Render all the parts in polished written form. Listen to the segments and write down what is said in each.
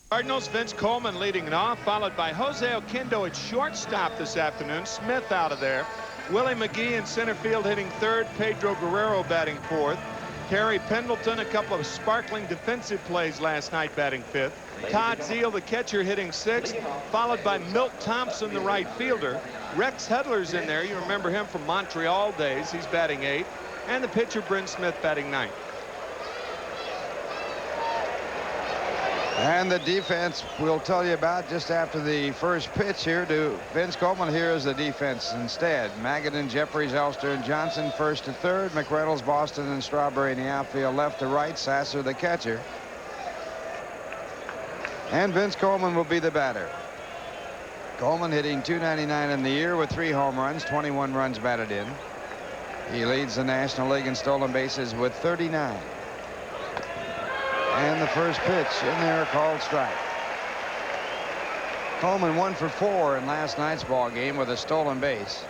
Cardinals, Vince Coleman leading it off, followed by Jose Oquendo at shortstop this afternoon. Smith out of there. Willie McGee in center field hitting third. Pedro Guerrero batting fourth. Terry Pendleton, a couple of sparkling defensive plays last night, batting fifth. Todd Zeal, the catcher, hitting sixth, followed by Milt Thompson, the right fielder. Rex Hedler's in there. You remember him from Montreal days. He's batting eighth. And the pitcher, Bryn Smith, batting ninth. And the defense we'll tell you about just after the first pitch here to Vince Coleman. Here is the defense instead. Magadan, Jeffries, Elster, and Johnson first to third. McReynolds, Boston, and Strawberry in the outfield left to right. Sasser the catcher. And Vince Coleman will be the batter. Coleman hitting .299 in the year with 3 home runs, 21 runs batted in. He leads the National League in stolen bases with 39. And the first pitch in there called strike. Coleman 1 for 4 in last night's ball game with a stolen base.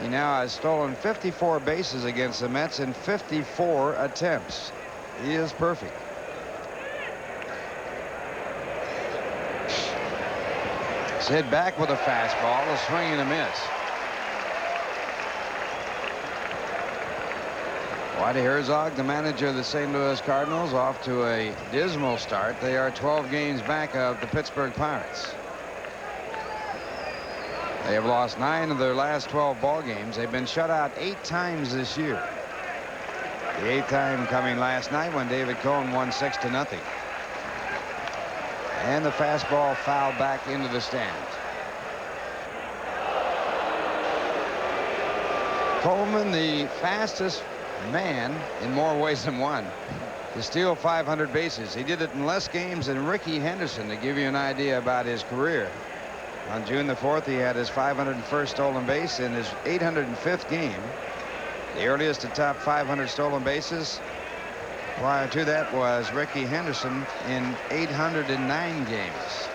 He now has stolen 54 bases against the Mets in 54 attempts. He is perfect. He's hit back with a fastball, a swing and a miss. Whitey Herzog, the manager of the St. Louis Cardinals, off to a dismal start. They are 12 games back of the Pittsburgh Pirates. They have lost 9 of their last 12 ball games. They've been shut out 8 times this year. The 8th time coming last night when David Cohn won 6-0. And the fastball fouled back into the stands. Coleman, the fastest man in more ways than one to steal 500 bases. He did it in less games than Ricky Henderson, to give you an idea about his career. On June the 4th, he had his 501st stolen base in his 805th game. The earliest to top 500 stolen bases prior to that was Ricky Henderson in 809 games.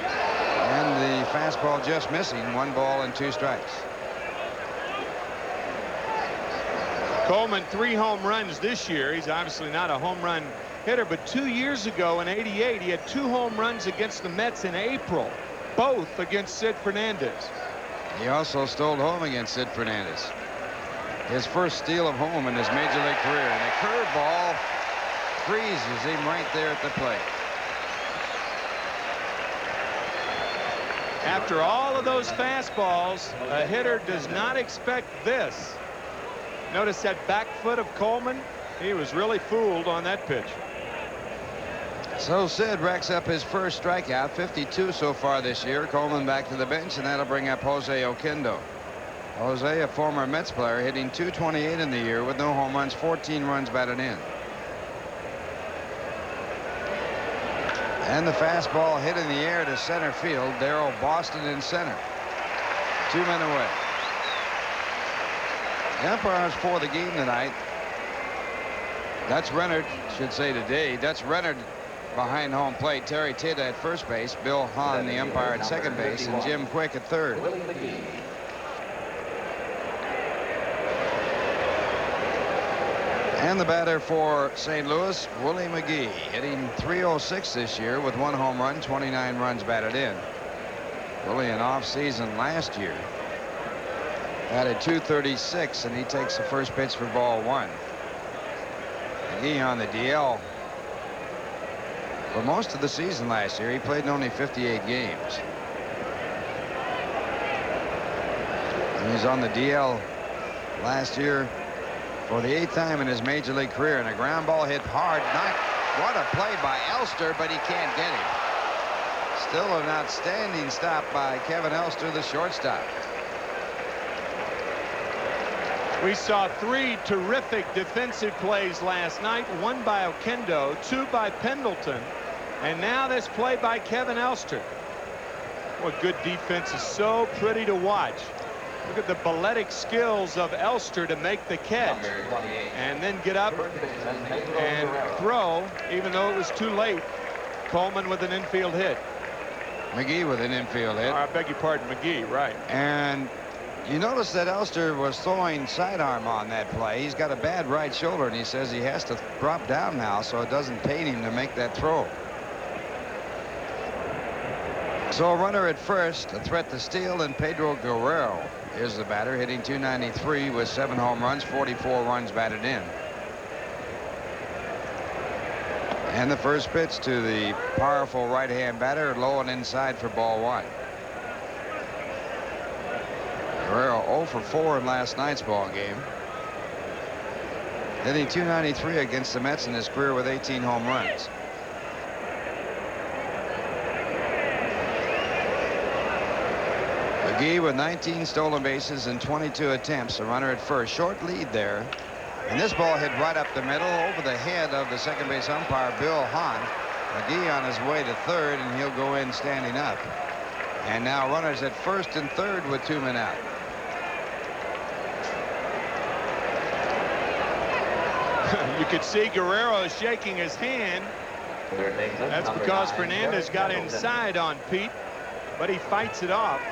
And the fastball just missing, 1 ball and 2 strikes. Coleman 3 home runs this year. He's obviously not a home run hitter, but 2 years ago in '88 he had 2 home runs against the Mets in April, both against Sid Fernandez. He also stole home against Sid Fernandez. His first steal of home in his major league career, and a curveball freezes him right there at the plate. After all of those fastballs, a hitter does not expect this. Notice that back foot of Coleman. He was really fooled on that pitch. So Sid racks up his first strikeout, 52 so far this year. Coleman back to the bench, and that'll bring up Jose Oquendo. Jose, a former Mets player, hitting .228 in the year with no home runs, 14 runs batted in. And the fastball hit in the air to center field. Darrell Boston in center. 2 men away. The umpires for the game tonight. Dutch Rennert, should say today. Dutch Rennert behind home plate. Terry Tidd at first base. Bill Hahn, the umpire, at second base. And Jim Quick at third. And the batter for St. Louis, Willie McGee, hitting .306 this year with 1 home run, 29 runs batted in. Willie, an off season last year, had a .236, and he takes the first pitch for ball 1. McGee on the DL for most of the season last year. He played in only 58 games. And he's on the DL last year for the 8th time in his major league career, and a ground ball hit hard. What a play by Elster, but he can't get him. Still an outstanding stop by Kevin Elster, the shortstop. We saw 3 terrific defensive plays last night, 1 by Oquendo, 2 by Pendleton, and now this play by Kevin Elster. What good defense is so pretty to watch. Look at the balletic skills of Elster to make the catch and then get up and throw, even though it was too late. Coleman with an infield hit. McGee with an infield hit. I beg your pardon, McGee, right. And you notice that Elster was throwing sidearm on that play. He's got a bad right shoulder, and he says he has to drop down now so it doesn't pain him to make that throw. So a runner at first, a threat to steal, and Pedro Guerrero is the batter, hitting .293 with 7 home runs, 44 runs batted in. And the first pitch to the powerful right-hand batter, low and inside for ball 1. Guerrero 0 for 4 in last night's ball game, hitting .293 against the Mets in his career with 18 home runs. McGee with 19 stolen bases and 22 attempts. A runner at first. Short lead there. And this ball hit right up the middle over the head of the second base umpire, Bill Hahn. McGee on his way to third, and he'll go in standing up. And now runners at first and third with 2 men out. You could see Guerrero shaking his hand. That's because Fernandez got inside on Pete, but he fights it off.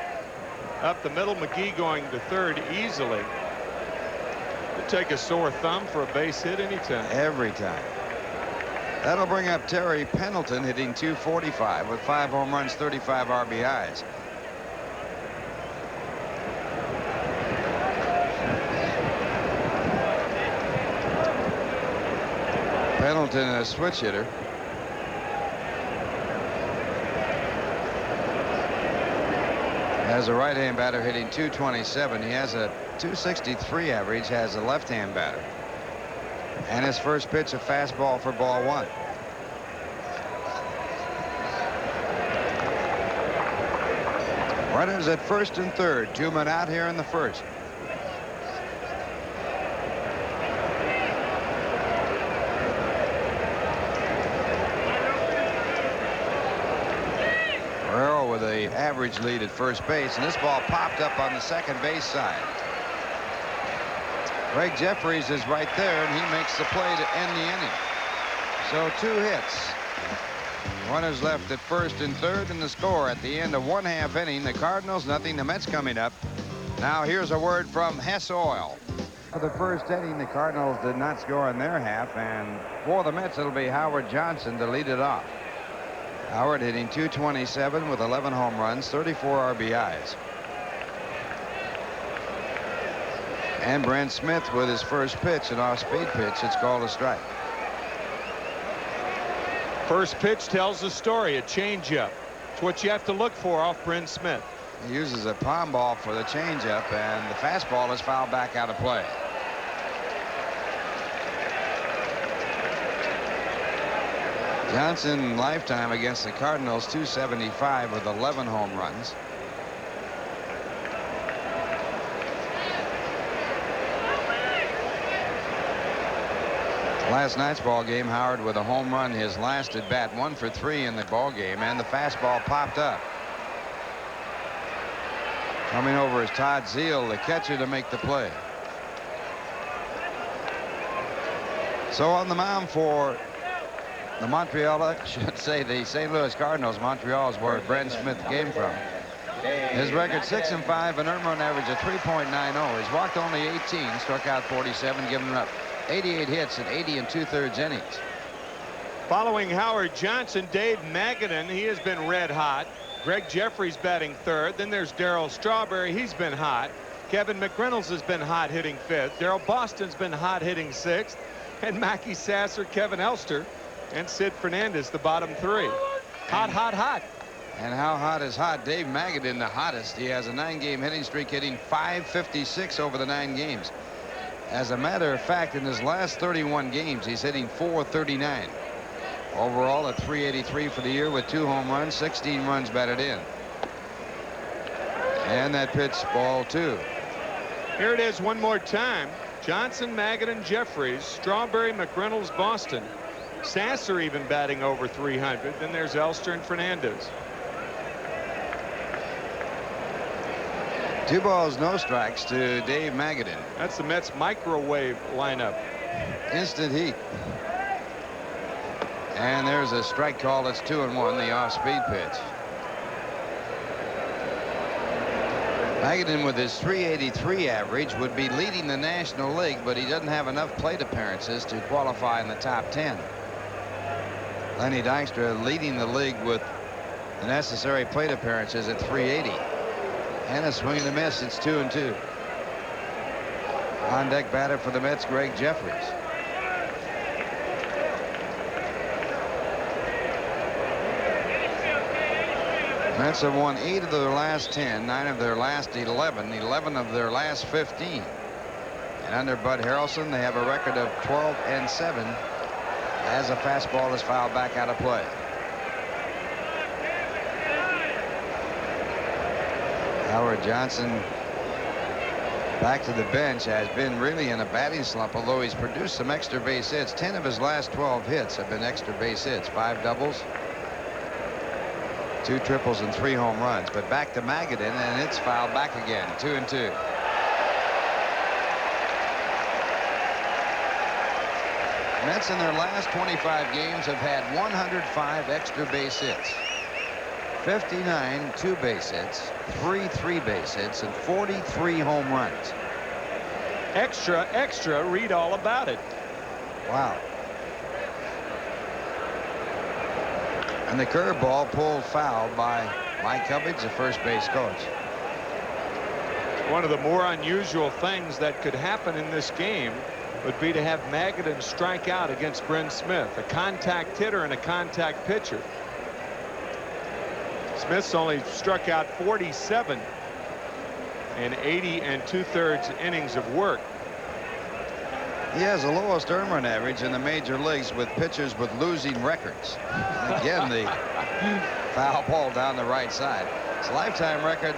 Up the middle, McGee going to third easily. He'll take a sore thumb for a base hit anytime. Every time. That'll bring up Terry Pendleton, hitting .245 with 5 home runs, 35 RBIs. Pendleton, a switch hitter. Has a right-hand batter hitting .227. He has a .263 average, has a left-hand batter. And his first pitch, a fastball for ball 1. Runners at first and third. 2 men out here in the first. With a average lead at first base, and this ball popped up on the second base side. Greg Jeffries is right there, and he makes the play to end the inning. So 2 hits. Runners left at first and third, and the score at the end of 1/2 inning. The Cardinals nothing. The Mets coming up. Now here's a word from Hess Oil. For the first inning, the Cardinals did not score in their half, and for the Mets it'll be Howard Johnson to lead it off. Howard hitting .227 with 11 home runs, 34 RBIs. And Brent Smith with his first pitch, an off-speed pitch. It's called a strike. First pitch tells the story, a changeup. It's what you have to look for off Brent Smith. He uses a palm ball for the changeup, and the fastball is fouled back out of play. Johnson lifetime against the Cardinals .275 with 11 home runs. Last night's ball game, Howard with a home run his last at bat, 1 for 3 in the ball game, and the fastball popped up. Coming over is Todd Zeile, the catcher, to make the play. So on the mound for the Montreal, I should say the St. Louis Cardinals. Montreal is where Brent Smith came from. His record 6-5, an earned run average of 3.90. He's walked only 18, struck out 47, giving up 88 hits in 80 2/3 innings. Following Howard Johnson, Dave Magadan, he has been red hot. Greg Jeffries batting third. Then there's Darryl Strawberry. He's been hot. Kevin McReynolds has been hot, hitting fifth. Darryl Boston's been hot, hitting sixth. And Mackie Sasser, Kevin Elster, and Sid Fernandez, the bottom 3. Hot, hot, hot. And how hot is hot? Dave Magadan, the hottest. He has a 9-game hitting streak, hitting .556 over the 9 games. As a matter of fact, in his last 31 games, he's hitting .439. Overall, at .383 for the year with 2 home runs, 16 runs batted in. And that pitch, ball 2. Here it is one more time. Johnson, Magadan, Jeffries, Strawberry, McReynolds, Boston. Sasser even batting over 300. Then there's Elster and Fernandez. 2 balls, no strikes to Dave Magadan. That's the Mets microwave lineup. Instant heat. And there's a strike call. It's 2-1, the off-speed pitch. Magadan with his .383 average would be leading the National League, but he doesn't have enough plate appearances to qualify in the top 10. Lenny Dykstra leading the league with the necessary plate appearances at 380. And a swing and a miss. It's 2-2. On deck batter for the Mets, Greg Jefferies. Mets have won 8 of their last 10, 9 of their last 11, 11 of their last 15. And under Bud Harrelson, they have a record of 12-7 as a fastball is fouled back out of play. Howard Johnson back to the bench has been really in a batting slump, although he's produced some extra base hits. 10 of his last 12 hits have been extra base hits, 5 doubles, 2 triples, and 3 home runs. But back to Magadan, and it's fouled back again. 2-2. Mets in their last 25 games have had 105 extra base hits, 59 two-base hits, 3 three-base hits, and 43 home runs. Extra, read all about it. Wow. And the curveball pulled foul by Mike Cubbage, the first base coach. One of the more unusual things that could happen in this game would be to have Magadan strike out against Bryn Smith, a contact hitter and a contact pitcher. Smith's only struck out 47 in 80 2/3 innings of work. He has the lowest earned run average in the major leagues with pitchers with losing records. And again, the foul ball down the right side. His lifetime record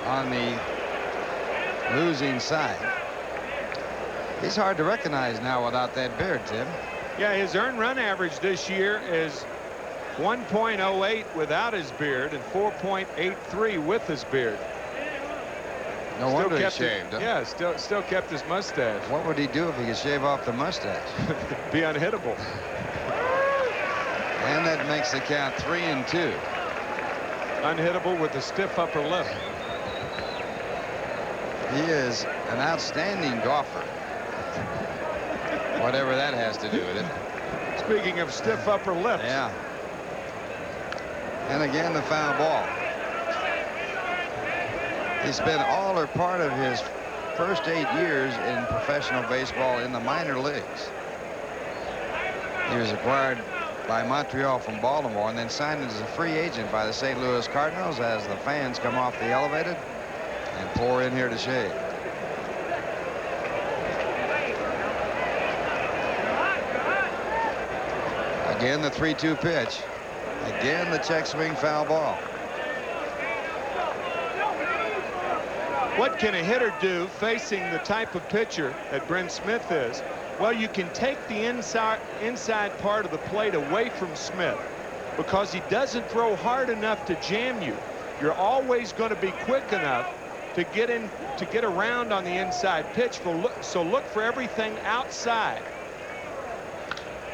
on the losing side. He's hard to recognize now without that beard, Tim. Yeah, his earned run average this year is 1.08 without his beard and 4.83 with his beard. No wonder he shaved. Yeah, still kept his mustache. What would he do if he could shave off the mustache? Be unhittable. And that makes the count 3-2. Unhittable with a stiff upper lip. He is an outstanding golfer. Whatever that has to do with it. Speaking of stiff upper lips. Yeah. And again, the foul ball. He spent all or part of his first 8 years in professional baseball in the minor leagues. He was acquired by Montreal from Baltimore and then signed as a free agent by the St. Louis Cardinals as the fans come off the elevated and pour in here to shave. Again, the 3-2 pitch. Again, the check swing foul ball. What can a hitter do facing the type of pitcher that Bryn Smith is? Well, you can take the inside part of the plate away from Smith because he doesn't throw hard enough to jam you. You're always going to be quick enough to get around on the inside pitch. So look for everything outside.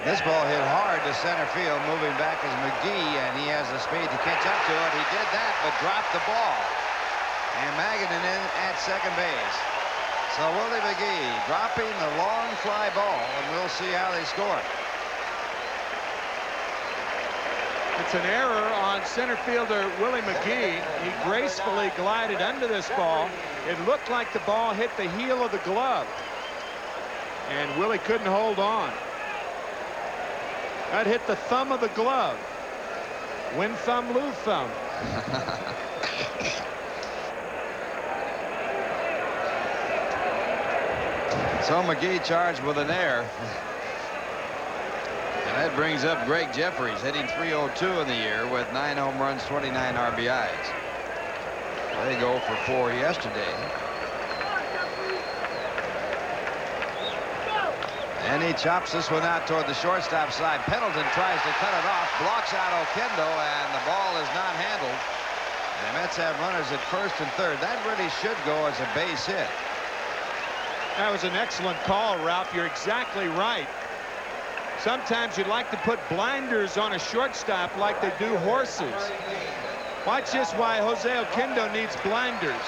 This ball hit hard to center field. Moving back is McGee, and he has the speed to catch up to it. He did that, but dropped the ball. And Magadan in at second base. So Willie McGee dropping the long fly ball, and we'll see how they score. It's an error on center fielder Willie McGee. He gracefully glided under this ball. It looked like the ball hit the heel of the glove, and Willie couldn't hold on. That hit the thumb of the glove. Win thumb, lose thumb. So McGee charged with an error. And that brings up Greg Jefferies, hitting .302 in the year with 9 home runs, 29 RBIs. They go for 4 yesterday. And he chops this one out toward the shortstop side. Pendleton tries to cut it off, blocks out Oquendo, and the ball is not handled. And the Mets have runners at first and third. That really should go as a base hit. That was an excellent call, Ralph. You're exactly right. Sometimes you'd like to put blinders on a shortstop like they do horses. Watch this, why Jose Oquendo needs blinders.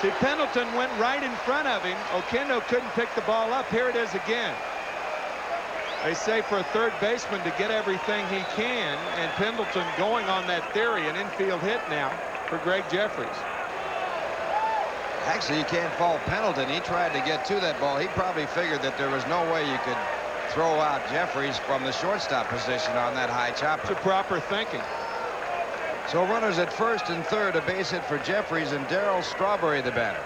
See, Pendleton went right in front of him. Oquendo couldn't pick the ball up. Here it is again. They say for a third baseman to get everything he can, and Pendleton going on that theory, an infield hit now for Greg Jeffries. Actually, you can't fault Pendleton. He tried to get to that ball. He probably figured that there was no way you could throw out Jeffries from the shortstop position on that high chopper. It's a proper thinking. So runners at first and third, a base hit for Jeffries, and Darryl Strawberry the batter.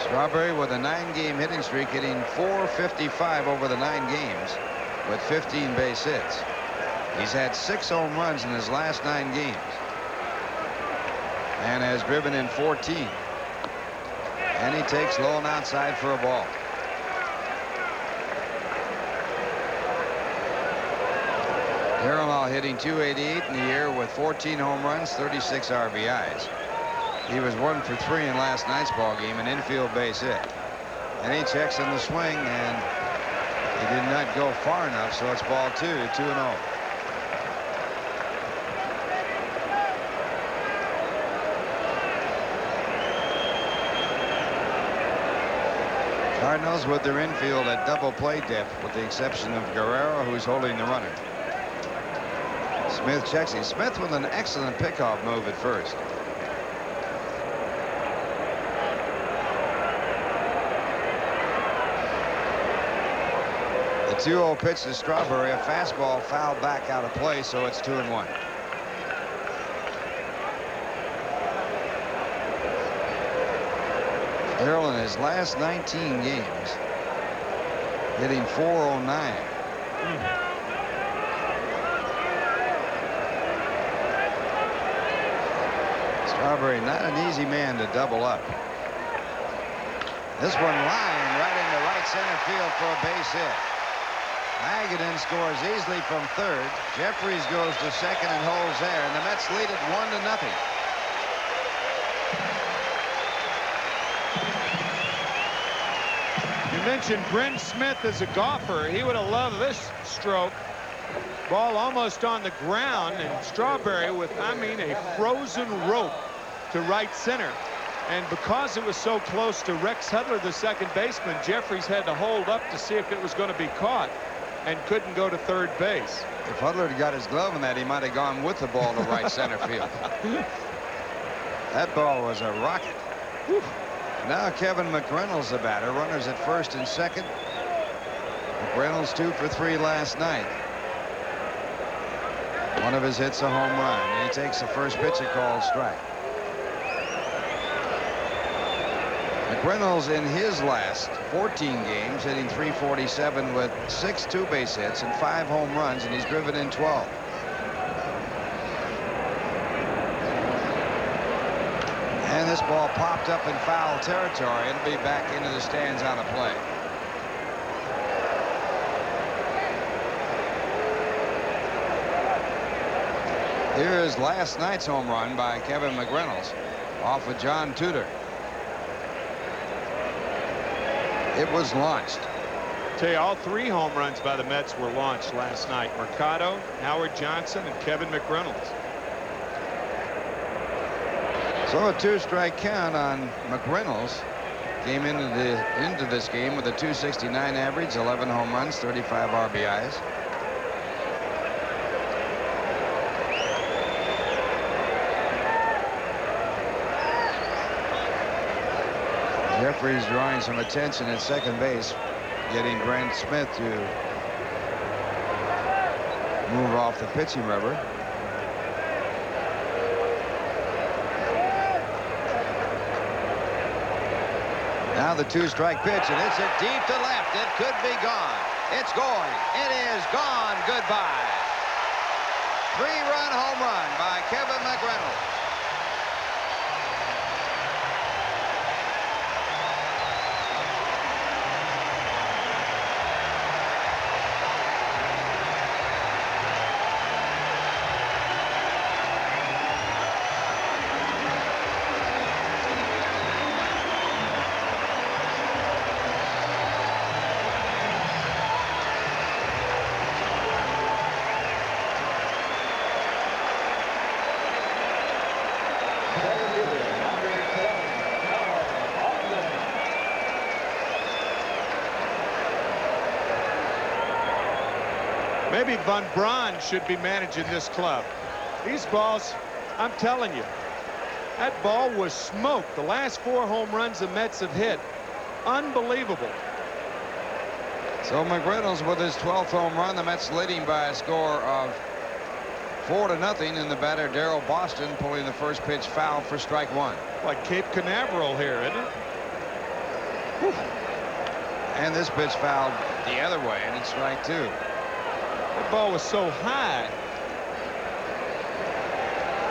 Strawberry with a 9-game hitting streak, hitting .455 over the 9 games with 15 base hits. He's had 6 home runs in his last 9 games and has driven in 14. And he takes low and outside for a ball. Darryl now hitting .288 in the year with 14 home runs, 36 RBIs. He was 1 for 3 in last night's ball game, an infield base hit. And he checks in the swing, and he did not go far enough, so it's ball 2, 2-0. Cardinals with their infield at double play depth, with the exception of Guerrero, who's holding the runner. Smith checks him. Smith with an excellent pickoff move at first. The 2-0 pitch to Strawberry, a fastball fouled back out of play, so it's 2-1. Darryl in his last 19 games hitting .409. Strawberry, not an easy man to double up. This one lined right into right center field for a base hit. Magadan scores easily from third. Jeffries goes to second and holds there, and the Mets lead it 1-0. You mentioned Bryn Smith as a golfer. He would have loved this stroke. Ball almost on the ground, and Strawberry with, I mean, a frozen rope to right center. And because it was so close to Rex Hudler, the second baseman, Jeffries had to hold up to see if it was going to be caught and couldn't go to third base. If Hudler had got his glove in that, he might have gone with the ball to right center field. That ball was a rocket. Whew. Now Kevin McReynolds the batter. Runners at first and second. McReynolds 2 for 3 last night. One of his hits a home run. And he takes the first pitch, a called strike. McReynolds in his last 14 games hitting .347 with 6 two-base hits and 5 home runs, and he's driven in 12. And this ball popped up in foul territory. It'll be back into the stands out of play. Here is last night's home run by Kevin McReynolds off of John Tudor. It was launched. Tell you, all 3 home runs by the Mets were launched last night. Mercado, Howard Johnson, and Kevin McReynolds. So a 2-strike count on McReynolds. Came into this game with a .269 average, 11 home runs, 35 RBIs. Jeffries drawing some attention at second base, getting Brent Smith to move off the pitching rubber. Now the 2-strike pitch, and it's hit deep to left. It could be gone. It's going. It is gone. Goodbye. 3-run home run by Kevin McReynolds. Maybe Von Braun should be managing this club. These balls, I'm telling you, that ball was smoked. The last 4 home runs the Mets have hit. Unbelievable. So McReynolds with his 12th home run. The Mets leading by a score of 4-0, and the batter Darrell Boston pulling the first pitch foul for strike 1. Like Cape Canaveral here, isn't it? Whew. And this pitch fouled the other way, and it's strike 2. That ball was so high.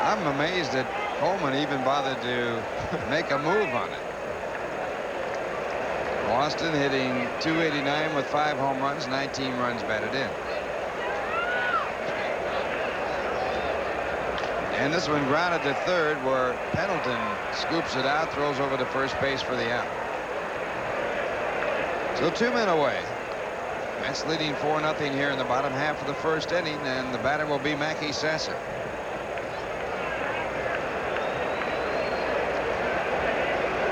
I'm amazed that Coleman even bothered to make a move on it. Boston hitting .289 with 5 home runs, 19 runs batted in. And this one grounded to third, where Pendleton scoops it out, throws over to first base for the out. So 2 men away. Mets leading 4-0 here in the bottom half of the first inning, and the batter will be Mackey Sasser.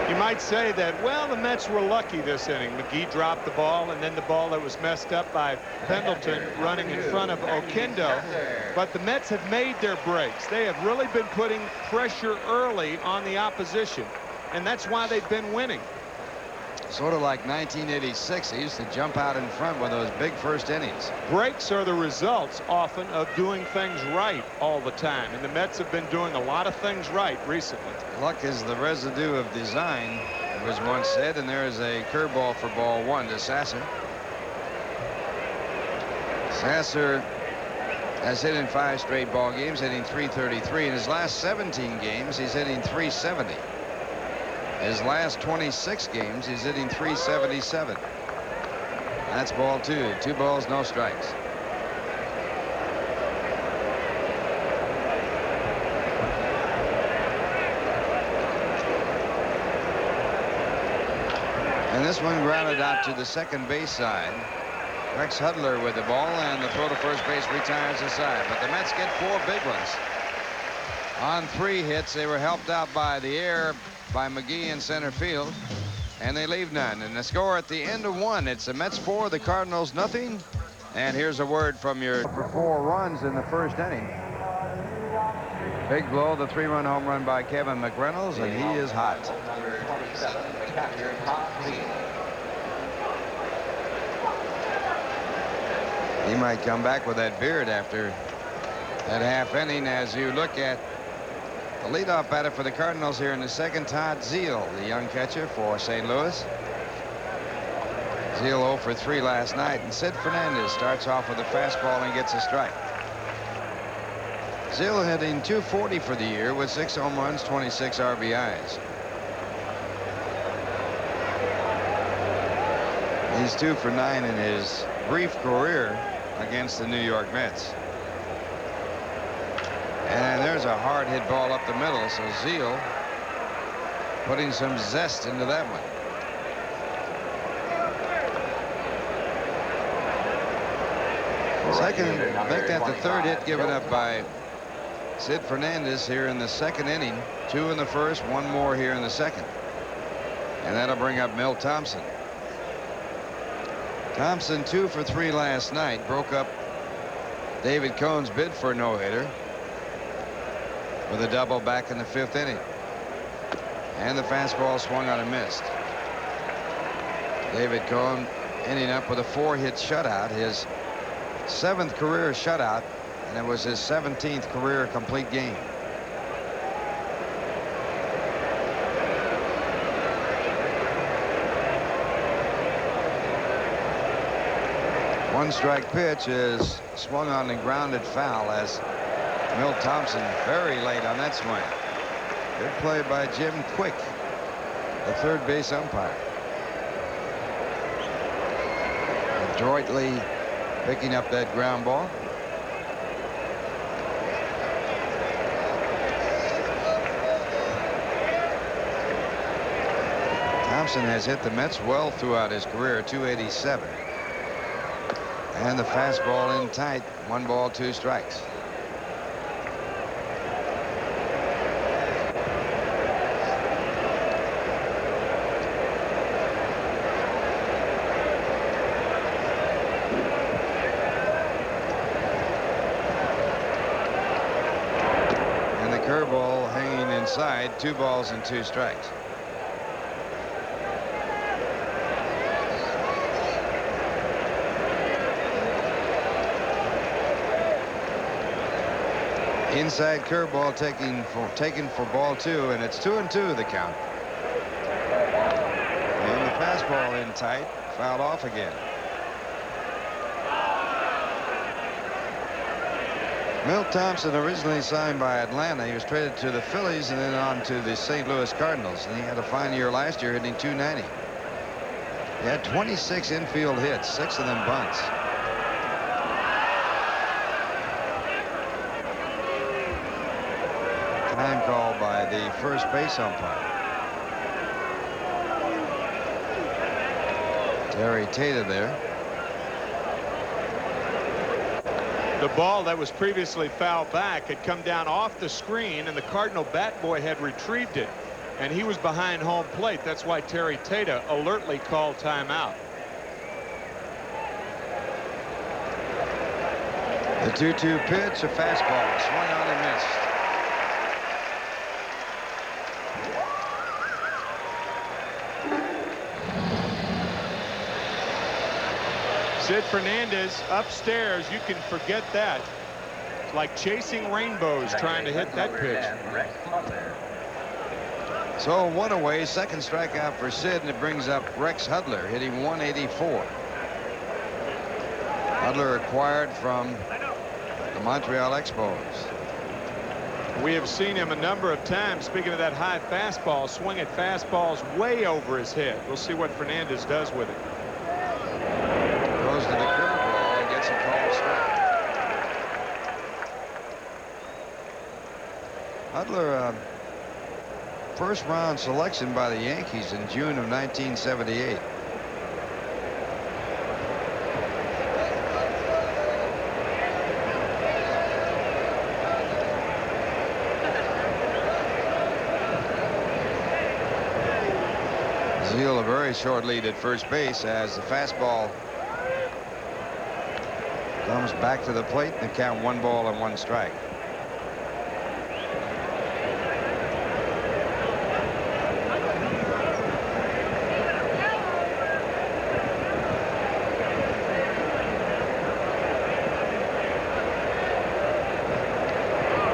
You might say that, well, the Mets were lucky this inning. McGee dropped the ball, and then the ball that was messed up by Pendleton running in front of Oquendo. But the Mets have made their breaks. They have really been putting pressure early on the opposition, and that's why they've been winning. Sort of like 1986. They used to jump out in front with those big first innings. Breaks are the results often of doing things right all the time, and the Mets have been doing a lot of things right recently. Luck is the residue of design, it was once said, and there is a curveball for ball 1 to Sasser. Sasser has hit in 5 straight ball games, hitting .333. In his last 17 games, he's hitting .370. His last 26 games, he's hitting .377. That's ball 2. 2 balls, no strikes. And this one grounded out to the second base side. Rex Hudler with the ball, and the throw to first base retires the side. But the Mets get 4 big ones. On 3 hits, they were helped out by the air by McGee in center field, and they leave none. And the score at the end of 1, it's the Mets 4, the Cardinals nothing. And here's a word from your for 4 runs in the first inning. Big blow, the 3-run home run by Kevin McReynolds, and he is hot. He might come back with that beard after that half inning. As you look at the leadoff batter for the Cardinals here in the second, Todd Zeile, the young catcher for St. Louis. Zeile 0 for 3 last night, and Sid Fernandez starts off with a fastball and gets a strike. Zeile hitting .240 for the year with 6 home runs, 26 RBIs. He's 2 for 9 in his brief career against the New York Mets. And there's a hard hit ball up the middle, so Zeile putting some zest into that one. Second, make that the 3rd hit given up by Sid Fernandez here in the second inning. 2 in the first, 1 more here in the second. And that'll bring up Milt Thompson. Thompson 2 for 3 last night, broke up David Cohn's bid for a no-hitter with a double back in the 5th inning. And the fastball swung on and missed. David Cohn ending up with a 4-hit shutout, his 7th career shutout, and it was his 17th career complete game. One strike pitch is swung on and grounded foul as Milt Thompson very late on that swing. Good play by Jim Quick, the 3rd base umpire. Adroitly picking up that ground ball. Thompson has hit the Mets well throughout his career, .287. And the fastball in tight, 1 ball, 2 strikes. inside. 2 balls and 2 strikes. Inside curveball taken for ball 2, and it's 2-2 the count. And the fastball in tight, fouled off again. Milt Thompson, originally signed by Atlanta, he was traded to the Phillies and then on to the St. Louis Cardinals, and he had a fine year last year, hitting .290. He had 26 infield hits, 6 of them bunts. Time call by the first base umpire. Terry Tata there. The ball that was previously fouled back had come down off the screen, and the Cardinal bat boy had retrieved it, and he was behind home plate. That's why Terry Tata alertly called timeout. The 2-2 pitch, a fastball, swung on and missed. Sid Fernandez upstairs, you can forget that. It's like chasing rainbows trying to hit that pitch. So 1 away, second strikeout for Sid, and it brings up Rex Hudler, hitting .184. Hudler acquired from the Montreal Expos. We have seen him a number of times, speaking of that high fastball, swing at fastballs way over his head. We'll see what Fernandez does with it. Goes to the curveball and gets a called strike. Hudler, first round selection by the Yankees in June of 1978. Zeal a very short lead at first base as the fastball comes back to the plate, and count 1 ball and 1 strike.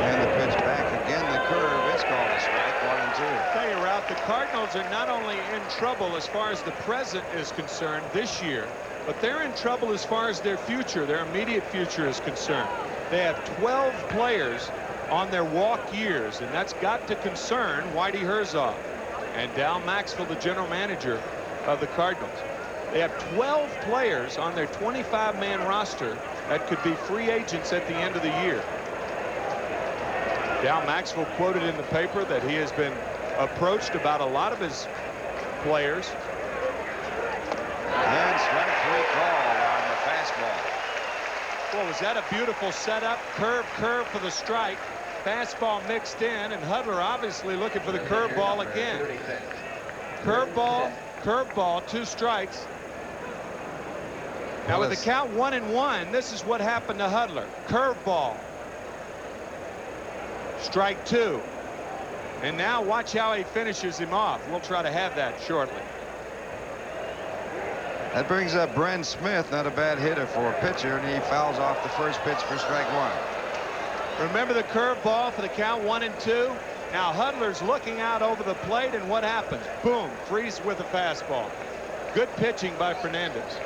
And the pitch back again, the curve. It's called a strike. 1-2. Tell you, Ralph, the Cardinals are not only in trouble as far as the present is concerned this year, but they're in trouble as far as their future, their immediate future is concerned. They have 12 players on their walk years, and that's got to concern Whitey Herzog and Dal Maxfield, the general manager of the Cardinals. They have 12 players on their 25-man roster that could be free agents at the end of the year. Dal Maxfield quoted in the paper that he has been approached about a lot of his players. And strike 3 call on the fastball. Well, was that a beautiful setup? Curve for the strike. Fastball mixed in, and Hudler obviously looking for the curveball again. Curveball, 2 strikes. Now with the count 1-1, this is what happened to Hudler. Curveball. Strike 2. And now watch how he finishes him off. We'll try to have that shortly. That brings up Brent Smith, not a bad hitter for a pitcher, and he fouls off the first pitch for strike 1. Remember the curveball for the count 1-2? Now Hudler's looking out over the plate, and what happens? Boom, freeze with a fastball. Good pitching by Fernandez.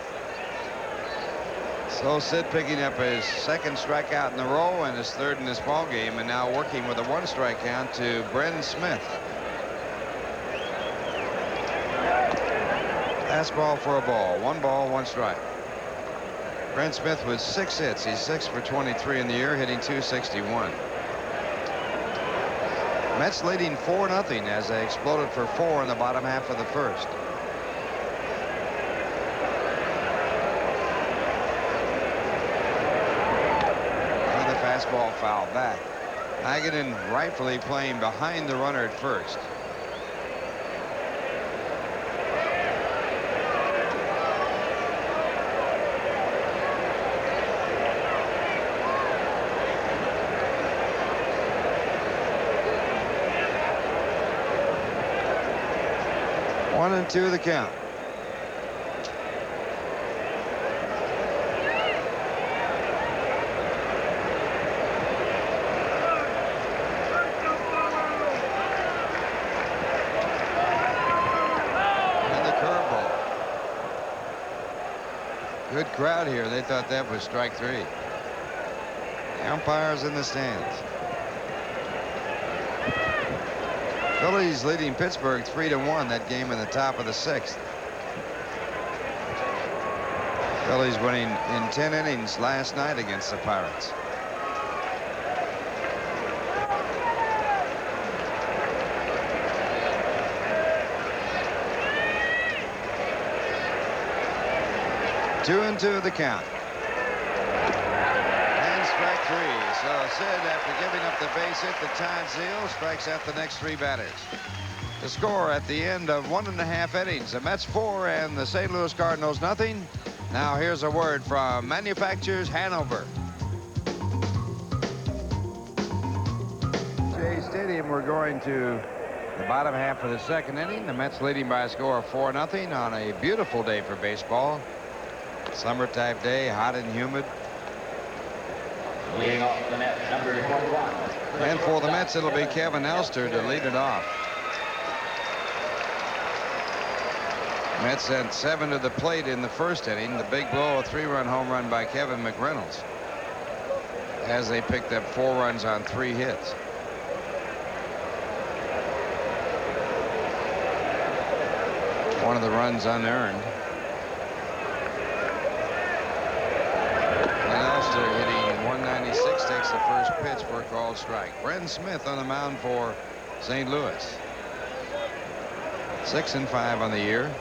So Sid picking up his second strikeout in a row and his third in this ball game, and now working with a 1-strike count to Brendan Smith. Fastball for a ball. 1 ball, 1 strike. Brent Smith with 6 hits. He's 6 for 23 in the year, hitting .261. Mets leading 4-0 as they exploded for 4 in the bottom half of the first. And the fastball fouled back. Hagenin rightfully playing behind the runner at first. 1-2 the count. Good crowd here. They thought that was strike 3. The umpires in the stands. Phillies leading Pittsburgh 3-1 that game in the top of the 6th. Phillies winning in 10 innings last night against the Pirates. Two and two the count. And strike 3. So Sid, after giving up the base hit to Todd Zeile, strikes out the next 3 batters. The score at the end of 1.5 innings. The Mets 4 and the St. Louis Cardinals nothing. Now here's a word from Manufacturers Hanover. Shea Stadium, we're going to the bottom half of the 2nd inning. The Mets leading by a score of 4-0 on a beautiful day for baseball. Summer type day, hot and humid. Leading off the Mets, number 21. And for the Mets, it'll be Kevin Elster to lead it off. Mets sent 7 to the plate in the 1st inning. The big blow, a 3-run home run by Kevin McReynolds, as they picked up 4 runs on 3 hits. One of the runs unearned. Hitting 196, takes the first pitch for a called strike. Bren Smith on the mound for St. Louis. 6-5 on the year.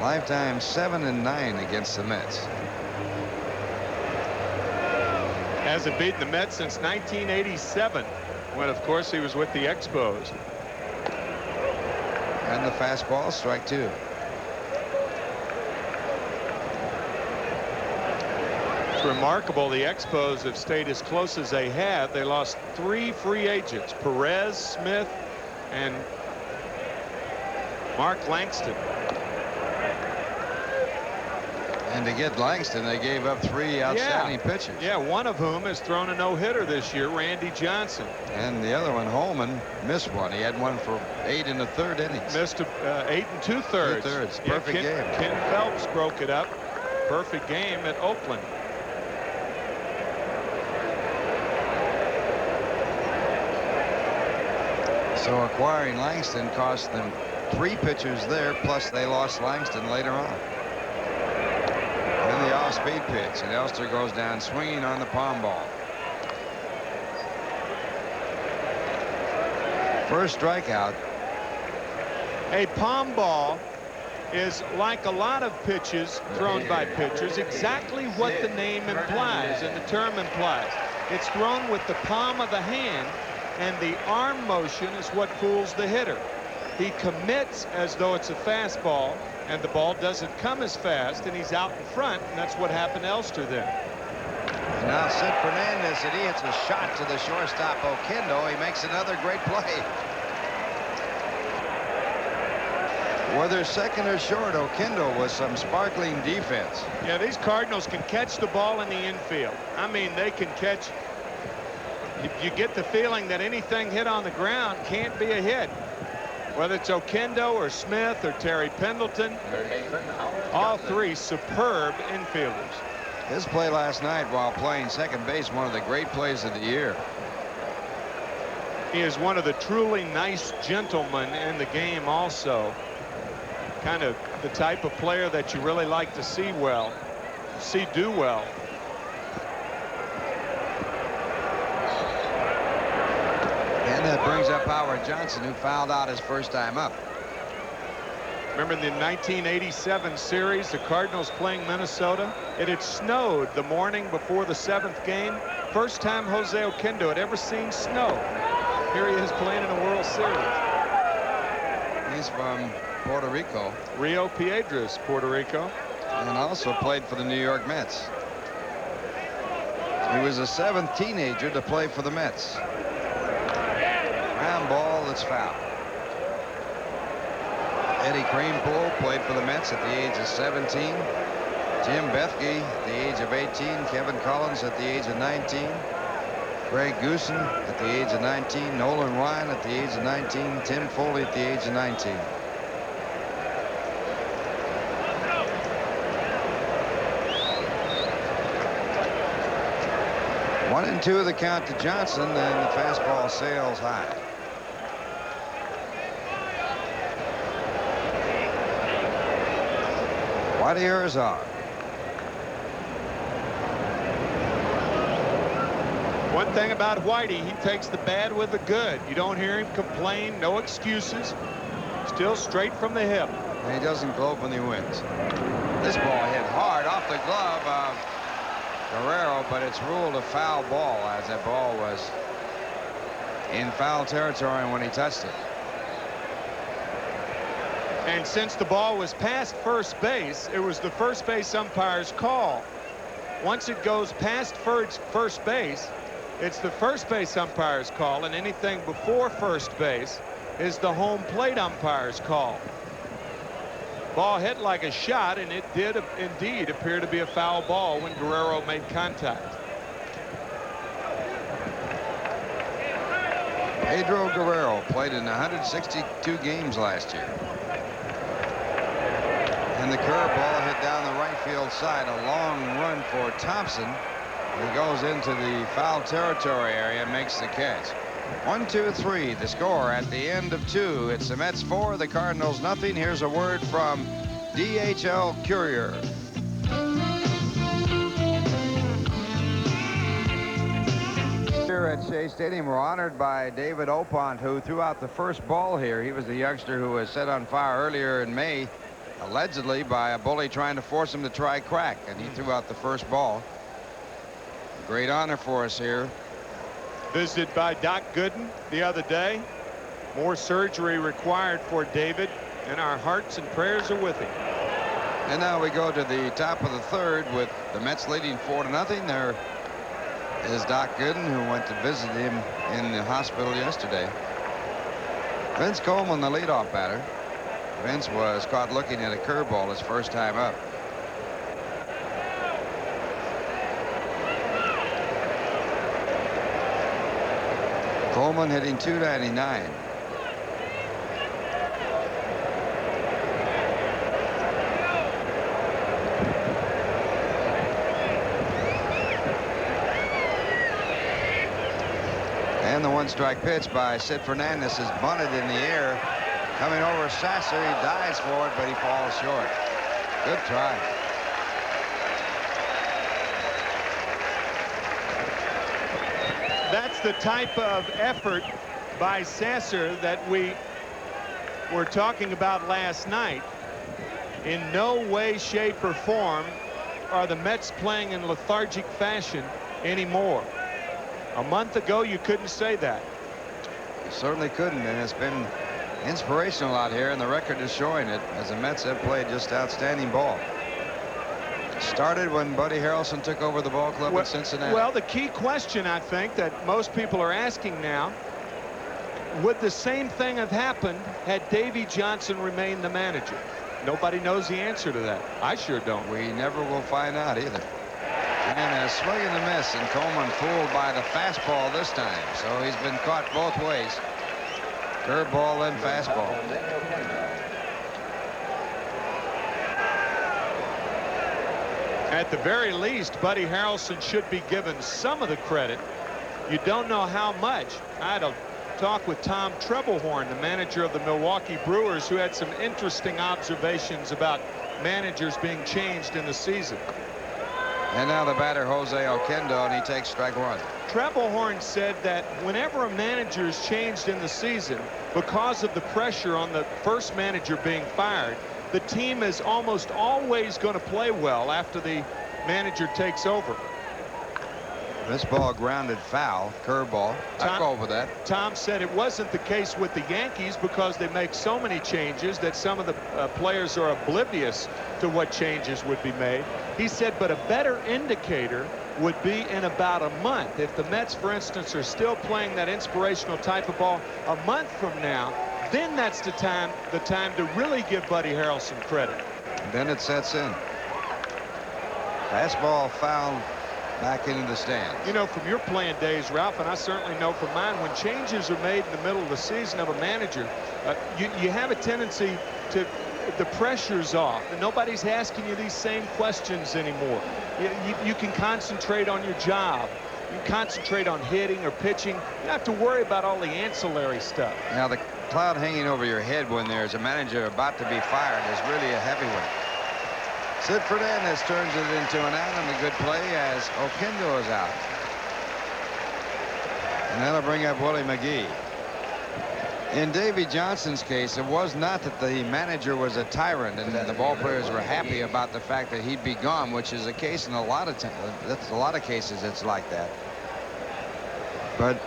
Lifetime 7-9 against the Mets. Hasn't beaten the Mets since 1987, when of course he was with the Expos. And the fastball, strike 2. It's remarkable the Expos have stayed as close as they have. They lost 3 free agents, Perez, Smith, and Mark Langston. And to get Langston, they gave up 3 outstanding pitchers. Yeah, one of whom has thrown a no-hitter this year, Randy Johnson. And the other one, Holman, missed one. He had one for 8 in the 3rd innings. Missed 8 2/3. 2/3. Perfect game. Ken Phelps broke it up. Perfect game at Oakland. So acquiring Langston cost them 3 pitchers there, plus they lost Langston later on. Then the off-speed pitch, and Elster goes down swinging on the palm ball. First strikeout. A palm ball is like a lot of pitches thrown by pitchers, exactly what the name implies and the term implies. It's thrown with the palm of the hand, and the arm motion is what fools the hitter. He commits as though it's a fastball, and the ball doesn't come as fast, and he's out in front, and that's what happened to Elster then. And now Sid Fernandez, and he hits a shot to the shortstop Oquendo. He makes another great play. Whether second or short, Oquendo was some sparkling defense. Yeah, these Cardinals can catch the ball in the infield. I mean, they can catch. You get the feeling that anything hit on the ground can't be a hit. Whether it's Oquendo or Smith or Terry Pendleton, all 3 superb infielders. His play last night while playing second base, one of the great plays of the year. He is one of the truly nice gentlemen in the game also. Kind of the type of player that you really like to see do well. And that brings up Howard Johnson, who fouled out his first time up. Remember in the 1987 series, the Cardinals playing Minnesota? It had snowed the morning before the 7th game. First time Jose Oquendo had ever seen snow. Here he is playing in a World Series. He's from Puerto Rico. Rio Piedras, Puerto Rico. And also played for the New York Mets. He was the 7th teenager to play for the Mets. Ground ball, that's foul. Eddie Kranepool played for the Mets at the age of 17. Jim Bethke at the age of 18. Kevin Collins at the age of 19. Greg Goosen at the age of 19. Nolan Ryan at the age of 19. Tim Foley at the age of 19. One and two the count to Johnson, and the fastball sails high. Whitey Herzog. One thing about Whitey, he takes the bad with the good. You don't hear him complain, no excuses. Still straight from the hip. And he doesn't gloat when he wins. This ball hit hard off the glove of Guerrero, but it's ruled a foul ball, as that ball was in foul territory when he touched it. And since the ball was past first base, it was the first base umpire's call. Once it goes past first base, it's the first base umpire's call, and anything before first base is the home plate umpire's call. Ball hit like a shot, and it did indeed appear to be a foul ball when Guerrero made contact. Pedro Guerrero played in 162 games last year. And the curveball hit down the right field side. A long run for Thompson. He goes into the foul territory area and makes the catch. 1-2-3 the score at the end of two. It's the Mets 4, the Cardinals nothing. Here's a word from DHL Courier. Here at Shea Stadium, we're honored by David Opont, who threw out the first ball here. He was the youngster who was set on fire earlier in May, allegedly by a bully trying to force him to try crack, and he threw out the first ball. Great honor for us here. Visited by Doc Gooden the other day. More surgery required for David, and our hearts and prayers are with him. And now we go to the top of the third with the Mets leading 4-0. There is Doc Gooden, who went to visit him in the hospital yesterday. Vince Coleman, the leadoff batter. Vince was caught looking at a curveball his first time up. Coleman hitting .299. And the one-strike pitch by Sid Fernandez is bunted in the air. Coming over Sasser, he dives for it, but he falls short. Good try. That's the type of effort by Sasser that we were talking about last night. In no way, shape, or form are the Mets playing in lethargic fashion anymore. A month ago, you couldn't say that. You certainly couldn't, and it's been inspirational out here, and the record is showing it, as the Mets have played just outstanding ball. Started when Buddy Harrelson took over the ball club in Cincinnati. Well, the key question, I think, that most people are asking now, would the same thing have happened had Davey Johnson remained the manager? Nobody knows the answer to that. I sure don't. We never will find out either. And a swing and a miss, and Coleman fooled by the fastball this time. So he's been caught both ways. Curveball and fastball. At the very least, Buddy Harrelson should be given some of the credit. You don't know how much. I had a talk with Tom Trebelhorn, the manager of the Milwaukee Brewers, who had some interesting observations about managers being changed in the season. And now the batter, Jose Oquendo, and he takes strike one. Trebelhorn said that whenever a manager is changed in the season, because of the pressure on the first manager being fired, the team is almost always going to play well after the manager takes over. This ball grounded foul, curveball. I'd go over that. Tom said it wasn't the case with the Yankees because they make so many changes that some of the players are oblivious to what changes would be made. He said, but a better indicator would be in about a month. If the Mets, for instance, are still playing that inspirational type of ball, a month from now, then that's the time to really give Buddy Harrelson credit. Then it sets in. Fastball fouled back into the stands. You know, from your playing days, Ralph, and I certainly know from mine, when changes are made in the middle of the season of a manager, you have a tendency to, the pressure's off, and nobody's asking you these same questions anymore. You can concentrate on your job. You can concentrate on hitting or pitching. You don't have to worry about all the ancillary stuff. Now, the cloud hanging over your head when there's a manager about to be fired is really a heavy one. Sid Fernandez turns it into an out, and a good play as Oquendo is out. And that'll bring up Willie McGee. In Davey Johnson's case, it was not that the manager was a tyrant and the ball players were happy about the fact that he'd be gone, which is a case in a lot of cases it's like that. But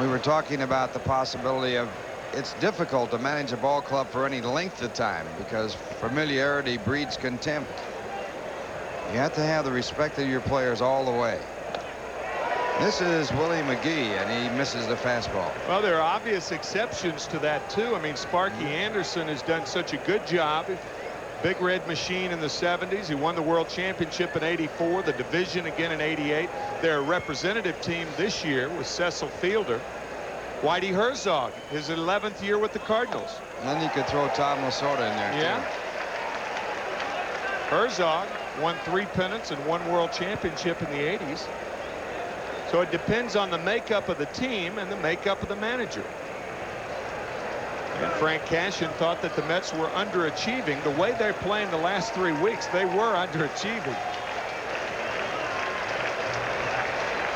we were talking about the possibility of, it's difficult to manage a ball club for any length of time because familiarity breeds contempt. You have to have the respect of your players all the way. This is Willie McGee, and he misses the fastball. Well, there are obvious exceptions to that, too. I mean, Sparky Anderson has done such a good job. Big Red Machine in the 70s. He won the World Championship in '84, the division again in '88. Their representative team this year was Cecil Fielder. Whitey Herzog, his 11th year with the Cardinals. And then you could throw Tom Lasorda in there, yeah, too. Herzog won 3 pennants and 1 World Championship in the '80s. So it depends on the makeup of the team and the makeup of the manager. And Frank Cashin thought that the Mets were underachieving. The way they're playing the last 3 weeks, they were underachieving.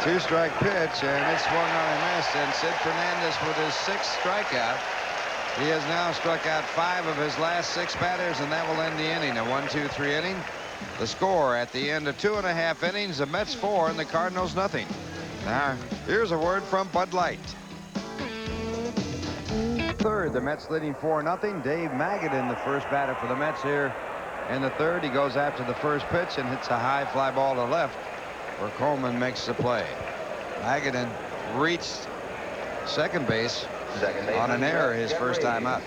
2-strike pitch, and it swung on and missed. And Sid Fernandez with his 6th strikeout. He has now struck out 5 of his last 6 batters, and that will end the inning. A 1-2-3 inning. The score at the end of 2.5 innings, the Mets 4 and the Cardinals nothing. Now, here's a word from Bud Light. Third, the Mets leading 4-0. Dave Magadan, the first batter for the Mets here in the third. He goes after the first pitch and hits a high fly ball to left, where Coleman makes the play. Magadan reached second base on an error his first time up.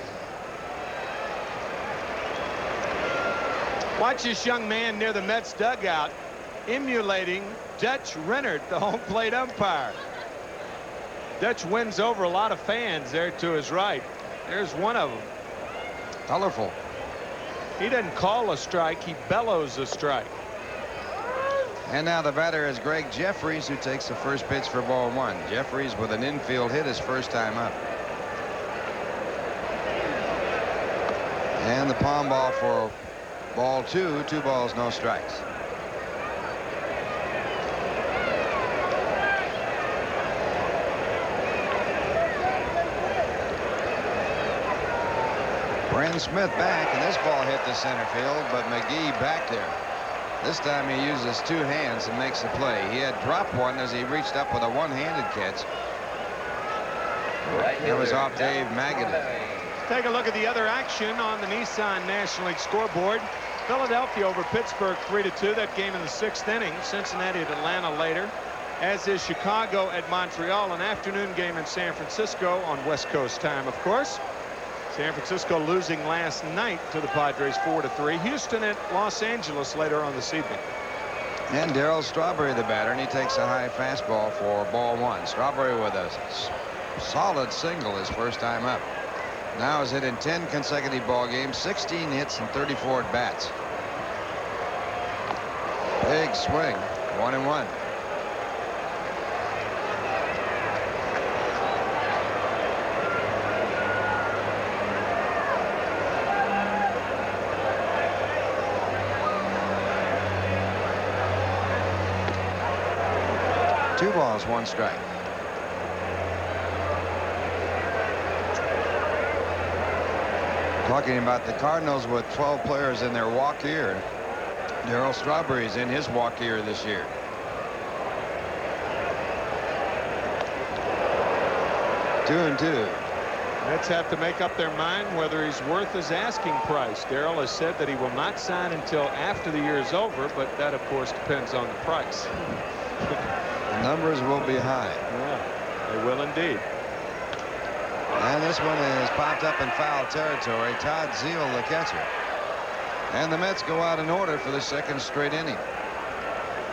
Watch this young man near the Mets dugout emulating Dutch Rennert, the home plate umpire. Dutch wins over a lot of fans there to his right. There's one of them. Colorful. He doesn't call a strike, he bellows a strike. And now the batter is Greg Jeffries, who takes the first pitch for ball 1. Jeffries with an infield hit his first time up. And the palm ball for ball 2. 2 balls, no strikes. Brand Smith back, and this ball hit the center field, but McGee back there. This time he uses 2 hands and makes the play. He had dropped one as he reached up with a one-handed catch. That was off Dave Magadan. Take a look at the other action on the Nissan National League scoreboard. Philadelphia over Pittsburgh 3-2. That game in the 6th inning. Cincinnati at Atlanta later, as is Chicago at Montreal. An afternoon game in San Francisco on West Coast time, of course. San Francisco losing last night to the Padres 4-3. Houston at Los Angeles later on this evening. And Darryl Strawberry the batter, and he takes a high fastball for ball 1. Strawberry with a solid single his first time up. Now is hit in 10 consecutive ball games, 16 hits and 34 at bats. Big swing, 1-1. Two balls, 1 strike. Talking about the Cardinals with 12 players in their walk year. Darryl Strawberry's in his walk year this year. Two and two. Mets have to make up their mind whether he's worth his asking price. Darryl has said that he will not sign until after the year is over, but that, of course, depends on the price. The numbers will be high. Yeah, they will indeed. And this one is popped up in foul territory. Todd Zeile, the catcher. And the Mets go out in order for the second straight inning.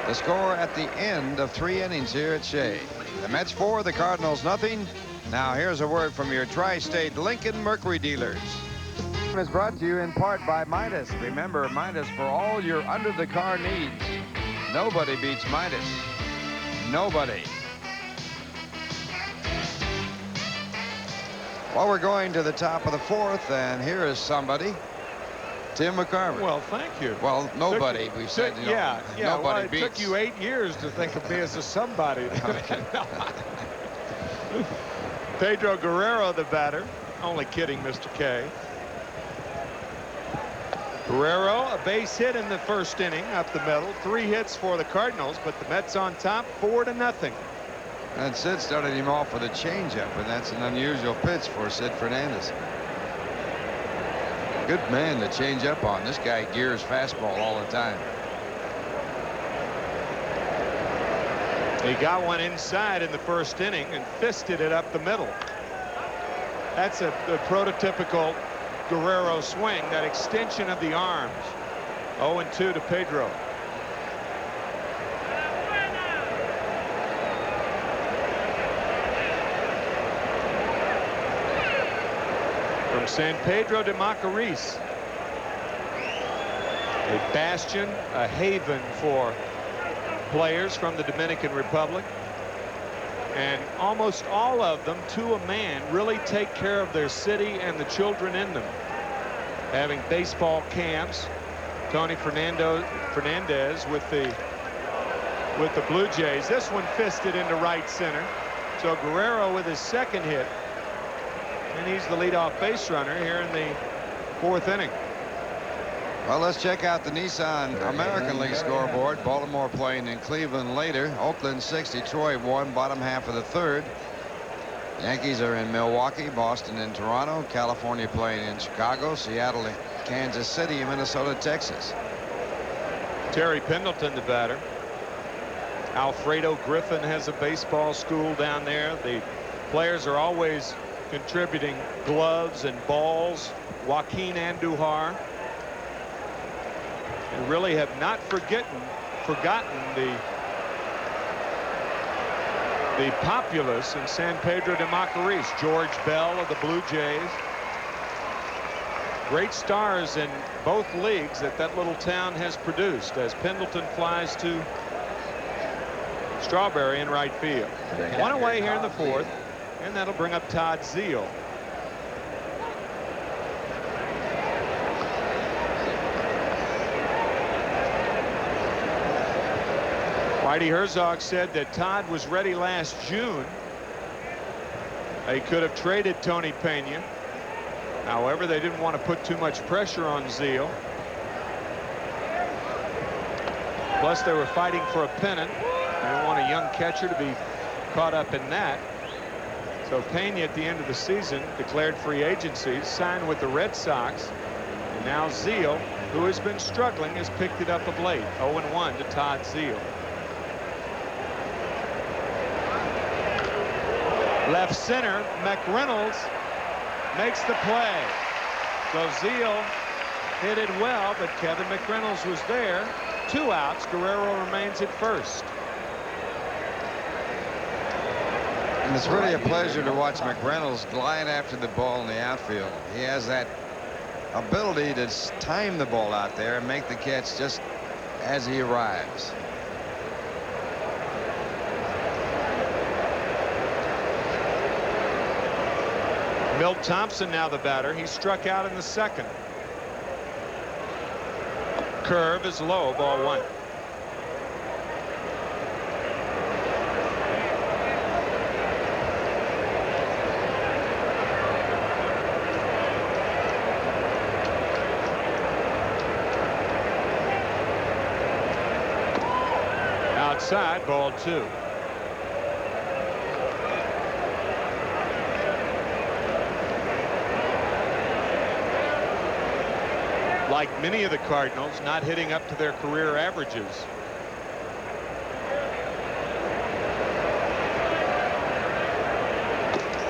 The score at the end of 3 innings here at Shea. The Mets 4, the Cardinals nothing. Now here's a word from your tri-state Lincoln Mercury dealers. Is brought to you in part by Midas. Remember, Midas for all your under-the-car needs. Nobody beats Midas. Nobody. Well, we're going to the top of the 4th, and here is somebody. Tim McCarver. Well, thank you. Well, nobody, we said. You know, yeah. Nobody well, it beats. took you 8 years to think of me as a somebody. Pedro Guerrero, the batter. Only kidding, Mr. K. Guerrero, a base hit in the first inning up the middle. 3 hits for the Cardinals, but the Mets on top 4-0. And Sid started him off with a changeup, and that's an unusual pitch for Sid Fernandez. Good man to change up on. This guy gears fastball all the time. He got one inside in the first inning and fisted it up the middle. That's a prototypical Guerrero swing, that extension of the arms. 0-2 to Pedro. From San Pedro de Macorís, a bastion, a haven for players from the Dominican Republic. And almost all of them, to a man, really take care of their city and the children in them. Having baseball camps. Tony Fernandez with the Blue Jays. This one fisted into right center. So Guerrero with his second hit. And he's the leadoff base runner here in the 4th inning. Well, let's check out the Nissan American League scoreboard. Baltimore playing in Cleveland later. Oakland 6, Detroit 1, bottom half of the 3rd. Yankees are in Milwaukee, Boston in Toronto, California playing in Chicago, Seattle, Kansas City, Minnesota, Texas. Terry Pendleton, the batter. Alfredo Griffin has a baseball school down there. The players are always contributing gloves and balls. Joaquin Andujar. And really have not forgotten the populace in San Pedro de Macorís. George Bell of the Blue Jays. Great stars in both leagues that little town has produced as Pendleton flies to Strawberry in right field. One away here in the 4th, and that'll bring up Todd Zeile. Whitey Herzog said that Todd was ready last June. They could have traded Tony Pena. However, they didn't want to put too much pressure on Zeile. Plus, they were fighting for a pennant. They didn't want a young catcher to be caught up in that. So Pena at the end of the season declared free agency, signed with the Red Sox. And now Zeile, who has been struggling, has picked it up of late. 0-1 to Todd Zeile. Left center, McReynolds makes the play. So Zeile hit it well, but Kevin McReynolds was there. 2 outs. Guerrero remains at first. And it's really a pleasure to watch McReynolds glide after the ball in the outfield. He has that ability to time the ball out there and make the catch just as he arrives. Milt Thompson now the batter. He struck out in the 2nd. Curve is low, ball 1. Outside, ball 2. Like many of the Cardinals, not hitting up to their career averages.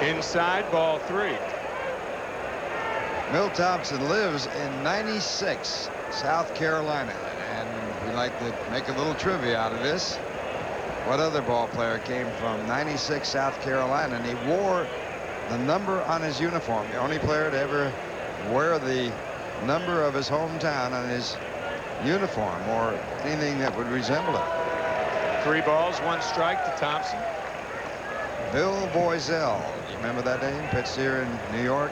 Inside, ball 3. Milt Thompson lives in 96, South Carolina, and we like to make a little trivia out of this. What other ball player came from 96, South Carolina, and he wore the number on his uniform? The only player to ever wear the number of his hometown on his uniform or anything that would resemble it. 3 balls, 1 strike to Thompson. Bill Boiselle, you remember that name? Pitched here in New York,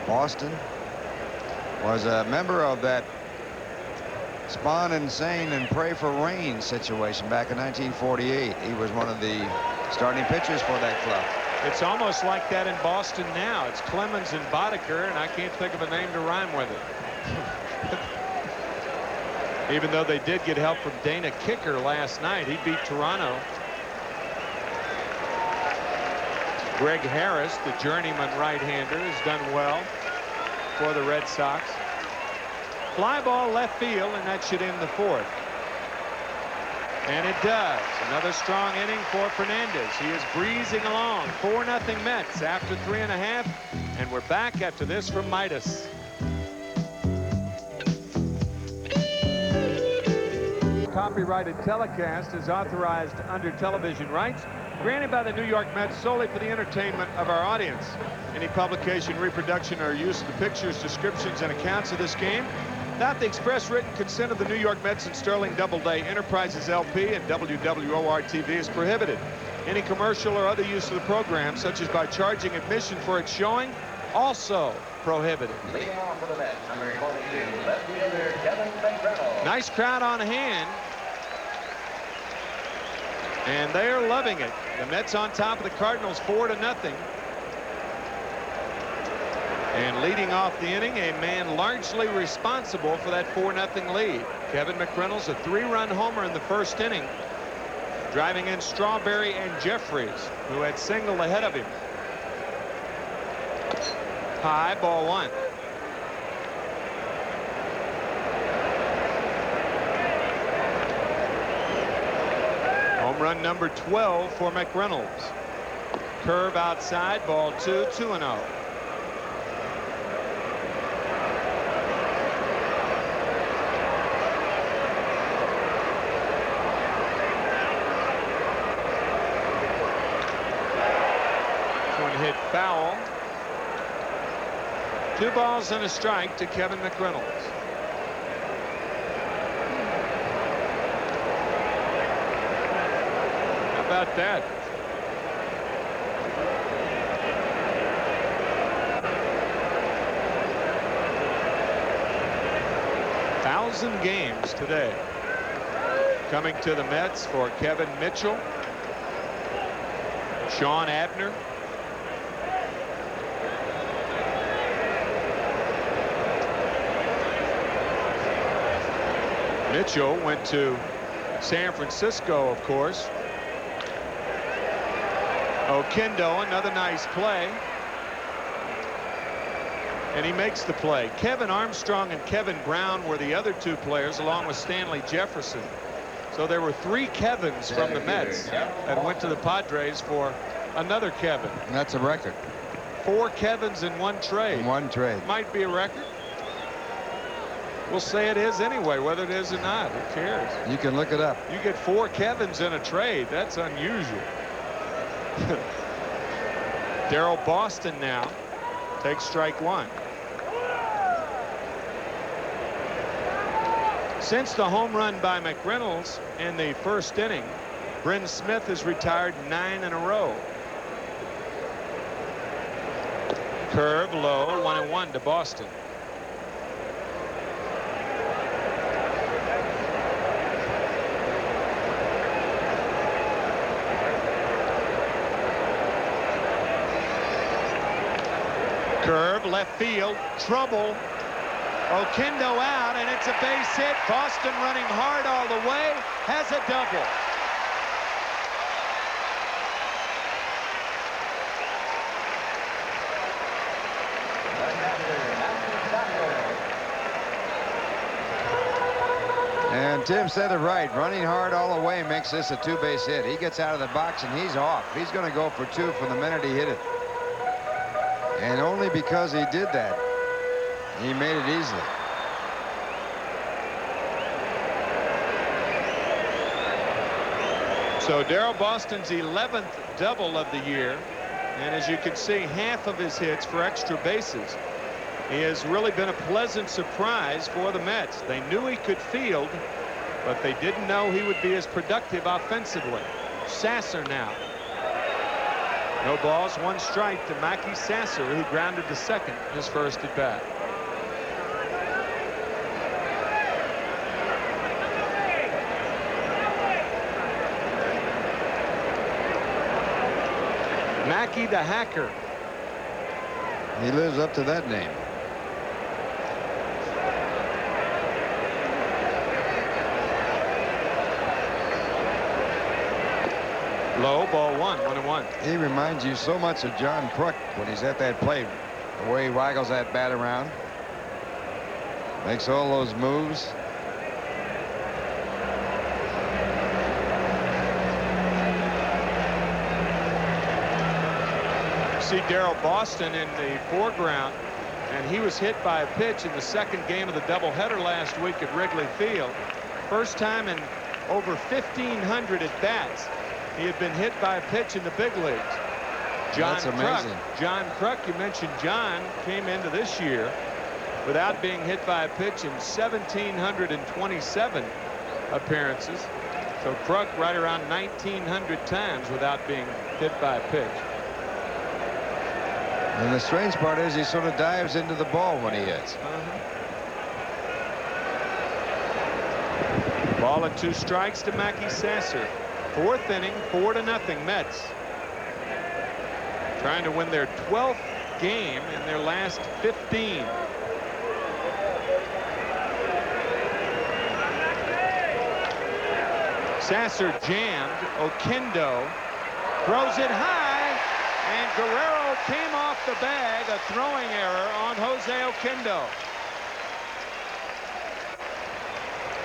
Boston. Was a member of that spawn insane and pray for rain situation back in 1948. He was one of the starting pitchers for that club. It's almost like that in Boston now. It's Clemens and Boddicker, and I can't think of a name to rhyme with it. Even though they did get help from Dana Kicker last night. He beat Toronto. Greg Harris, the journeyman right-hander, has done well for the Red Sox. Fly ball left field, and that should end the 4th. And it does. Another strong inning for Fernandez. He is breezing along. 4-0 Mets after 3.5. And we're back after this from Midas. Copyrighted telecast is authorized under television rights granted by the New York Mets solely for the entertainment of our audience. Any publication, reproduction, or use of the pictures, descriptions, and accounts of this game without the express written consent of the New York Mets and Sterling Doubleday Enterprises LP and WWOR-TV is prohibited. Any commercial or other use of the program, such as by charging admission for its showing, also prohibited. Leading off for the Mets, number 22, left fielder Kevin McReynolds. Nice crowd on hand. And they are loving it. The Mets on top of the Cardinals 4-0. And leading off the inning, a man largely responsible for that 4-0 lead. Kevin McReynolds, a 3-run homer in the 1st inning, driving in Strawberry and Jeffries, who had singled ahead of him. High, ball 1. Home run number 12 for McReynolds. Curve outside, ball 2, 2-0. One hit foul. 2 balls and a strike to Kevin McReynolds. How about that? Thousand games today. Coming to the Mets for Kevin Mitchell, Sean Abner, Mitchell went to San Francisco, of course. Oquendo, another nice play. And he makes the play. Kevin Armstrong and Kevin Brown were the other 2 players, along with Stanley Jefferson. So there were 3 Kevins from the Mets that went to the Padres for another Kevin. And that's a record. 4 Kevins in 1 trade. In 1 trade. Might be a record. We'll say it is anyway, whether it is or not. Who cares? You can look it up. You get 4 Kevins in a trade. That's unusual. Darrell Boston now takes strike 1. Since the home run by McReynolds in the 1st inning, Bryn Smith has retired 9 in a row. Curve low, 1-1 to Boston. Curve left field, trouble. Oquendo out, and it's a base hit. Boston running hard all the way, has a double. And Tim said it right. Running hard all the way makes this a 2-base hit. He gets out of the box and he's off. He's going to go for 2 from the minute he hit it. And only because he did that, he made it easily. So Darrell Boston's 11th double of the year. And as you can see, half of his hits for extra bases. He has really been a pleasant surprise for the Mets. They knew he could field, but they didn't know he would be as productive offensively. Sasser now. No balls, 1 strike to Mackey Sasser, who grounded to second his first at bat. Mackey the Hacker. He lives up to that name. Low, ball 1, 1-1. He reminds you so much of John Kruk when he's at that plate. The way he waggles that bat around. Makes all those moves. See Darrell Boston in the foreground, and he was hit by a pitch in the second game of the doubleheader last week at Wrigley Field. First time in over 1,500 at bats he had been hit by a pitch in the big leagues. That's amazing. John Kruk, you mentioned John, came into this year without being hit by a pitch in 1,727 appearances. So Kruk right around 1,900 times without being hit by a pitch. And the strange part is he sort of dives into the ball when he hits. Ball and 2 strikes to Mackey Sasser. 4th inning, 4-0 Mets. Trying to win their 12th game in their last 15. Sasser jammed. Oquendo throws it high, and Guerrero came off the bag. A throwing error on Jose Oquendo.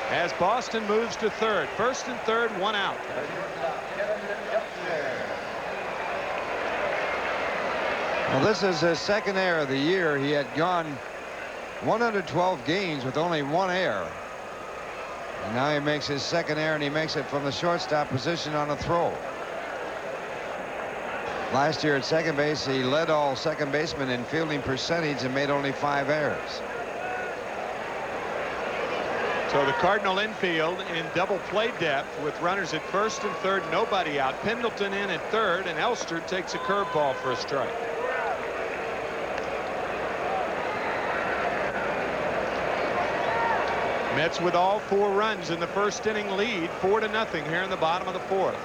As Boston moves to third. 1st and 3rd, 1 out. Well, this is his 2nd error of the year. He had gone 112 games with only 1 error. And now he makes his 2nd error, and he makes it from the shortstop position on a throw. Last year at second base, he led all second basemen in fielding percentage and made only 5 errors. So the Cardinal infield in double play depth with runners at 1st and 3rd, nobody out. Pendleton in at 3rd, and Elster takes a curveball for a strike. Mets with all 4 runs in the 1st inning lead, 4-0 here in the bottom of the 4th.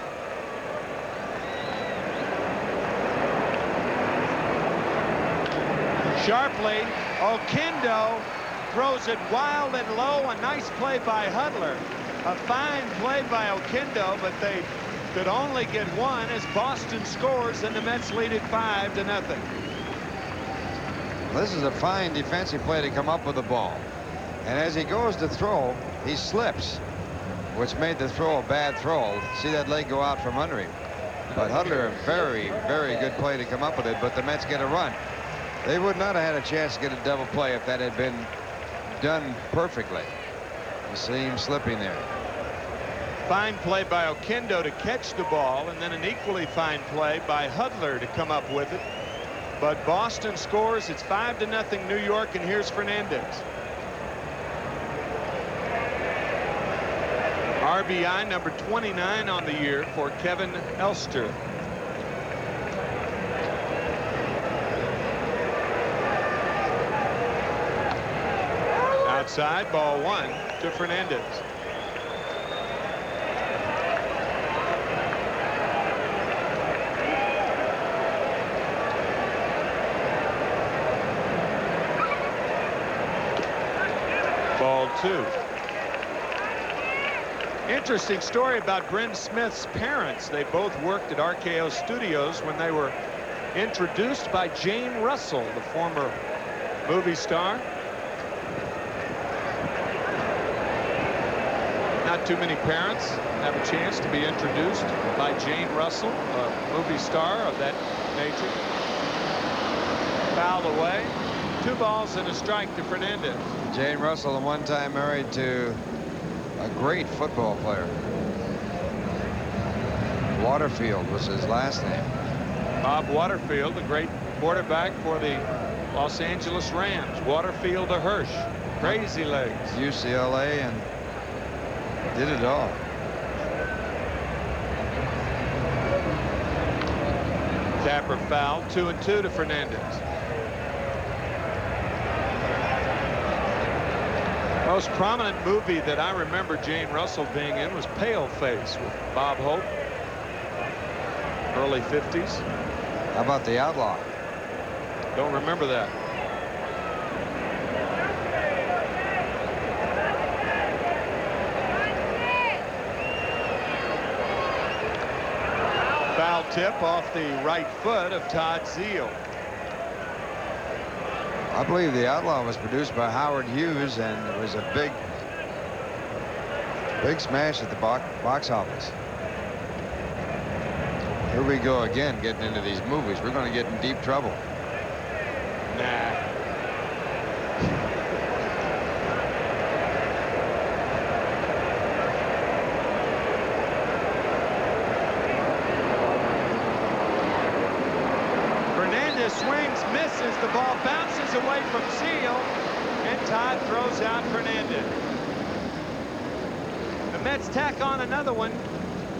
Sharply, Oquendo throws it wild and low. A nice play by Hudler. A fine play by Oquendo, but they could only get 1 as Boston scores, and the Mets lead it 5-0. This is a fine defensive play to come up with the ball. And as he goes to throw, he slips, which made the throw a bad throw. See that leg go out from under him. But Hudler, a very, very good play to come up with it, but the Mets get a run. They would not have had a chance to get a double play if that had been done perfectly. You see him slipping there. Fine play by Oquendo to catch the ball, and then an equally fine play by Hudler to come up with it. But Boston scores. It's 5-0 New York, and here's Fernandez. RBI number 29 on the year for Kevin Elster. Outside, ball 1 to Fernandez. Ball 2. Interesting story about Bryn Smith's parents. They both worked at RKO Studios when they were introduced by Jane Russell, the former movie star. Not too many parents have a chance to be introduced by Jane Russell, a movie star of that nature. fouled away. 2 balls and a strike to Fernandez. Jane Russell, at one time married to a great football player. Waterfield was his last name. Bob Waterfield, the great quarterback for the Los Angeles Rams. Waterfield to Hirsch. Crazy legs. UCLA and did it all. Tapper foul. 2-2 to Fernandez. Most prominent movie that I remember Jane Russell being in was Pale Face with Bob Hope. Early 50s. How about The Outlaw? Don't remember that. Foul tip off the right foot of Todd Zeal. I believe The Outlaw was produced by Howard Hughes, and it was a big smash at the box office. Here we go again, getting into these movies. We're going to get in deep trouble. Nah. Fernandez swings, misses. The ball bounces away from Zeal, and Todd throws out Fernandez. The Mets tack on another one.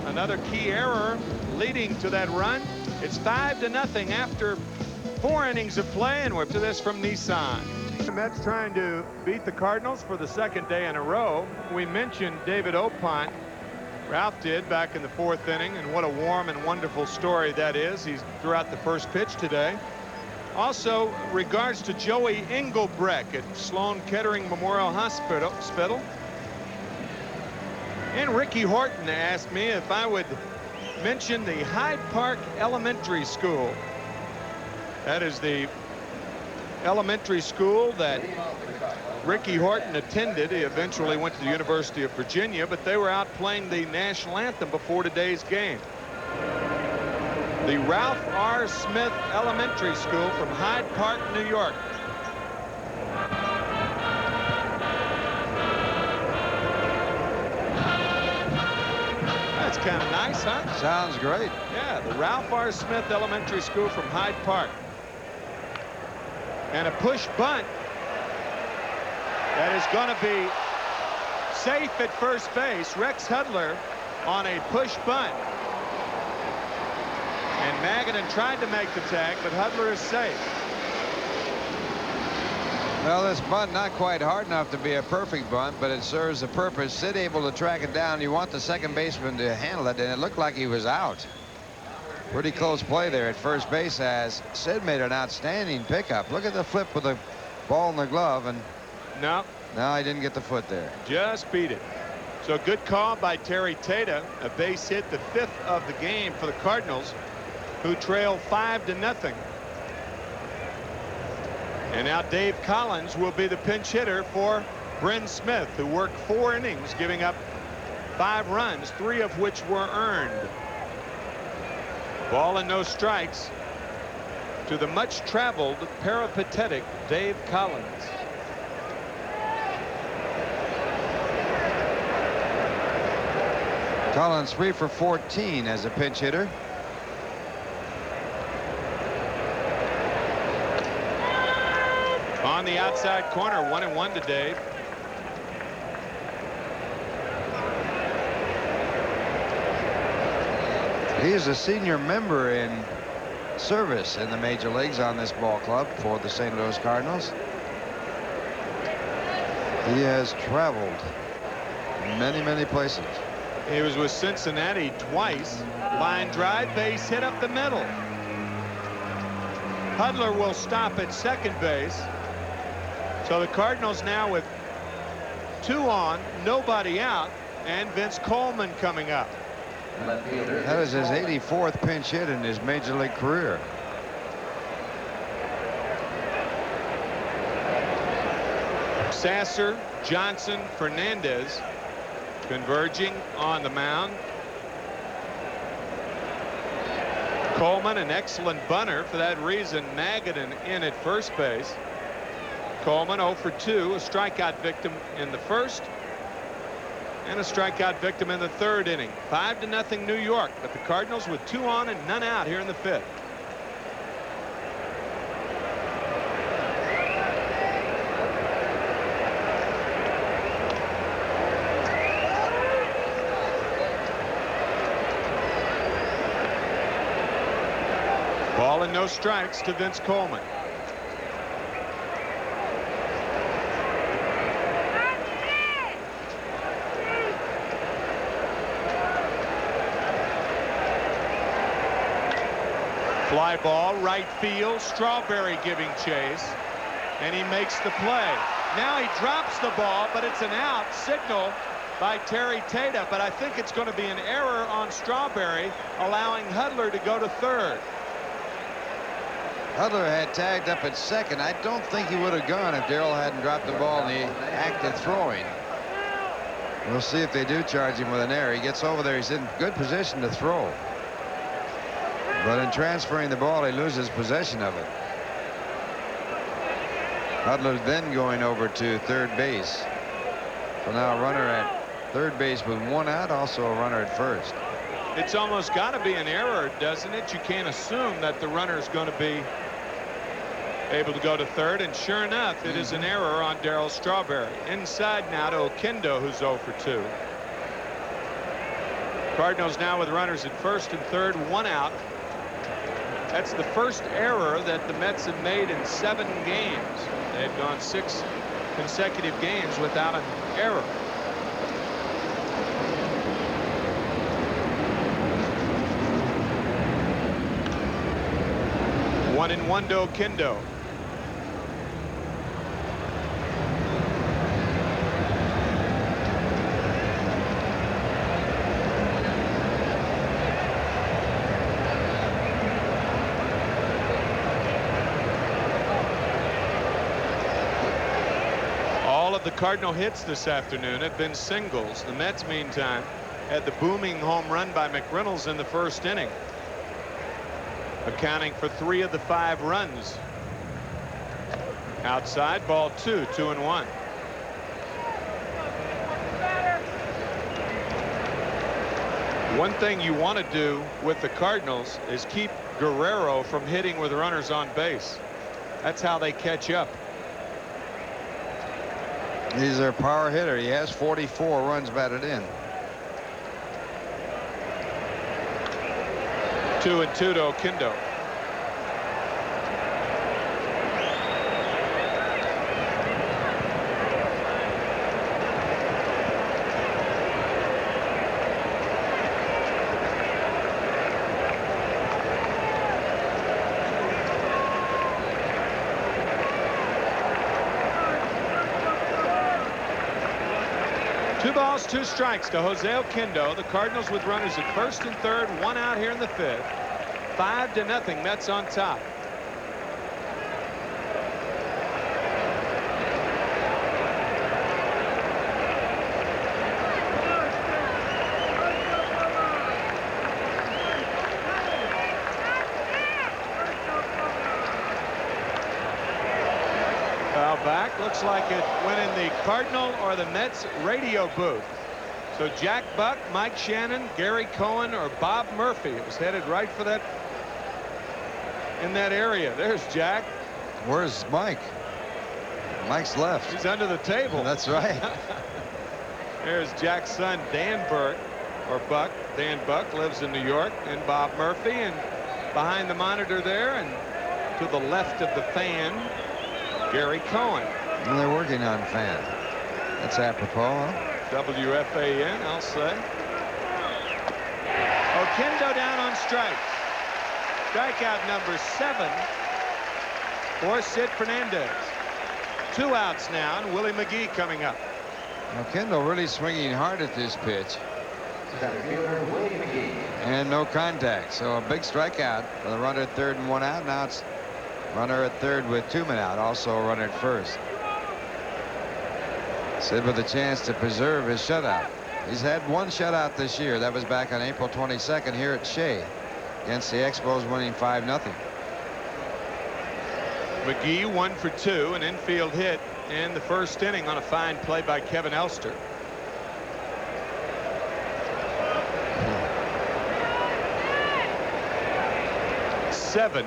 Another key error leading to that run. It's 5-0 after 4 innings of play, and we're to this from Nissan. The Mets trying to beat the Cardinals for the 2nd day in a row. We mentioned David Opont. Ralph did back in the 4th inning, and what a warm and wonderful story that is. He's threw out the first pitch today. Also, regards to Joey Engelbrecht at Sloan Kettering Memorial Hospital. And Ricky Horton asked me if I would mention the Hyde Park Elementary School. That is the elementary school that Ricky Horton attended. He eventually went to the University of Virginia, but they were out playing the national anthem before today's game. The Ralph R. Smith Elementary School from Hyde Park, New York. That's kind of nice, huh? Sounds great. Yeah, the Ralph R. Smith Elementary School from Hyde Park. And a push bunt that is going to be safe at first base. Rex Hudler on a push bunt. And Magadan tried to make the tag, but Hudler is safe. Well, this bunt not quite hard enough to be a perfect bunt, but it serves a purpose. Sid able to track it down. You want the second baseman to handle it, and it looked like he was out. Pretty close play there at first base, as Sid made an outstanding pickup. Look at the flip with the ball in the glove, and no, he didn't get the foot there. Just beat it. So good call by Terry Tata. A base hit, the 5th of the game for the Cardinals, who trail 5-0. And now Dave Collins will be the pinch hitter for Bryn Smith, who worked 4 innings, giving up 5 runs, 3 of which were earned. Ball and no strikes to the much-traveled peripatetic Dave Collins. Collins 3 for 14 as a pinch hitter. On the outside corner, 1-1 to Dave. He is a senior member in service in the major leagues on this ball club for the St. Louis Cardinals. He has traveled many places. He was with Cincinnati twice. Line drive, base hit up the middle. Hudler will stop at second base. So the Cardinals now with 2 on, nobody out, and Vince Coleman coming up. That is his 84th pinch hit in his major league career. Sasser, Johnson, Fernandez converging on the mound. Coleman, an excellent bunter. For that reason, Magadan in at first base. Coleman 0 for 2, a strikeout victim in the first and a strikeout victim in the third inning. 5-0 New York, but the Cardinals with 2 on and none out here in the fifth. Ball and no strikes to Vince Coleman. Fly ball, right field. Strawberry giving chase, and he makes the play. Now he drops the ball, but it's an out signal by Terry Tata, but I think it's going to be an error on Strawberry, allowing Hudler to go to third. Hudler had tagged up at second. I don't think he would have gone if Darrell hadn't dropped the ball in the act of throwing. We'll see if they do charge him with an error. He gets over there. He's in good position to throw. But in transferring the ball, he loses possession of it. Hudler then going over to third base. So now a runner at third base with 1 out, also a runner at first. It's almost got to be an error, doesn't it? You can't assume that the runner is going to be able to go to third, and sure enough, it is an error on Darryl Strawberry. Inside now to Oquendo, who's 0 for 2. Cardinals now with runners at first and third, 1 out. That's the first error that the Mets have made in 7 games. They've gone 6 consecutive games without an error. One and one to Oquendo. All of the Cardinal hits this afternoon have been singles. The Mets, meantime, had the booming home run by McReynolds in the first inning, accounting for 3 of the 5 runs. Outside, ball 2, 2-1. One thing you want to do with the Cardinals is keep Guerrero from hitting with runners on base. That's how they catch up. He's their power hitter. He has 44 runs batted in. 2-2 to Oquendo. Two balls, 2 strikes to Jose Oquendo. The Cardinals with runners at first and third, 1 out here in the fifth. 5-0, Mets on top. Foul back. Looks like it went in the Cardinal or the Mets radio booth. So Jack Buck, Mike Shannon, Gary Cohen, or Bob Murphy. It was headed right for that, in that area. There's Jack. Where's Mike? Mike's left. He's under the table. That's right. There's Jack's son, Dan Burke, or Buck. Dan Buck lives in New York, and Bob Murphy, and behind the monitor there, and to the left of the fan, Gary Cohen. Well, they're working on fan. That's apropos, huh? WFAN, I'll say. Oquendo down on strikes. Strikeout number 7 for Sid Fernandez. 2 outs now, and Willie McGee coming up. Oquendo really swinging hard at this pitch. And no contact. So a big strikeout with a runner at third and 1 out. Now it's runner at third with 2 men out. Also a runner at first. Sid with a chance to preserve his shutout. He's had 1 shutout this year. That was back on April 22nd here at Shea. against the Expos, winning 5-0. McGee 1 for 2, an infield hit in the first inning on a fine play by Kevin Elster. Seven.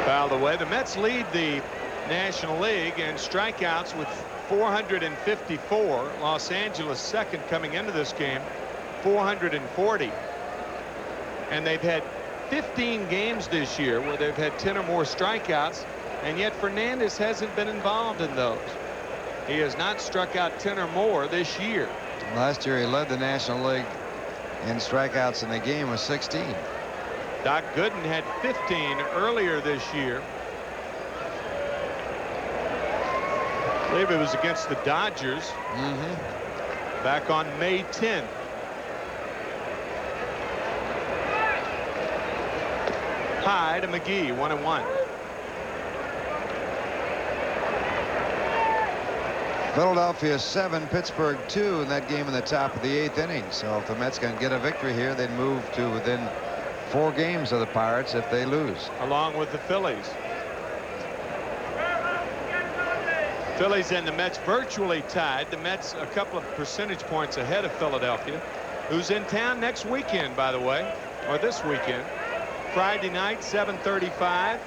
Fouled away. The Mets lead the National League in strikeouts with 454. Los Angeles second coming into this game, 440. And they've had 15 games this year where they've had 10 or more strikeouts, and yet Fernandez hasn't been involved in those. He has not struck out 10 or more this year. Last year he led the National League in strikeouts in the game with 16. Doc Gooden had 15 earlier this year. I believe it was against the Dodgers back on May 10th. High to McGee, 1-1. Philadelphia 7, Pittsburgh 2 in that game in the top of the 8th inning. So if the Mets can get a victory here, they'd move to within 4 games of the Pirates if they lose. Along with the Phillies. Phillies and the Mets virtually tied. The Mets a couple of percentage points ahead of Philadelphia, who's in town next weekend, by the way, or this weekend. Friday night, 7:35,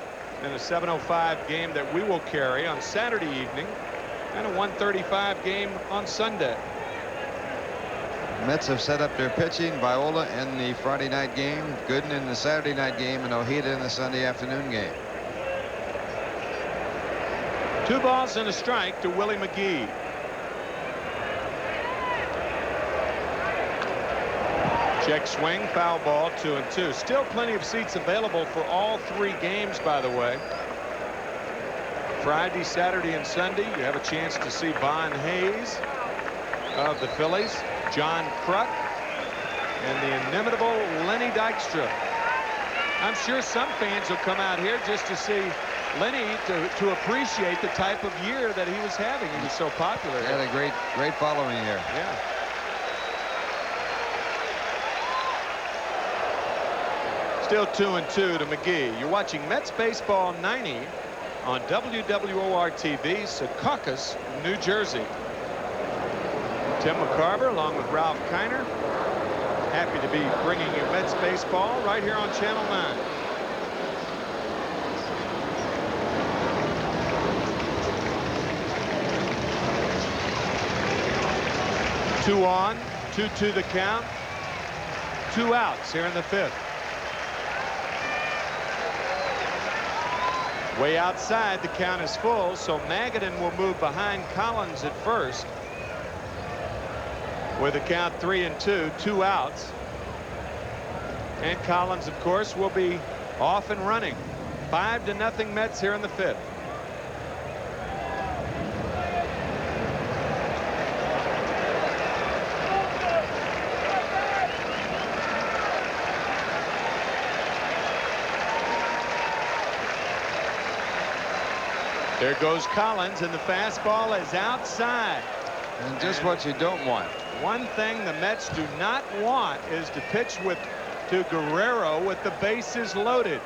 and a 7:05 game that we will carry on Saturday evening, and a 1:35 game on Sunday. Mets have set up their pitching. Viola in the Friday night game, Gooden in the Saturday night game, and Ojeda in the Sunday afternoon game. 2 balls and a strike to Willie McGee. Check swing, foul ball, 2-2. Still plenty of seats available for all 3 games, by the way. Friday, Saturday, and Sunday, you have a chance to see Von Hayes of the Phillies, John Kruk, and the inimitable Lenny Dykstra. I'm sure some fans will come out here just to see Lenny to appreciate the type of year that he was having. He was so popular. He had a great following here. Yeah. Still 2-2 to McGee. You're watching Mets Baseball 90 on WWOR-TV, Secaucus, New Jersey. Tim McCarver along with Ralph Kiner. Happy to be bringing you Mets baseball right here on Channel 9. Two on, 2-2 the count. 2 outs here in the 5th. Way outside, the count is full, so Magadan will move behind Collins at first. With a count 3-2, 2 outs. And Collins, of course, will be off and running. 5-0 Mets here in the 5th. There goes Collins, and the fastball is outside. And just what you don't want. One thing the Mets do not want is to pitch to Guerrero with the bases loaded.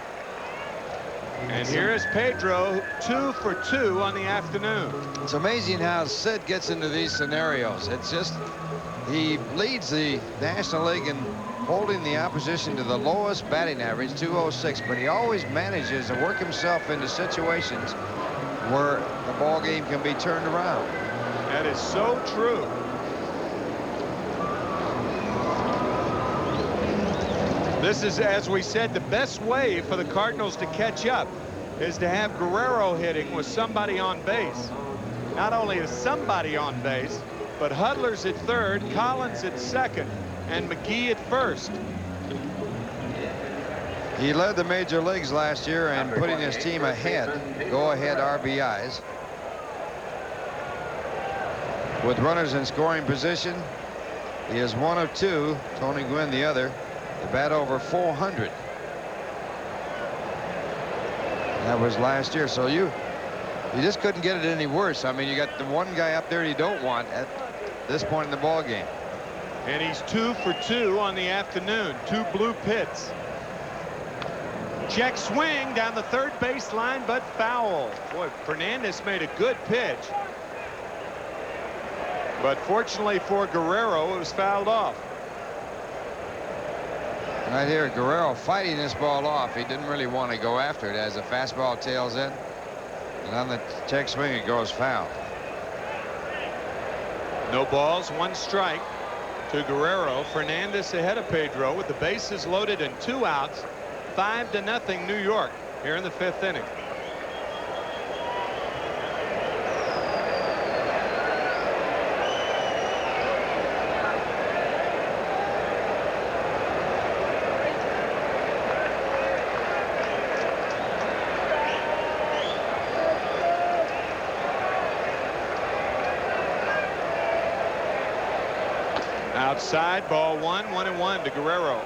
And here is Pedro, 2 for 2 on the afternoon. It's amazing how Sid gets into these scenarios. It's just he leads the National League in holding the opposition to the lowest batting average, 206, but he always manages to work himself into situations where the ball game can be turned around. That is so true. This is, as we said, the best way for the Cardinals to catch up is to have Guerrero hitting with somebody on base. Not only is somebody on base, but Hudler's at third, Collins at second, and McGee at first. He led the major leagues last year and putting his team ahead, go-ahead RBIs. With runners in scoring position, he is 1 of 2, Tony Gwynn the other, to bat over 400. That was last year, so you just couldn't get it any worse. I mean, you got the one guy up there you don't want. this point in the ball game. And he's 2 for 2 on the afternoon. 2 blue pits. Check swing down the third baseline, but foul. Boy, Fernandez made a good pitch. But fortunately for Guerrero, it was fouled off. Right here, Guerrero fighting this ball off. He didn't really want to go after it as the fastball tails in. And on the check swing, it goes foul. No balls, 1 strike to Guerrero. Fernandez ahead of Pedro with the bases loaded and 2 outs. 5-0 New York here in the 5th inning. Outside, ball 1, 1-1 to Guerrero.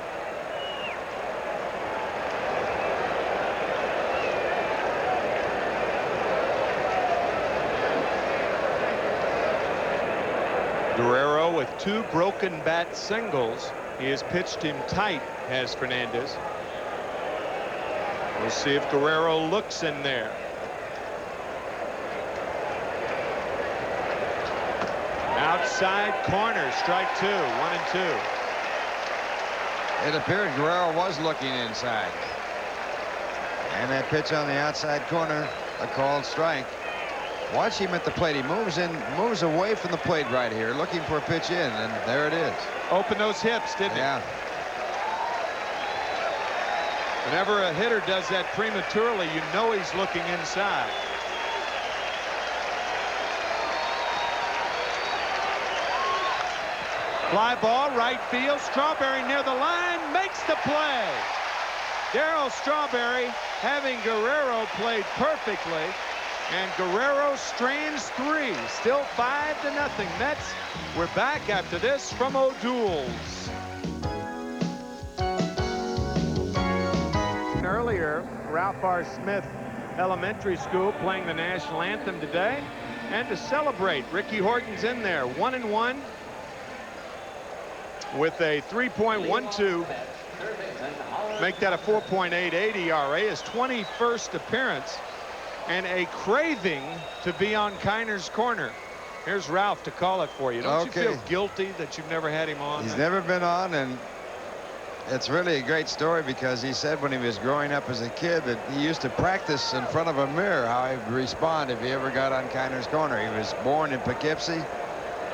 Guerrero with 2 broken bat singles. He has pitched him tight, has Fernandez. We'll see if Guerrero looks in there. Outside corner, strike 2, 1-2. It appeared Guerrero was looking inside. And that pitch on the outside corner, a called strike. Watch him at the plate. He moves away from the plate right here, looking for a pitch in, and there it is. Open those hips, didn't Yeah. it? Whenever a hitter does that prematurely, you know he's looking inside. Fly ball, right field. Strawberry near the line, makes the play. Darryl Strawberry having Guerrero played perfectly. And Guerrero strains 3. Still 5-0 Mets. We're back after this from O'Doul's. Earlier, Ralph R. Smith Elementary School playing the national anthem today. And to celebrate, Ricky Horton's in there, 1-1 with a 3.12. Make that a 4.88 ERA. His 21st appearance. And a craving to be on Kiner's corner. Here's Ralph to call it for you. Don't you feel guilty that you've never had him on? He's never been on, and it's really a great story because he said when he was growing up as a kid that he used to practice in front of a mirror how he would respond if he ever got on Kiner's corner. He was born in Poughkeepsie,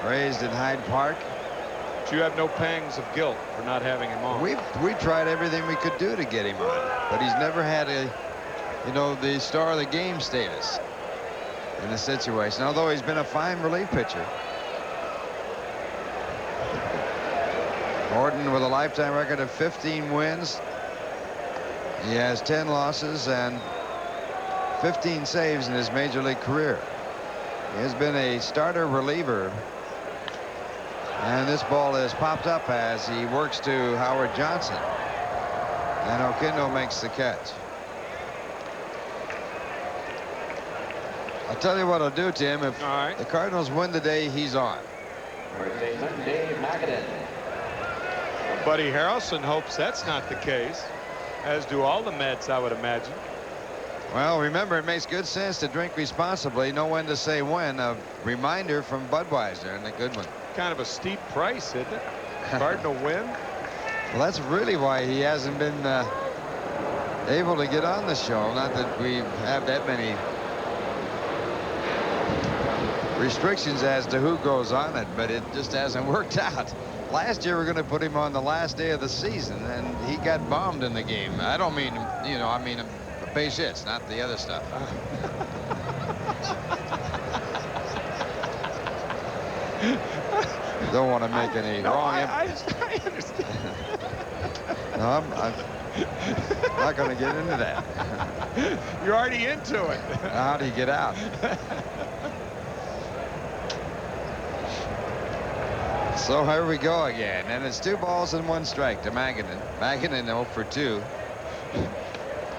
raised in Hyde Park. But you have no pangs of guilt for not having him on. We tried everything we could do to get him on, but he's never had a, you know, the star of the game status in a situation, although he's been a fine relief pitcher. Horton with a lifetime record of 15 wins. He has 10 losses and 15 saves in his major league career. He has been a starter reliever. And this ball is popped up as he works to Howard Johnson. And Oquendo makes the catch. I'll tell you what I'll do, Tim. If the Cardinals win today, he's on. Buddy Harrelson hopes that's not the case, as do all the Mets, I would imagine. Well, remember, it makes good sense to drink responsibly. Know when to say when. A reminder from Budweiser, and a good one. Kind of a steep price, isn't it? Cardinal win. Well, that's really why he hasn't been able to get on the show. Not that we have that many restrictions as to who goes on it, but it just hasn't worked out. Last year, we were going to put him on the last day of the season, and he got bombed in the game. I don't mean, you know, I mean base hits, not the other stuff. Don't want to make any wrong. I understand. No, I'm not going to get into that. You're already into it. How do you get out? So here we go again, and it's 2 balls and 1 strike to Magadan. Magadan 0 for 2.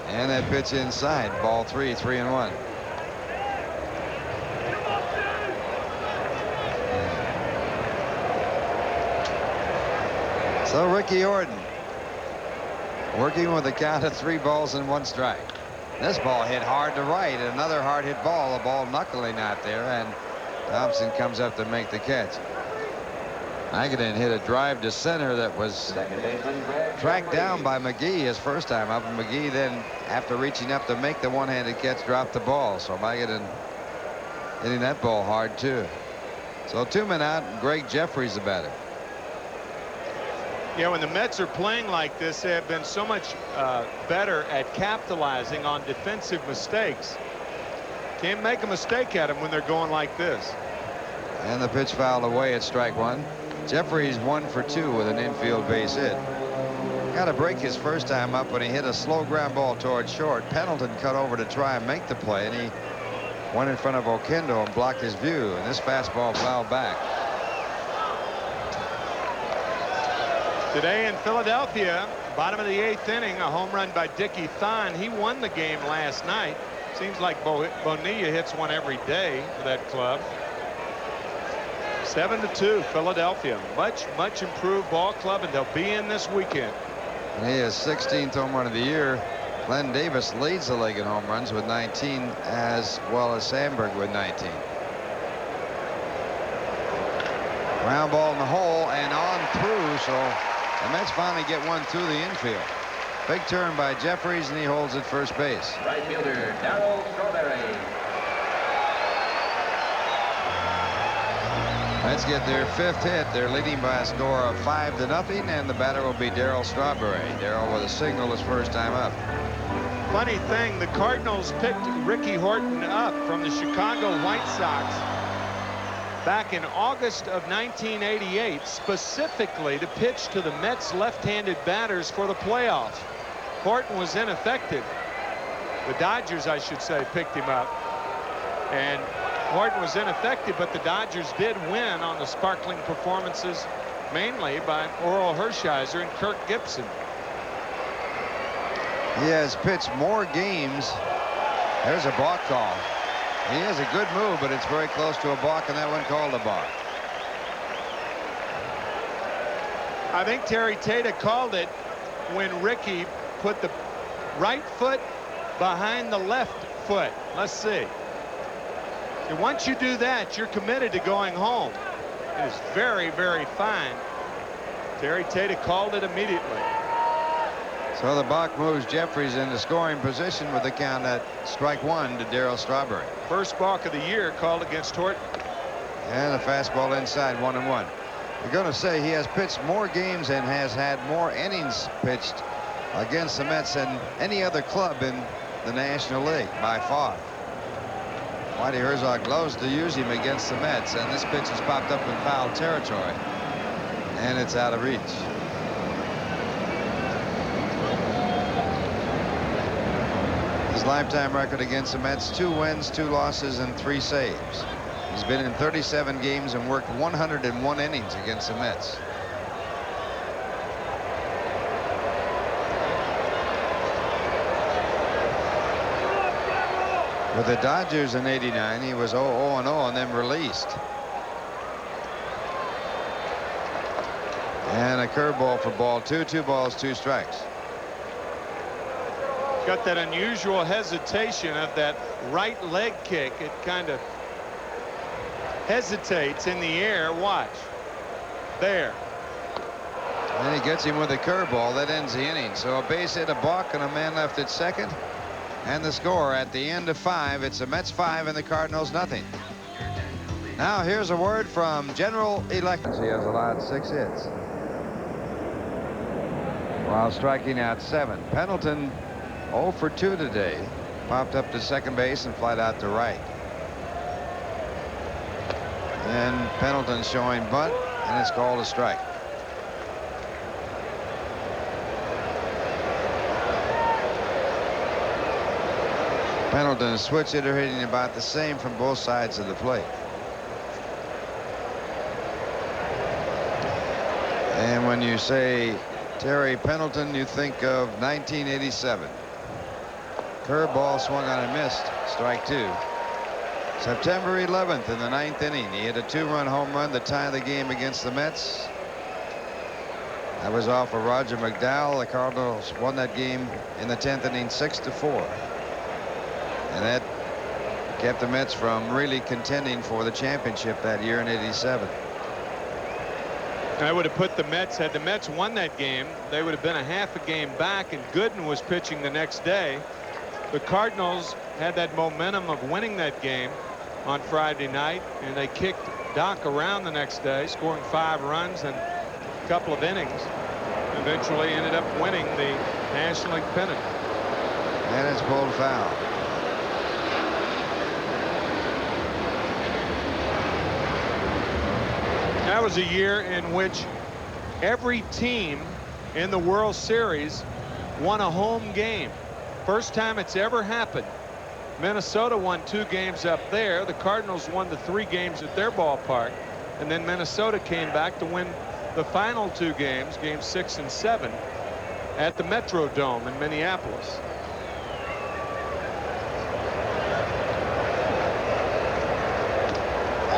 And that pitch inside, ball 3, 3-1. So Ricky Horton working with a count of 3 balls and 1 strike. This ball hit hard to right. Another hard hit ball. The ball knuckling out there, and Thompson comes up to make the catch. Magadan hit a drive to center that was tracked down by McGee his first time up, and McGee then, after reaching up to make the one-handed catch, dropped the ball. So Magadan hitting that ball hard too. So 2 men out, and Greg Jeffries the batter. Yeah, when the Mets are playing like this, they have been so much better at capitalizing on defensive mistakes. Can't make a mistake at them when they're going like this. And the pitch fouled away at strike 1. Jeffries 1 for 2 with an infield base hit. Got a break his first time up when he hit a slow ground ball towards short. Pendleton cut over to try and make the play, and he went in front of Oquendo and blocked his view, and this fastball fouled back. Today in Philadelphia, bottom of the 8th inning, a home run by Dickie Thon. He won the game last night. Seems like Bonilla hits one every day for that club. 7-2 Philadelphia. Much improved ball club, and they'll be in this weekend. And he is 16th home run of the year. Glenn Davis leads the league in home runs with 19, as well as Sandberg with 19. Ground ball in the hole and on through, so the Mets finally get one through the infield. Big turn by Jeffries, and he holds at first base. Right fielder Darryl Strawberry. Mets get their 5th hit. They're leading by a score of 5-0, and the batter will be Darryl Strawberry. Darryl with a single his first time up. Funny thing, the Cardinals picked Ricky Horton up from the Chicago White Sox back in August of 1988, specifically to pitch to the Mets left-handed batters for the playoffs. Horton was ineffective. The Dodgers, I should say, picked him up, and Horton was ineffective, but the Dodgers did win on the sparkling performances, mainly by Oral Hershiser and Kirk Gibson. He has pitched more games. There's a balk call. He has a good move, but it's very close to a balk, and that one called a balk. I think Terry Tata called it when Ricky put the right foot behind the left foot. Let's see. And once you do that, you're committed to going home. It is very, very fine. Terry Tata called it immediately. So the balk moves Jeffries into scoring position with the count at strike 1 to Darryl Strawberry. First balk of the year called against Horton. And a fastball inside, 1-1. You're going to say he has pitched more games and has had more innings pitched against the Mets than any other club in the National League by far. Whitey Herzog loves to use him against the Mets, and this pitch has popped up in foul territory, and it's out of reach. His lifetime record against the Mets: 2 wins, 2 losses, and 3 saves. He's been in 37 games and worked 101 innings against the Mets. With the Dodgers in '89, he was 0-0 and then released. And a curveball for ball 2. 2 balls, 2 strikes. Got that unusual hesitation of that right leg kick. It kind of hesitates in the air. Watch. There. And he gets him with a curveball. That ends the inning. So a base hit, a balk, and a man left at second. And the score at the end of 5. It's the Mets 5 and the Cardinals nothing. Now here's a word from General Electric. He has allowed 6 hits while striking out 7. Pendleton 0 for 2 today. Popped up to second base and flied out to right. And Pendleton showing bunt, and it's called a strike. Pendleton, a switch hitter, hitting about the same from both sides of the plate. And when you say Terry Pendleton, you think of 1987. Curveball swung on and missed. Strike 2. September 11th in the 9th inning, he hit a 2-run home run to tie the game against the Mets. That was off of Roger McDowell. The Cardinals won that game in the 10th inning 6-4. And that kept the Mets from really contending for the championship that year in '87. I would have put the Mets, had the Mets won that game, they would have been a half a game back, and Gooden was pitching the next day. The Cardinals had that momentum of winning that game on Friday night, and they kicked Doc around the next day, scoring 5 runs and a couple of innings. Eventually ended up winning the National League pennant. And it's pulled foul. That was a year in which every team in the World Series won a home game. First time it's ever happened. Minnesota won 2 games up there. The Cardinals won the 3 games at their ballpark. And then Minnesota came back to win the final 2 games, games 6 and 7, at the Metrodome in Minneapolis.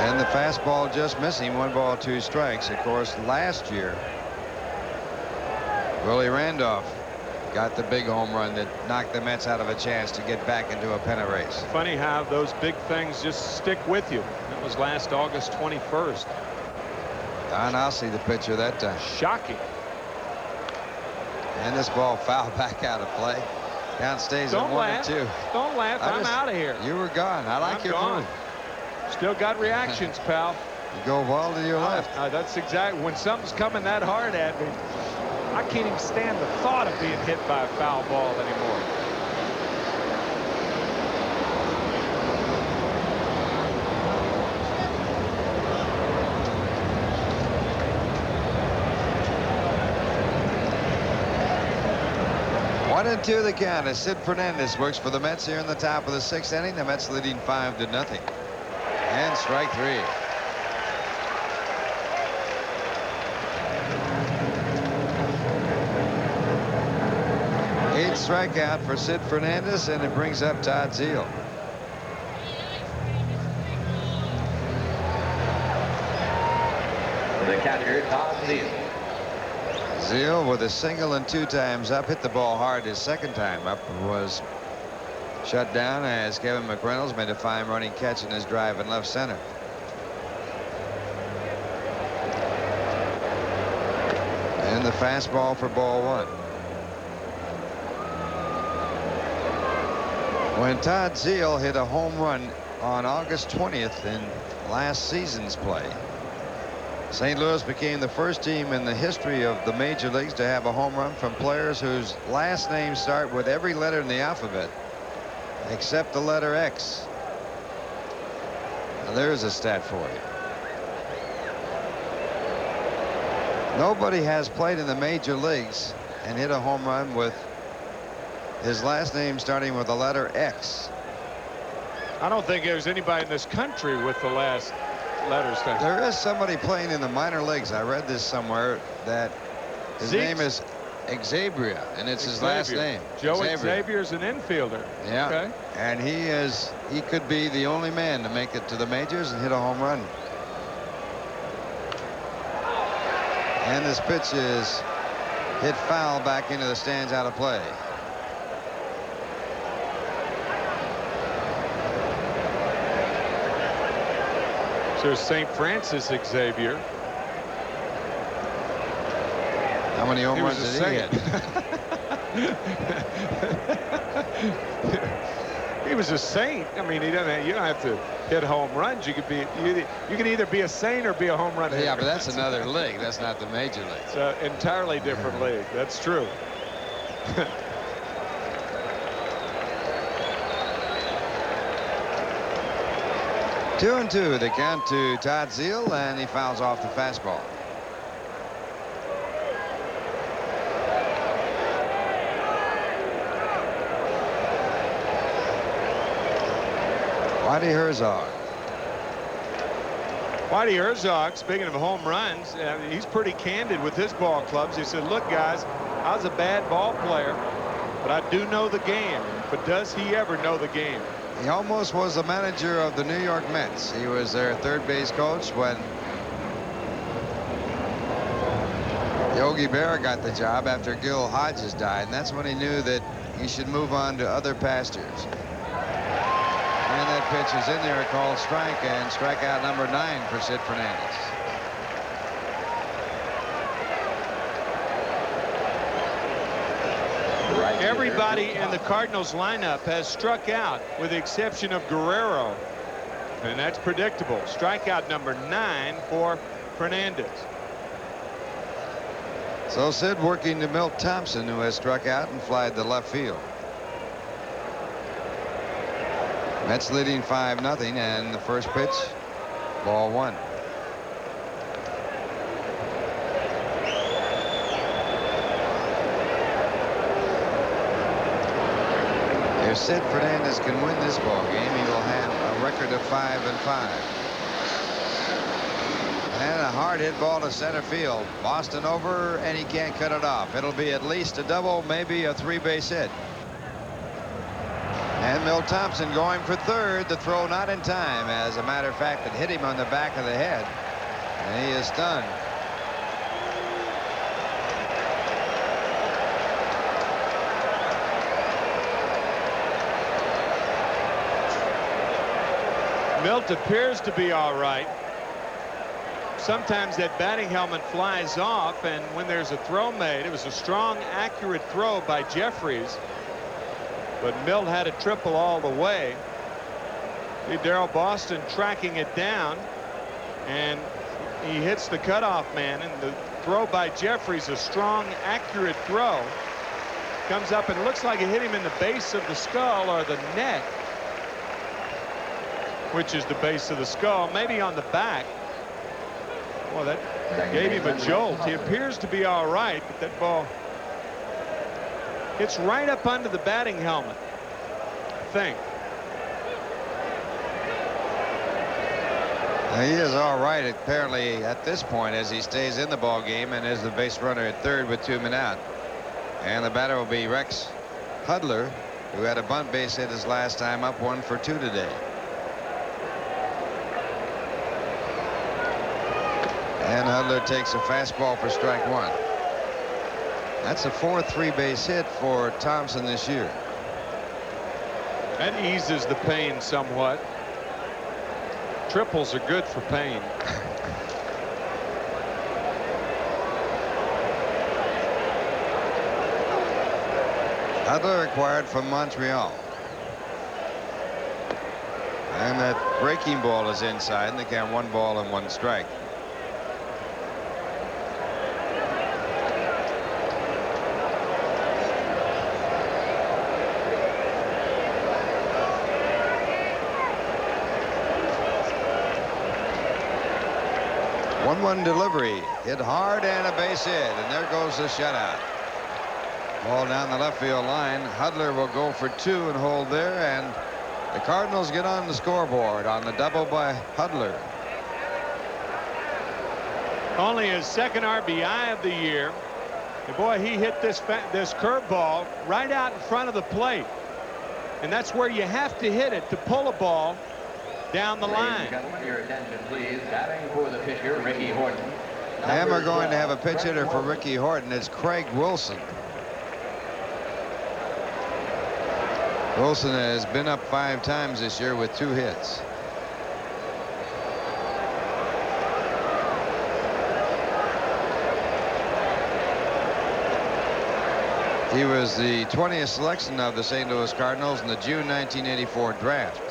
And the fastball just missing. 1 ball, 2 strikes. Of course, last year, Willie Randolph got the big home run that knocked the Mets out of a chance to get back into a pennant race. Funny how those big things just stick with you. That was last August 21st. Don Osley, the pitcher that time. Shocking. And this ball fouled back out of play. Count stays at 1-2. Don't laugh. I'm out of here. You were gone. I like your move. Still got reactions, pal. You go ball to your left. That's exactly when something's coming that hard at me. I can't even stand the thought of being hit by a foul ball anymore. One and 2 the count as Sid Fernandez works for the Mets here in the top of the 6th inning. The Mets leading 5-0. And strike 3. Eighth strikeout for Sid Fernandez, and it brings up Todd Zeile. The catcher, Todd Zeile. Zeile with a single and 2 times up, hit the ball hard. His second time up was shut down as Kevin McReynolds made a fine running catch in his drive in left center. And the fastball for ball 1. When Todd Zeile hit a home run on August 20th in last season's play, St. Louis became the first team in the history of the major leagues to have a home run from players whose last names start with every letter in the alphabet except the letter X. Now there's a stat for you. Nobody has played in the major leagues and hit a home run with his last name starting with the letter X. I don't think there's anybody in this country with the last letters. There is somebody playing in the minor leagues. I read this somewhere that his name is Xavier, and it's his last name. Joe Xavier's an infielder. Yeah. Okay. And he could be the only man to make it to the majors and hit a home run. And this pitch is hit foul back into the stands, out of play. So St. Francis Xavier. How many home runs did he hit? He was a saint. I mean, you don't have to hit home runs. You can either be a saint or be a home run hitter. Yeah, but that's another league. That's not the major league. It's an entirely different league. That's true. 2-2 the count to Todd Zeile, and he fouls off the fastball. Whitey Herzog. Whitey Herzog, speaking of home runs, he's pretty candid with his ball clubs. He said, look, guys, I was a bad ball player, but I do know the game. But does he ever know the game? He almost was the manager of the New York Mets. He was their third base coach when Yogi Berra got the job after Gil Hodges died, and that's when he knew that he should move on to other pastures. And that pitch is in there, called strike, and strikeout number 9 for Sid Fernandez. Everybody in the Cardinals lineup has struck out with the exception of Guerrero, and that's predictable. Strikeout number 9 for Fernandez. So Sid working to Milt Thompson, who has struck out and flied to left field. Mets leading 5-0, and the first pitch, ball 1. If Sid Fernandez can win this ball game, he will have a record of 5-5. And a hard hit ball to center field. Boston over, and he can't cut it off. It'll be at least a double, maybe a 3-base hit. And Milt Thompson going for third. The throw not in time. As a matter of fact, it hit him on the back of the head, and he is stunned. Milt appears to be all right. Sometimes that batting helmet flies off, and when there's a throw made, it was a strong, accurate throw by Jeffries. But Milt had a triple all the way. See Darryl Boston tracking it down, and he hits the cutoff man, and the throw by Jeffries, a strong, accurate throw, comes up and it looks like it hit him in the base of the skull or the neck, which is the base of the skull, maybe on the back. Well, that gave him a jolt. He appears to be all right, but that ball hits right up under the batting helmet, I think. He is all right, apparently, at this point, as he stays in the ball game and is the base runner at third with 2 men out. And the batter will be Rex Hudler, who had a bunt base hit his last time up, 1 for 2 today. And Hudler takes a fastball for strike 1. That's a 4th 3-base hit for Thompson this year. That eases the pain somewhat. Triples are good for pain. Hudler acquired from Montreal. And that breaking ball is inside, and they count 1 ball and 1 strike. One delivery, hit hard, and a base hit, and there goes the shutout. Ball down the left field line. Hudler will go for 2 and hold there, and the Cardinals get on the scoreboard on the double by Hudler. Only his 2nd RBI of the year. And boy, he hit this curveball right out in front of the plate, and that's where you have to hit it to pull a ball down the line. Your attention, please. Batting for the pitcher, Ricky Horton. And we're going to have a pitch hitter for Ricky Horton. It's Craig Wilson. Wilson has been up 5 times this year with 2 hits. He was the 20th selection of the St. Louis Cardinals in the June 1984 draft.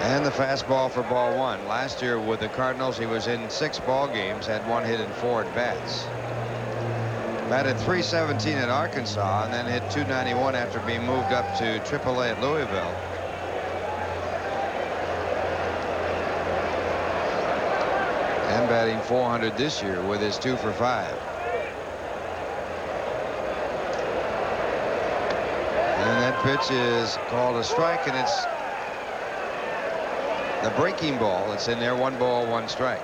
And the fastball for ball 1. Last year with the Cardinals, he was in 6 ball games, had 1 hit and 4 at bats. Batted .317 at Arkansas, and then hit .291 after being moved up to AAA at Louisville. And batting .400 this year with his 2 for 5. And that pitch is called a strike, and it's the breaking ball. It's in there, 1 ball, 1 strike.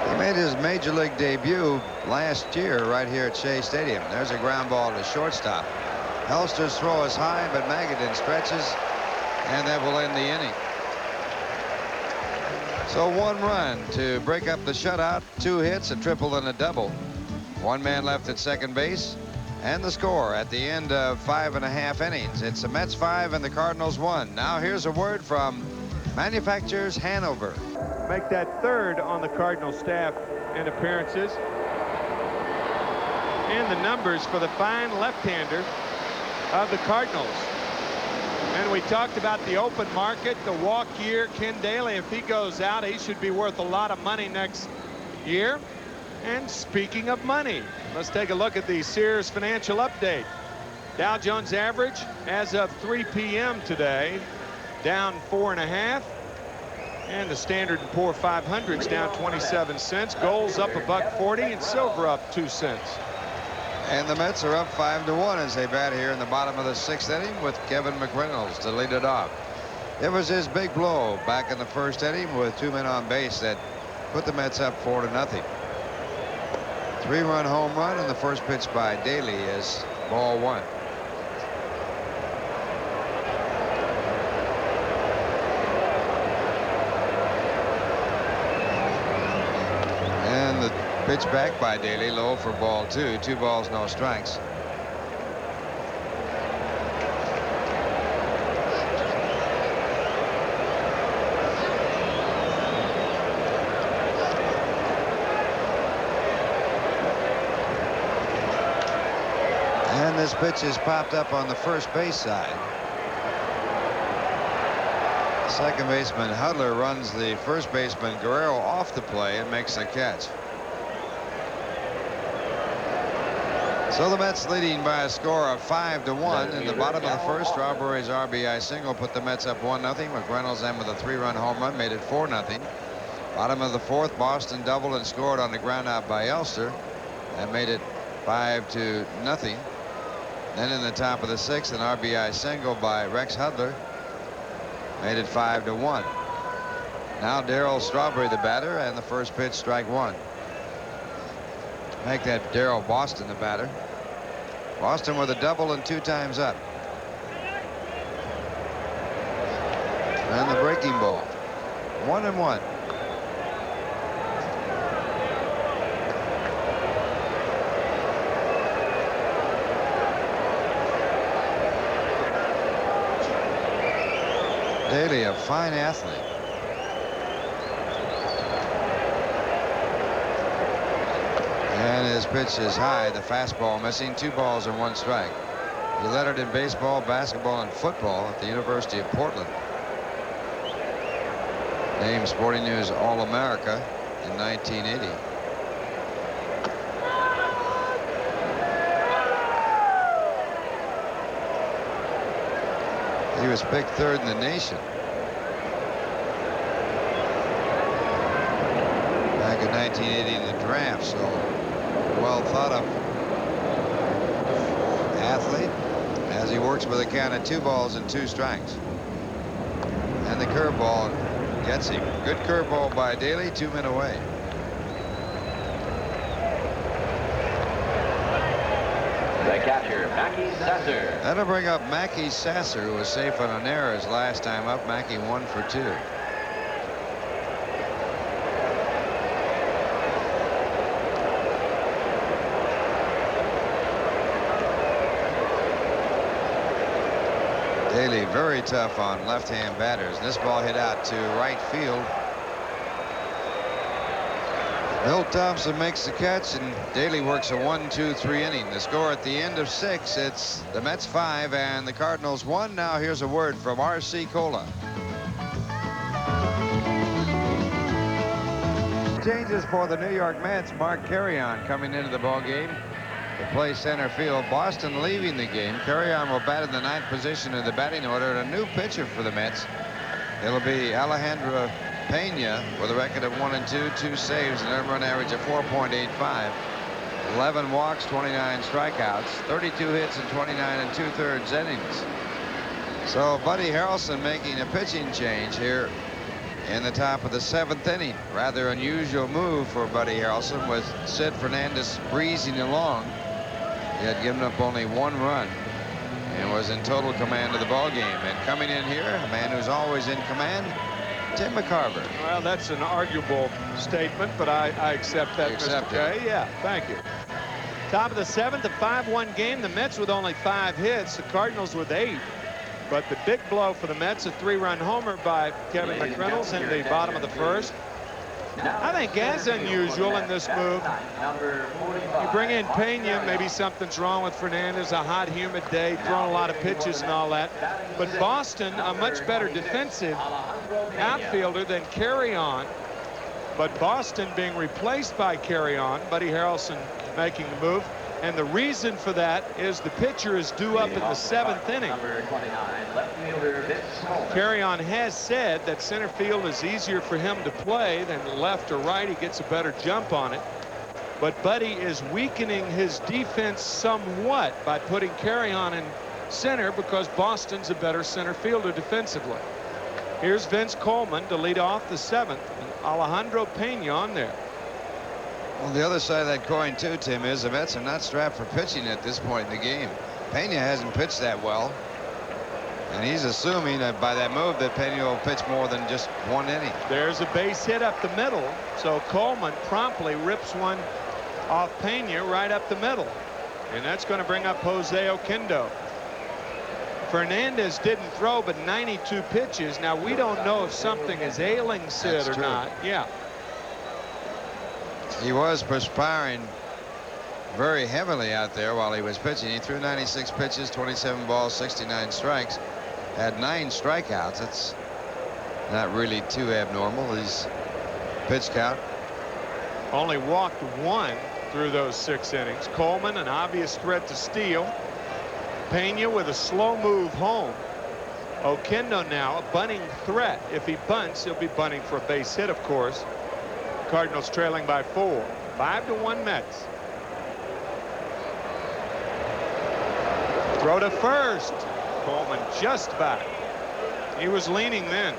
He Made his major league debut last year right here at Shea Stadium. There's a ground ball to shortstop. Helster's throw is high, but Magadan stretches, and that will end the inning. So 1 run to break up the shutout, 2 hits, a triple and a double. 1 man left at second base, and the score at the end of 5.5 innings. It's the Mets 5 and the Cardinals 1. Now here's a word from Manufacturers Hanover. Make that 3rd on the Cardinal staff in appearances. And the numbers for the fine left-hander of the Cardinals. And we talked about the open market, the walk year. Ken Daly, if he goes out, he should be worth a lot of money next year. And speaking of money, let's take a look at the Sears financial update. Dow Jones average as of 3 p.m. today, down 4.5. And the Standard & Poor 500's down 27 cents. Gold's up $1.40 and silver up 2 cents. And the Mets are up 5-1 as they bat here in the bottom of the 6th inning with Kevin McReynolds to lead it off. It was his big blow back in the 1st inning with 2 men on base that put the Mets up 4-0. 3-run home run, and the first pitch by Daly is ball 1. And the pitch back by Daly, low for ball 2. 2 balls, no strikes. And this pitch is popped up on the first base side. Second baseman Hudler runs the first baseman Guerrero off the play and makes the catch. So the Mets leading by a score of 5-1 in the bottom of the 1st. Strawberry's RBI single put the Mets up 1-0. McReynolds then with a 3-run home run made it 4-0. Bottom of the 4th, Boston doubled and scored on the ground out by Elster and made it 5-0. Then in the top of the 6th, an RBI single by Rex Hudler made it 5-1. Now Darryl Strawberry the batter, and the first pitch, strike 1. Make that Darryl Boston the batter. Boston with a double and 2 times up. And the breaking ball. 1-1. Daly, a fine athlete. And his pitch is high. The fastball missing. 2 balls and 1 strike. He lettered in baseball, basketball, and football at the University of Portland. Named Sporting News All-America in 1980. He was picked 3rd in the nation back in 1980 in the draft. So well thought of athlete as he works with a count of 2 balls and 2 strikes. And the curveball gets him. Good curveball by Daly. 2 men away. The catcher, Mackey Sasser. That'll bring up Mackey Sasser, who was safe on an error his last time up. Mackey 1 for 2. Daly very tough on left-hand batters. This ball hit out to right field. Bill Thompson makes the catch, and Daly works a 1-2-3 inning. The score at the end of 6, it's the Mets 5 and the Cardinals 1. Now here's a word from R.C. Cola. Changes for the New York Mets. Mark Carrion coming into the ball game to play center field. Boston leaving the game. Carrion will bat in the 9th position in the batting order. And a new pitcher for the Mets. It'll be Alejandro Pena with a record of 1-2, 2 saves, an earned run average of 4.85, 11 walks, 29 strikeouts, 32 hits in 29 2/3 innings. So Buddy Harrelson making a pitching change here in the top of the 7th inning. Rather unusual move for Buddy Harrelson with Sid Fernandez breezing along. He had given up only 1 run and was in total command of the ball game. And coming in here, a man who's always in command, Tim McCarver. Well, that's an arguable statement, but I accept that, Mr. K. Yeah, thank you. Top of the 7th, a 5-1 game. The Mets with only 5 hits, the Cardinals with 8. But the big blow for the Mets, a 3-run homer by Kevin McReynolds in the bottom of the 1st. I think as unusual in this move, you bring in Pena, maybe something's wrong with Fernandez, a hot, humid day, throwing a lot of pitches and all that. But Boston, a much better defensive outfielder than Carry-On. But Boston being replaced by Carry-On, Buddy Harrelson making the move. And the reason for that is the pitcher is due up in the 7th inning. Carry-On has said that center field is easier for him to play than left or right. He gets a better jump on it. But Buddy is weakening his defense somewhat by putting Carry-On in center because Boston's a better center fielder defensively. Here's Vince Coleman to lead off the 7th. And Alejandro Pena on there. Well, the other side of that coin, too, Tim, is the Mets are not strapped for pitching at this point in the game. Pena hasn't pitched that well. And he's assuming that by that move that Pena will pitch more than just 1 inning. There's a base hit up the middle. So Coleman promptly rips one off Pena right up the middle. And that's going to bring up Jose Oquendo. Fernandez didn't throw but 92 pitches. Now, we don't know if something is ailing Sid or not. Yeah. He was perspiring very heavily out there while he was pitching. He threw 96 pitches, 27 balls, 69 strikes, had 9 strikeouts. It's not really too abnormal. His pitch count. Only walked 1 through those 6 innings. Coleman, an obvious threat to steal. Pena with a slow move home. Oquendo now a bunting threat. If he bunts, he'll be bunting for a base hit, of course. Cardinals trailing by 4. 5-1 Mets. Throw to first. Coleman just back. He was leaning then.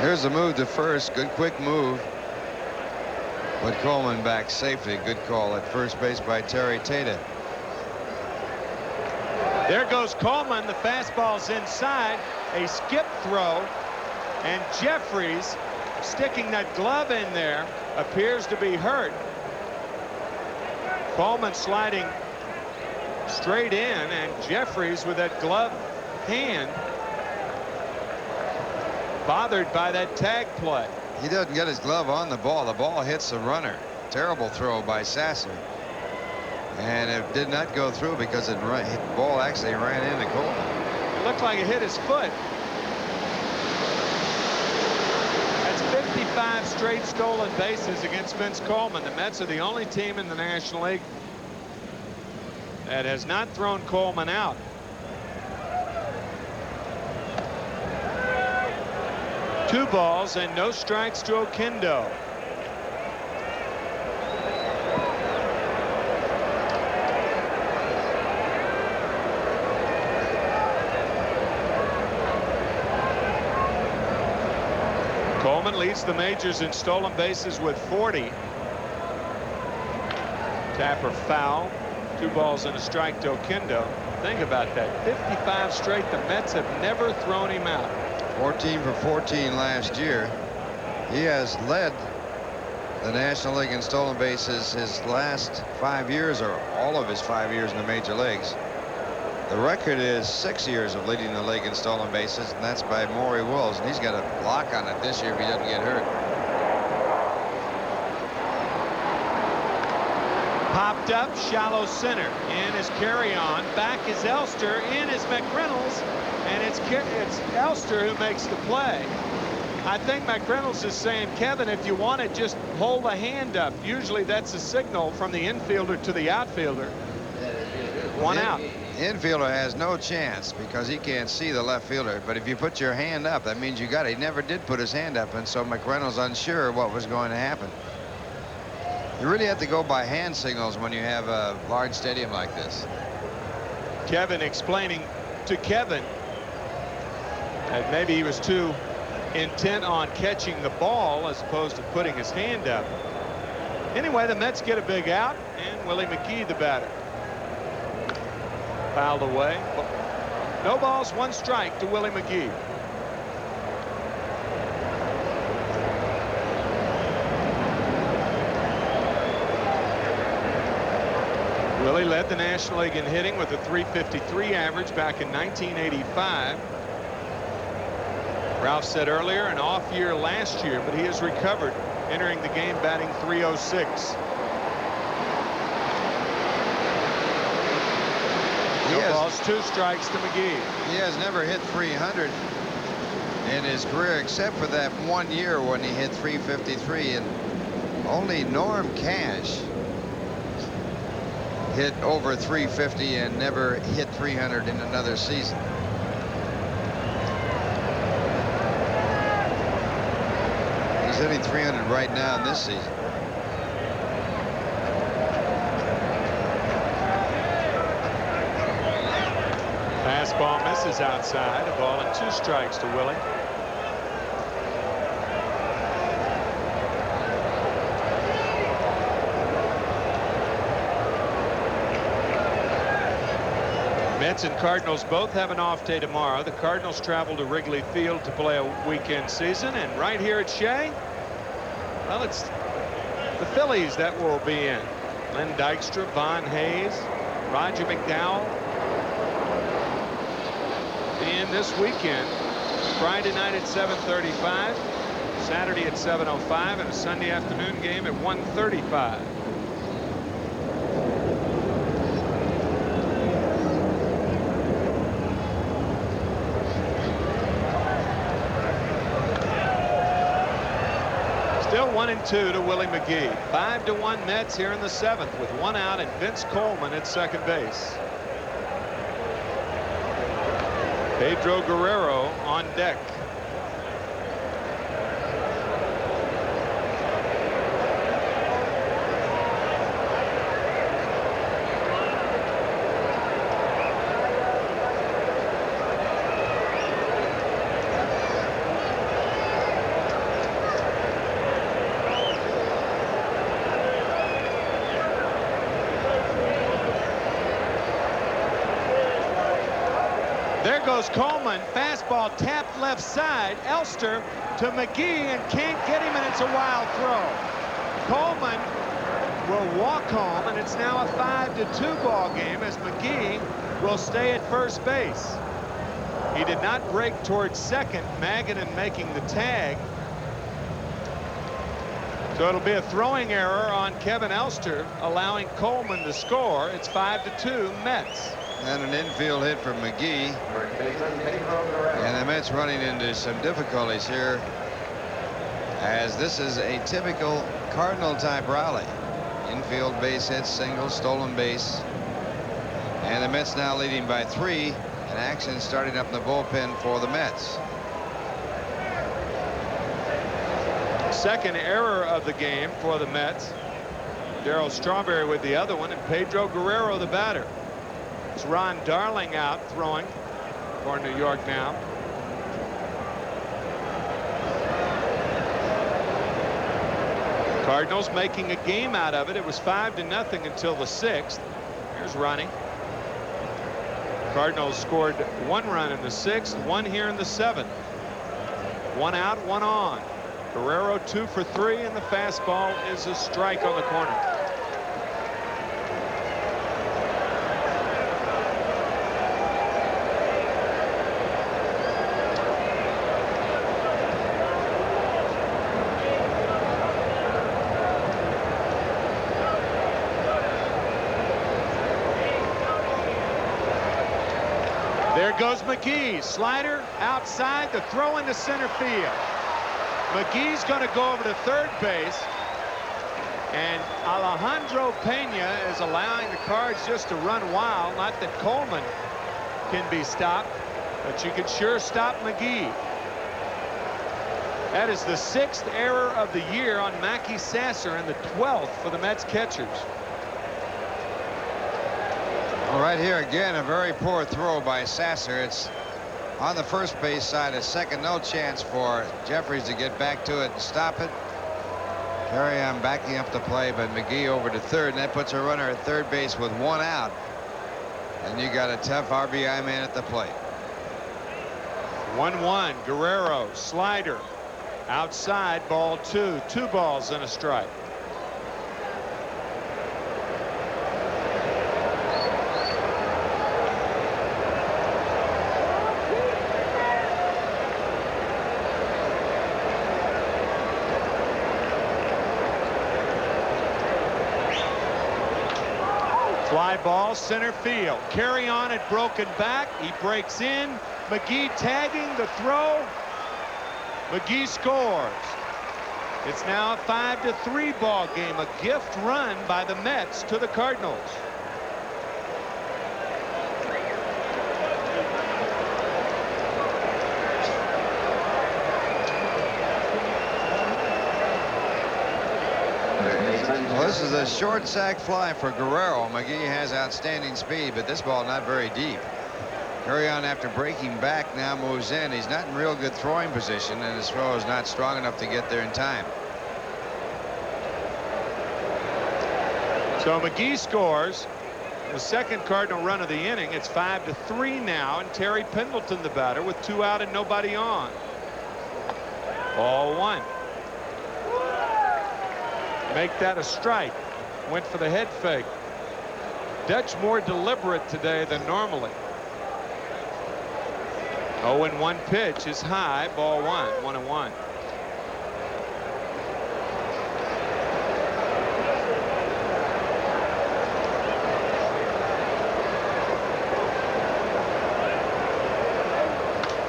Here's the move to first. Good quick move. But Coleman back safely. Good call at first base by Terry Tata. There goes Coleman. The fastball's inside. A skip throw. And Jeffries, sticking that glove in there, appears to be hurt. Coleman sliding straight in, and Jeffries with that glove hand bothered by that tag play. He doesn't get his glove on the ball. The ball hits the runner. Terrible throw by Sasser. And it did not go through because the ball actually ran into Coleman. It looked like it hit his foot. That's 55 straight stolen bases against Vince Coleman. The Mets are the only team in the National League that has not thrown Coleman out. Two balls and no strikes to Oquendo. Coleman leads the majors in stolen bases with 40. Tapper foul. 2 balls and a strike to Oquendo. Think about that. 55 straight. The Mets have never thrown him out. 14 for 14 last year. He has led the National League in stolen bases his last 5 years, or all of his 5 years in the major leagues. The record is 6 years of leading the league in stolen bases, and that's by Maury Wills, and he's got a lock on it this year if he doesn't get hurt. Popped up, shallow center. In is Carry-On. Back is Elster. In is McReynolds. And it's Elster who makes the play. I think McReynolds is saying, Kevin, if you want it, just hold a hand up. Usually that's a signal from the infielder to the outfielder. 1 out. Infielder has no chance because he can't see the left fielder. But if you put your hand up, that means you got it. He never did put his hand up, and so McReynolds unsure what was going to happen. You really have to go by hand signals when you have a large stadium like this. Kevin explaining to Kevin that maybe he was too intent on catching the ball as opposed to putting his hand up. Anyway, the Mets get a big out, and Willie McGee, the batter. Fouled away. No balls, 1 strike to Willie McGee. Willie led the National League in hitting with a .353 average back in 1985. Ralph said earlier, an off year last year, but he has recovered, entering the game batting .306. No balls, 2 strikes to McGee. He has never hit 300 in his career, except for that 1 year when he hit .353, and only Norm Cash hit over .350 and never hit 300 in another season. He's hitting 300 right now in this season. Fastball misses outside. A ball and 2 strikes to Willie. Mets and Cardinals both have an off day tomorrow. The Cardinals travel to Wrigley Field to play a weekend season, and right here at Shea, well, it's the Phillies that will be in. Len Dykstra, Von Hayes, Roger McDowell. And this weekend, Friday night at 7:35, Saturday at 7:05, and a Sunday afternoon game at 1:35. Still 1-2 to Willie McGee. 5-1 Mets here in the 7th with 1 out and Vince Coleman at second base. Pedro Guerrero on deck. There goes Coleman. Fastball tapped left side. Elster to McGee and can't get him, and it's a wild throw. Coleman will walk home, and it's now a 5-2 ball game as McGee will stay at first base. He did not break towards second. Magadan making the tag. So it'll be a throwing error on Kevin Elster, allowing Coleman to score. It's 5-2 Mets. And an infield hit from McGee. And the Mets running into some difficulties here, as this is a typical Cardinal type rally. Infield base hits, single, stolen base. And the Mets now leading by 3, and action starting up in the bullpen for the Mets. Second error of the game for the Mets. Darryl Strawberry with the other one, and Pedro Guerrero the batter. It's Ron Darling out throwing for New York now. Cardinals making a game out of it. It was 5-0 until the 6th. Here's Ronnie. Cardinals scored 1 run in the 6th, 1 here in the 7th. 1 out, 1 on. Guerrero 2 for 3, and the fastball is a strike on the corner. There goes McGee. Slider outside, the throw into center field. McGee's going to go over to third base, and Alejandro Pena is allowing the Cards just to run wild. Not that Coleman can be stopped, but you can sure stop McGee. That is the 6th error of the year on Mackey Sasser and the 12th for the Mets catchers. Well, right here again, a very poor throw by Sasser. It's on the first base side, a second, no chance for Jeffries to get back to it and stop it. Carry on backing up the play, but McGee over to third, and that puts a runner at third base with 1 out. And you got a tough RBI man at the plate. 1-1. Guerrero, slider, outside, ball 2. 2 balls and a strike. Fly ball, center field. Carry on it, broken back. He breaks in. McGee tagging the throw. McGee scores. It's now a 5-3 ball game. A gift run by the Mets to the Cardinals. Well, this is a short sack fly for Guerrero. McGee has outstanding speed, but this ball not very deep. Carry on after breaking back now moves in. He's not in real good throwing position, and his throw is not strong enough to get there in time. So McGee scores the second Cardinal run of the inning. It's 5-3 now, and Terry Pendleton the batter with 2 out and nobody on. Ball 1. Make that a strike. Went for the head fake. Dutch more deliberate today than normally. 0-1 pitch is high. Ball 1. 1-1.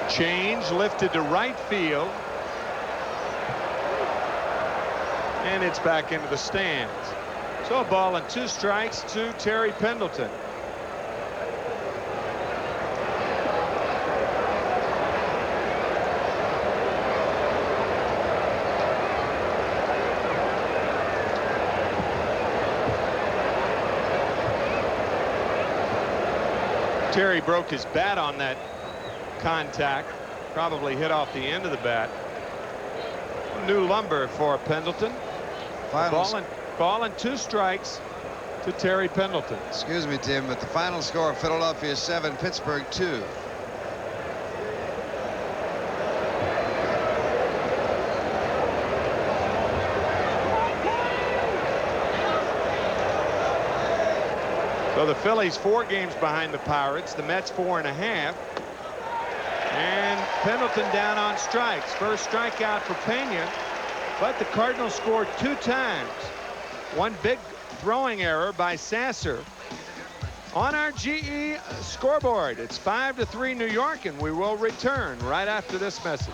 Change lifted to right field. And it's back into the stands. So a ball and 2 strikes to Terry Pendleton. Terry broke his bat on that contact. Probably hit off the end of the bat. New lumber for Pendleton. Ball and 2 strikes to Terry Pendleton. Excuse me, Tim, but the final score: Philadelphia 7, Pittsburgh 2. So the Phillies 4 games behind the Pirates. The Mets 4.5. And Pendleton down on strikes. First strikeout for Pena. But the Cardinals scored 2 times. One big throwing error by Sasser. On our GE scoreboard, it's 5-3 New York, and we will return right after this message.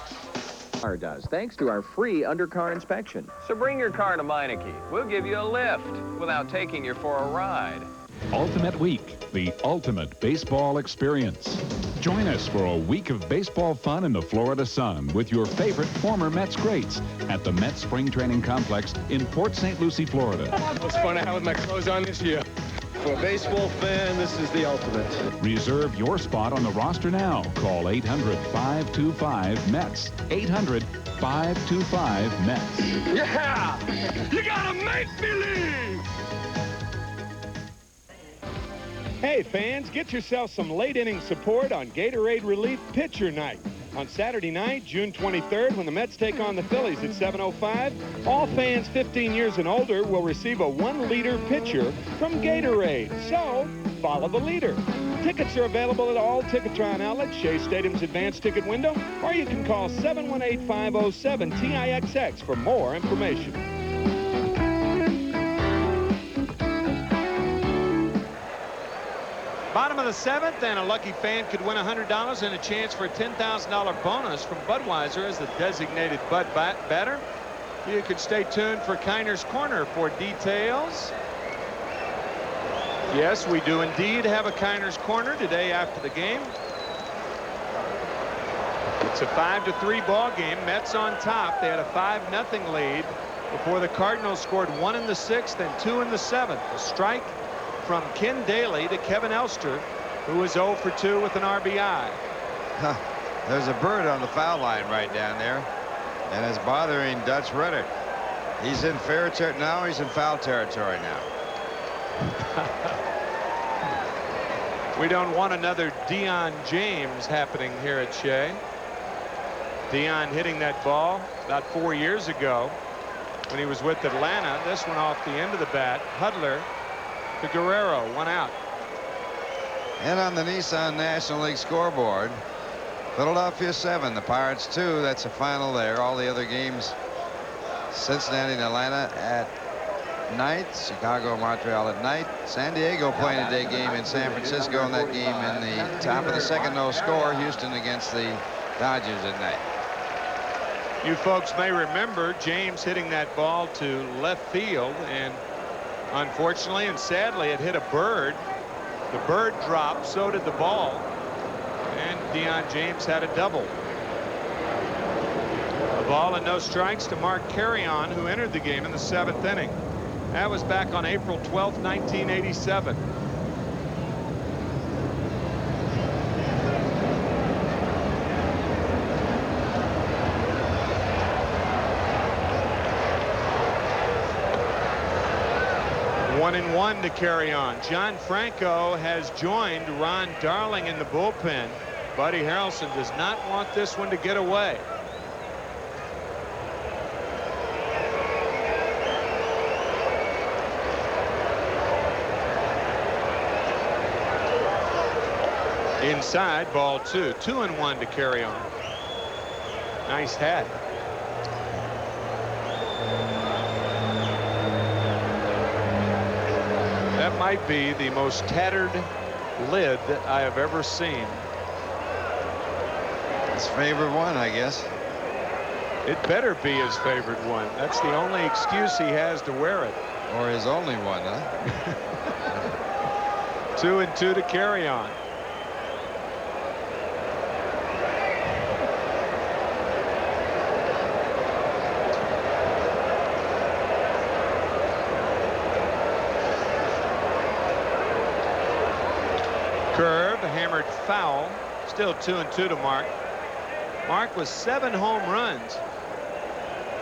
Car does, thanks to our free undercar inspection. So bring your car to Meineke. We'll give you a lift without taking you for a ride. Ultimate Week, the ultimate baseball experience. Join us for a week of baseball fun in the Florida sun with your favorite former Mets greats at the Mets Spring Training Complex in Port St. Lucie, Florida. It was fun to have with my clothes on this year. For a baseball fan, this is the ultimate. Reserve your spot on the roster now. Call 800-525-METS. 800-525-METS. Yeah! You gotta make believe! Hey fans, get yourself some late inning support on Gatorade Relief Pitcher Night. On Saturday night, June 23rd, when the Mets take on the Phillies at 7:05, all fans 15 years and older will receive a 1-liter pitcher from Gatorade. So, follow the leader. Tickets are available at all Ticketron outlets, Shea Stadium's advanced ticket window, or you can call 718-507-TIXX for more information. Bottom of the 7th, and a lucky fan could win $100 and a chance for a $10,000 bonus from Budweiser as the designated Bud batter. You could stay tuned for Kiner's Corner for details. Yes, we do indeed have a Kiner's Corner today after the game. It's a 5-3 ball game. Mets on top. They had a 5-0 lead before the Cardinals scored 1 in the 6th and 2 in the 7th. A strike from Ken Daly to Kevin Elster, who was 0 for 2 with an RBI. There's a bird on the foul line right down there, and it's bothering Dutch Reddick. He's in fair territory now. He's in foul territory now. We don't want another Dion James happening here at Shea. Dion hitting that ball about 4 years ago when he was with Atlanta. This one off the end of the bat. Hudler to Guerrero, 1 out. And on the Nissan National League scoreboard, Philadelphia 7, the Pirates 2. That's the final there. All the other games, Cincinnati and Atlanta at night, Chicago, Montreal at night, San Diego playing a day game in San Francisco, and that game in the top of the second, no score, Houston against the Dodgers at night. You folks may remember James hitting that ball to left field, and unfortunately and sadly it hit a bird. The bird dropped, so did the ball, and Dion James had a double. A ball and no strikes to Mark Carrion, who entered the game in the 7th inning. That was back on April 12th, 1987. One and one to Carrion. John Franco has joined Ron Darling in the bullpen. Buddy Harrelson does not want this one to get away. Inside, ball 2. 2-1 to Carrion. Nice hat. That might be the most tattered lid I have ever seen. His favorite one, I guess. It better be his favorite one. That's the only excuse he has to wear it. Or his only one, huh? 2-2 to Carrion. Curve, hammered foul. Still 2-2 to Mark. Mark was 7 home runs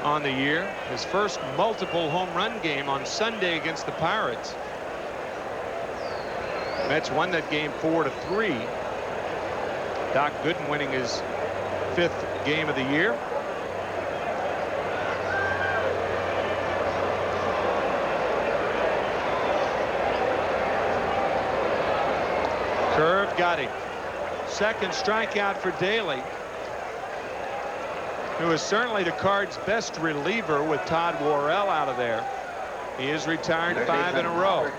on the year. His first multiple home run game on Sunday against the Pirates. Mets won that game 4-3. Doc Gooden winning his 5th game of the year. Curve got him. Second strikeout for Daly, who is certainly the Cards' best reliever with Todd Worrell out of there. He is retired 5 in a row.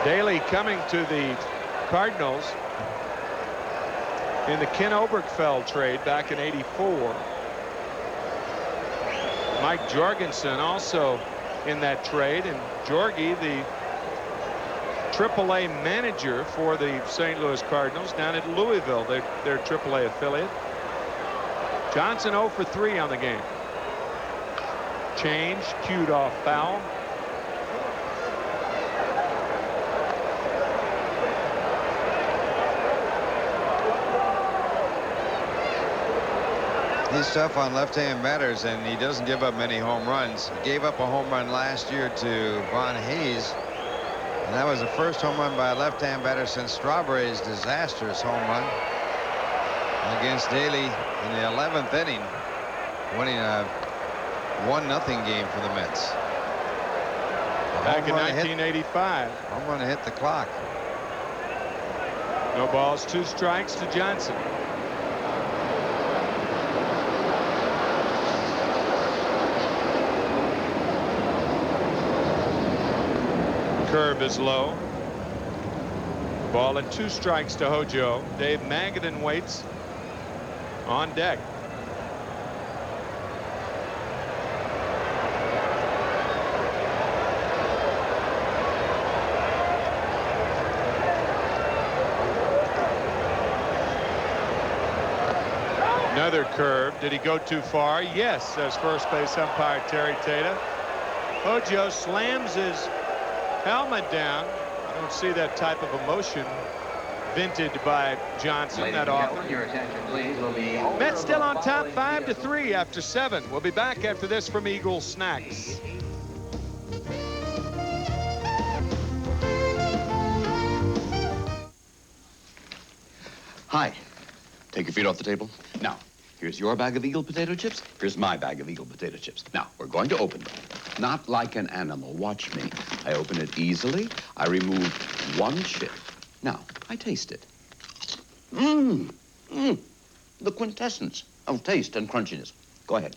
Daly coming to the Cardinals in the Ken Oberkfell trade back in '84. Mike Jorgensen also in that trade, and Jorgie, the AAA manager for the St. Louis Cardinals down at Louisville, their AAA affiliate. Johnson 0 for 3 on the game. Change, cued off foul. He's tough on left-hand batters, and he doesn't give up many home runs. He gave up a home run last year to Von Hayes, and that was the first home run by a left-hand batter since Strawberry's disastrous home run against Daly in the 11th inning, winning a 1-0 game for the Mets. Back in 1985. Home run hit the clock. No balls, 2 strikes to Johnson. Curve is low. Ball and 2 strikes to Hojo. Dave Magadan waits on deck. Another curve. Did he go too far? Yes, says first base umpire Terry Tata. Hojo slams his helmet down. I don't see that type of emotion vented by Johnson that often. Your attention, please. Will be Mets still on top 5-3 after 7. We'll be back after this from Eagle Snacks. Hi. Take your feet off the table. Now, here's your bag of Eagle potato chips. Here's my bag of Eagle potato chips. Now, we're going to open them. Not like an animal. Watch me. I open it easily. I remove one chip. Now, I taste it. Mmm. Mmm. The quintessence of taste and crunchiness. Go ahead.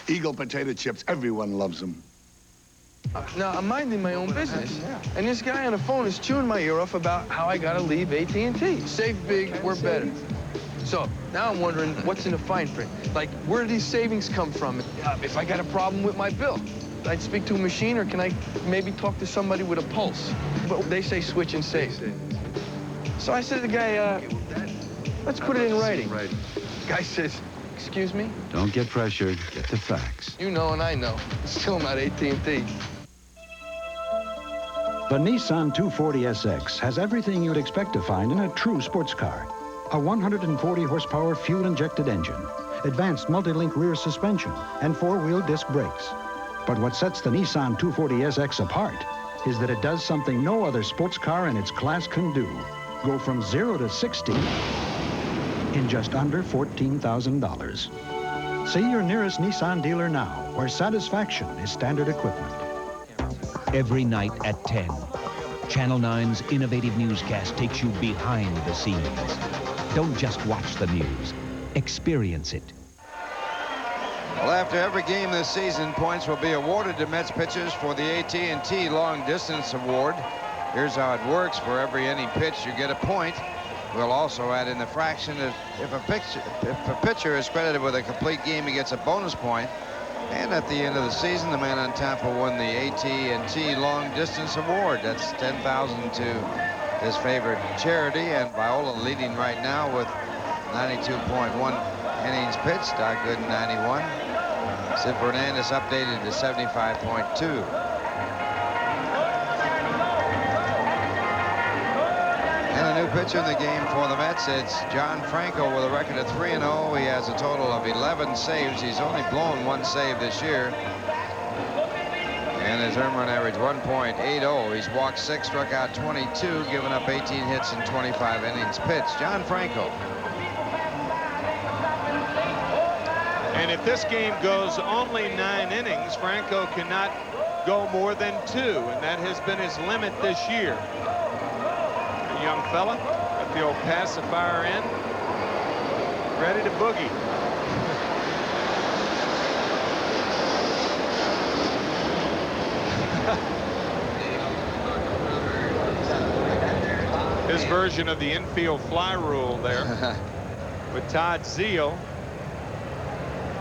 Eagle potato chips, everyone loves them. Now, I'm minding my own business, and this guy on the phone is chewing my ear off about how I gotta leave AT&T. Save big, we're better. So, now I'm wondering what's in the fine print. Like, where do these savings come from? If I got a problem with my bill, I'd speak to a machine, or can I maybe talk to somebody with a pulse? But they say switch and save. So I said to the guy, let's put it in writing. The guy says, excuse me? Don't get pressured. Get the facts. You know and I know. Still not AT&T. The Nissan 240SX has everything you'd expect to find in a true sports car. A 140-horsepower fuel-injected engine, advanced multi-link rear suspension, and four-wheel disc brakes. But what sets the Nissan 240SX apart is that it does something no other sports car in its class can do. Go from 0 to 60 in just under $14,000. See your nearest Nissan dealer now, where satisfaction is standard equipment. Every night at 10, Channel 9's innovative newscast takes you behind the scenes. Don't just watch the news, experience it. Well, after every game this season, points will be awarded to Mets pitchers for the AT&T Long Distance Award. Here's how it works. For every inning pitch, you get a point. We'll also add in the fraction that if a pitcher is credited with a complete game, he gets a bonus point. And at the end of the season, the man on top will win the AT&T Long Distance Award. That's $10,000 to his favorite charity. And Viola leading right now with 92.1 innings pitched. Doc Gooden 91. Sid Fernandez updated to 75.2. And a new pitcher in the game for the Mets. It's John Franco with a record of 3-0. He has a total of 11 saves. He's only blown one save this year. And his earned run average 1.80. He's walked 6, struck out 22, given up 18 hits in 25 innings pitched. John Franco. And if this game goes only 9 innings, Franco cannot go more than 2, and that has been his limit this year. A young fella, got the old pacifier in, ready to boogie. His version of the infield fly rule there with Todd Zeile.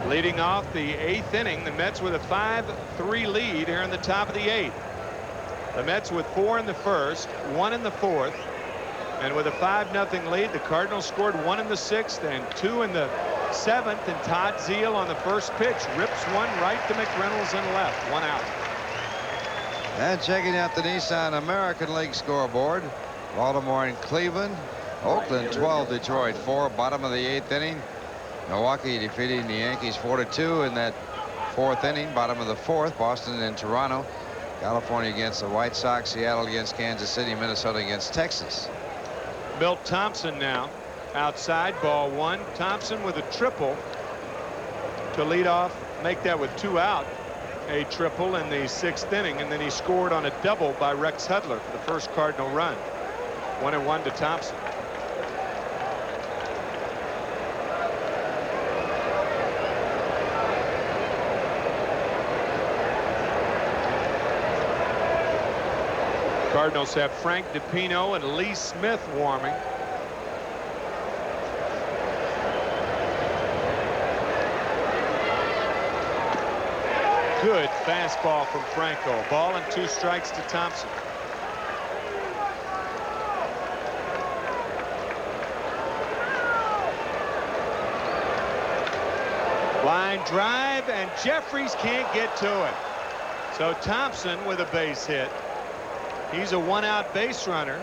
Leading off the 8th inning, the Mets with a 5-3 lead here in the top of the 8th. The Mets with 4 in the first, 1 in the 4th, and with a 5-0 lead, the Cardinals scored 1 in the 6th and 2 in the 7th, and Todd Zeile on the first pitch rips one right to McReynolds and left, 1 out. And checking out the Nissan American League scoreboard, Baltimore and Cleveland, Oakland 12, Detroit 4, bottom of the 8th inning. Milwaukee defeating the Yankees 4-2 in that 4th inning, bottom of the 4th. Boston and Toronto, California against the White Sox, Seattle against Kansas City, Minnesota against Texas. Milt Thompson now outside, ball 1. Thompson with a triple to lead off, make that with 2 out. A triple in the 6th inning, and then he scored on a double by Rex Hudler for the first Cardinal run. 1-1 to Thompson. Cardinals have Frank DiPino and Lee Smith warming. Good fastball from Franco. Ball and 2 strikes to Thompson. Line drive, and Jeffries can't get to it. So Thompson with a base hit. He's a one-out base runner.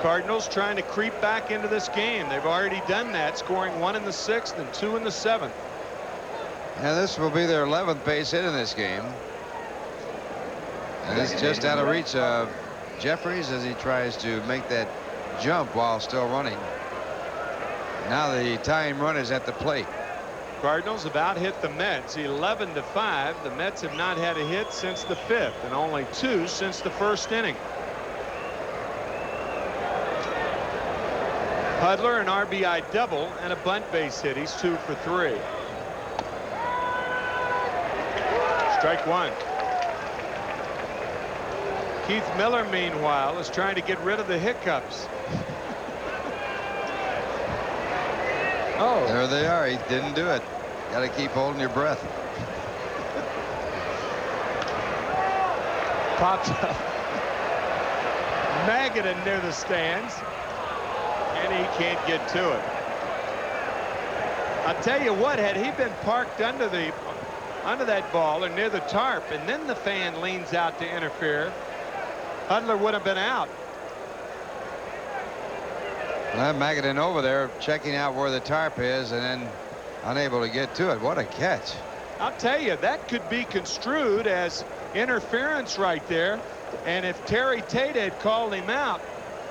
Cardinals trying to creep back into this game. They've already done that, scoring 1 in the 6th and 2 in the 7th. And this will be their 11th base hit in this game. And it's just out of reach of Jeffries as he tries to make that jump while still running. Now the tying run is at the plate. Cardinals have out-hit the Mets 11-5. The Mets have not had a hit since the 5th and only 2 since the 1st inning. Hudler an RBI double and a bunt base hit. He's 2 for 3. Strike 1. Keith Miller, meanwhile, is trying to get rid of the hiccups. Oh, there they are. He didn't do it. Got to keep holding your breath. Pops up. Magadan near the stands, and he can't get to it. I'll tell you what, had he been parked under that ball or near the tarp, and then the fan leans out to interfere, Hudler would have been out. Well, Magadan over there checking out where the tarp is and then unable to get to it. What a catch. I'll tell you, that could be construed as interference right there. And if Terry Tate had called him out,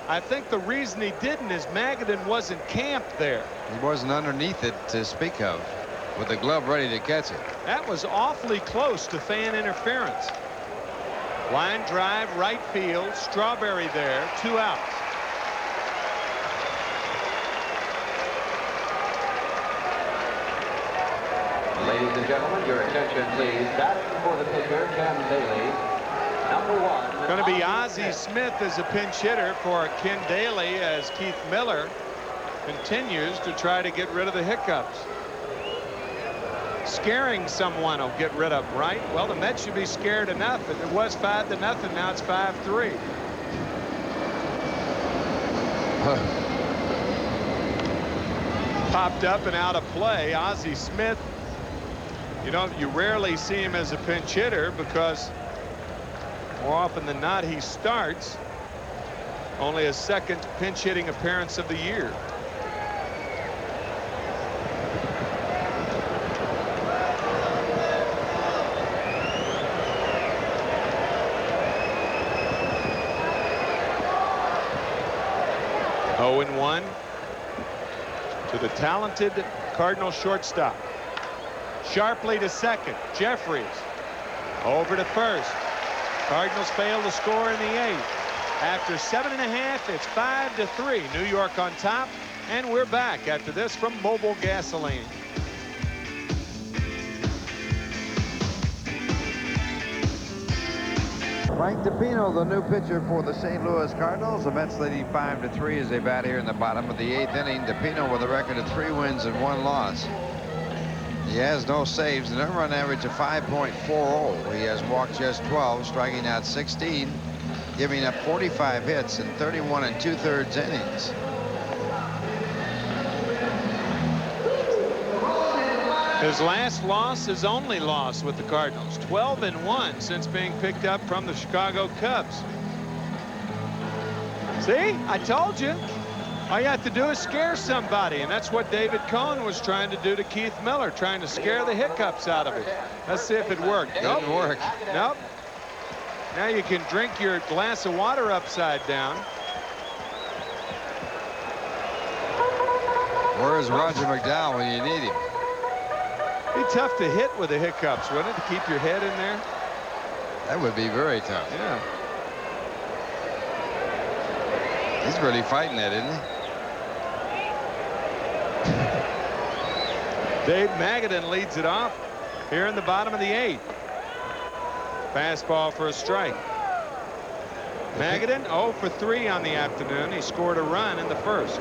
I think the reason he didn't is Magadan wasn't camped there. He wasn't underneath it to speak of with the glove ready to catch it. That was awfully close to fan interference. Line drive, right field, Strawberry there, 2 outs. Ladies and gentlemen, your attention please. Batting for the pitcher, Ken Daly. Number 1. Going to be Ozzie Smith as a pinch hitter for Ken Daly as Keith Miller continues to try to get rid of the hiccups. Scaring someone will get rid of, right? Well, the Mets should be scared enough. If it was 5-0, now it's 5-3. Popped up and out of play. Ozzie Smith, you rarely see him as a pinch hitter because more often than not he starts. Only his 2nd pinch hitting appearance of the year. Oh, 0-1 to the talented Cardinal shortstop. Sharply to second. Jeffries over to first. Cardinals fail to score in the 8th. After 7.5, it's 5-3. New York on top, and we're back after this from Mobil Gasoline. Frank DiPino, the new pitcher for the St. Louis Cardinals. The Mets leading 5-3 as they bat here in the bottom of the 8th inning. DiPino with a record of 3 wins and 1 loss. He has no saves, an earned run average of 5.40. He has walked just 12, striking out 16, giving up 45 hits in 31 2/3 innings. His last loss, his only loss with the Cardinals. 12-1 since being picked up from the Chicago Cubs. See, I told you. All you have to do is scare somebody, and that's what David Cohn was trying to do to Keith Miller, trying to scare the hiccups out of him. Let's see if it worked. Didn't work. Nope. Now you can drink your glass of water upside down. Where's Roger McDowell when you need him? Be tough to hit with the hiccups, wouldn't it, to keep your head in there? That would be very tough. Yeah. He's really fighting that, isn't he? Dave Magadan leads it off here in the bottom of the 8th. Fastball for a strike. Magadan 0 for 3 on the afternoon. He scored a run in the 1st.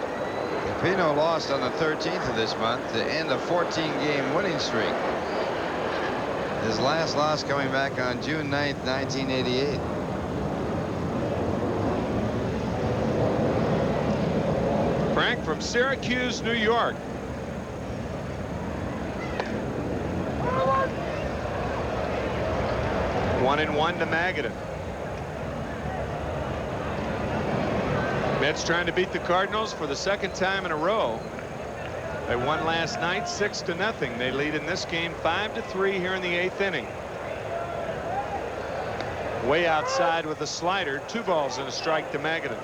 DiPino lost on the 13th of this month to end a 14-game winning streak. His last loss coming back on June 9th, 1988. Frank from Syracuse, New York. 1-1 to Magadan. Mets trying to beat the Cardinals for the second time in a row. They won last night 6-0. They lead in this game 5-3 here in the 8th inning. Way outside with a slider. 2 balls and a strike to Magadan.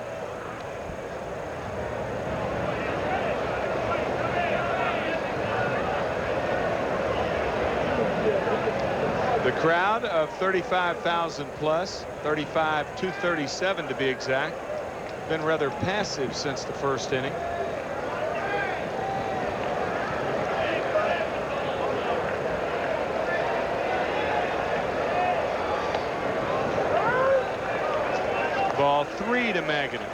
The crowd of 35,000 plus, 35,237 to be exact, been rather passive since the first inning. Ball 3 to Magadan.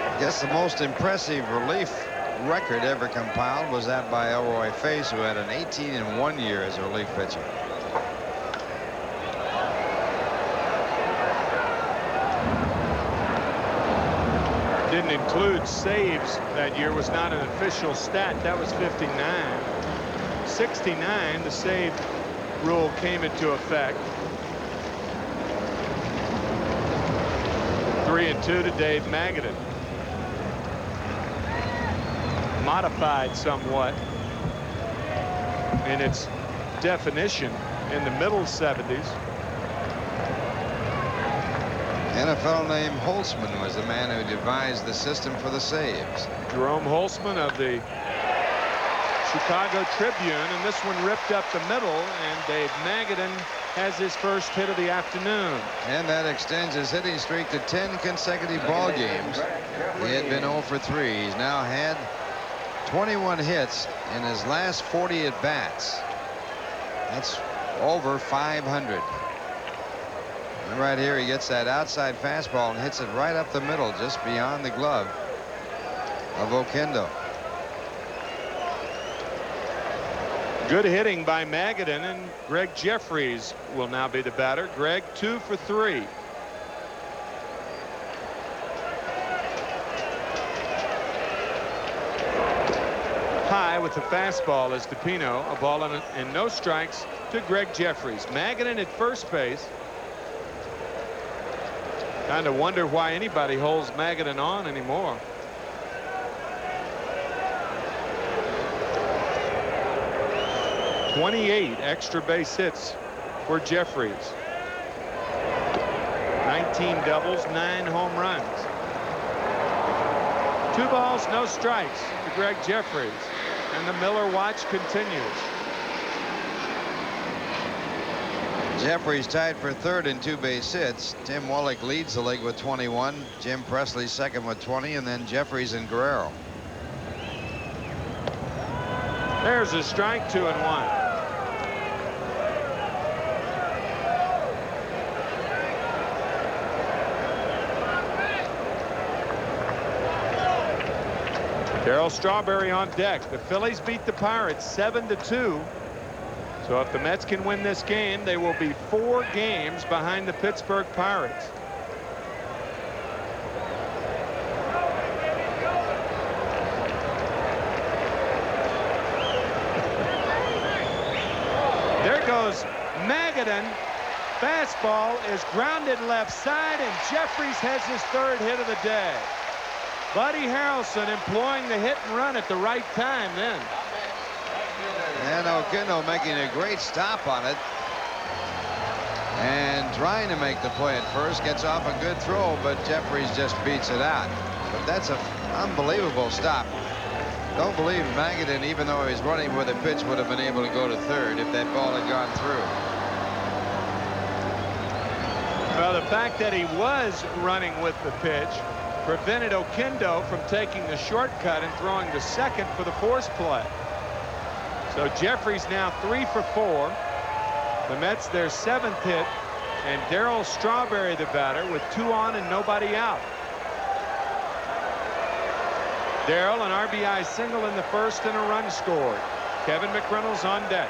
I guess the most impressive relief record ever compiled was that by Elroy Face, who had an 18-1 year as a relief pitcher. Didn't include saves that year. Was not an official stat. That was 59. 69, the save rule came into effect. 3-2 to Dave Magadan. Modified somewhat in its definition in the middle 70s. NFL name Holtzman was the man who devised the system for the saves. Jerome Holtzman of the Chicago Tribune, and this one ripped up the middle, and Dave Magadan has his first hit of the afternoon. And that extends his hitting streak to 10 consecutive ball games. He had been 0 for 3. He's now had 21 hits in his last 40 at bats. That's over 500. And right here, he gets that outside fastball and hits it right up the middle, just beyond the glove of Oquendo. Good hitting by Magadan, and Greg Jeffries will now be the batter. Greg 2 for 3. High with the fastball is DePino. A ball and no strikes to Greg Jeffries. Magadan at first base. Kind of wonder why anybody holds Magadan on anymore. '28 extra base hits for Jeffries. 19 doubles, 9 home runs. 2 balls, no strikes to Greg Jeffries. And the Miller watch continues. Jeffries tied for 3rd in 2 base hits. Tim Wallach leads the league with 21. Jim Presley second with 20, and then Jeffries and Guerrero. There's a strike, 2-1. Darryl Strawberry on deck. The Phillies beat the Pirates 7-2. So if the Mets can win this game, they will be 4 games behind the Pittsburgh Pirates. There goes Magadan. Fastball is grounded left side, and Jeffries has his 3rd hit of the day. Buddy Harrelson employing the hit and run at the right time then. And Oquendo making a great stop on it. And trying to make the play at first. Gets off a good throw, but Jeffries just beats it out. But that's an unbelievable stop. Don't believe Magadan, even though he's running with a pitch, would have been able to go to 3rd if that ball had gone through. Well, the fact that he was running with the pitch prevented Oquendo from taking the shortcut and throwing to 2nd for the force play. So Jeffries now 3 for 4. The Mets their 7th hit, and Darryl Strawberry the batter with 2 on and nobody out. Darryl, an RBI single in the 1st and a run scored. Kevin McReynolds on deck.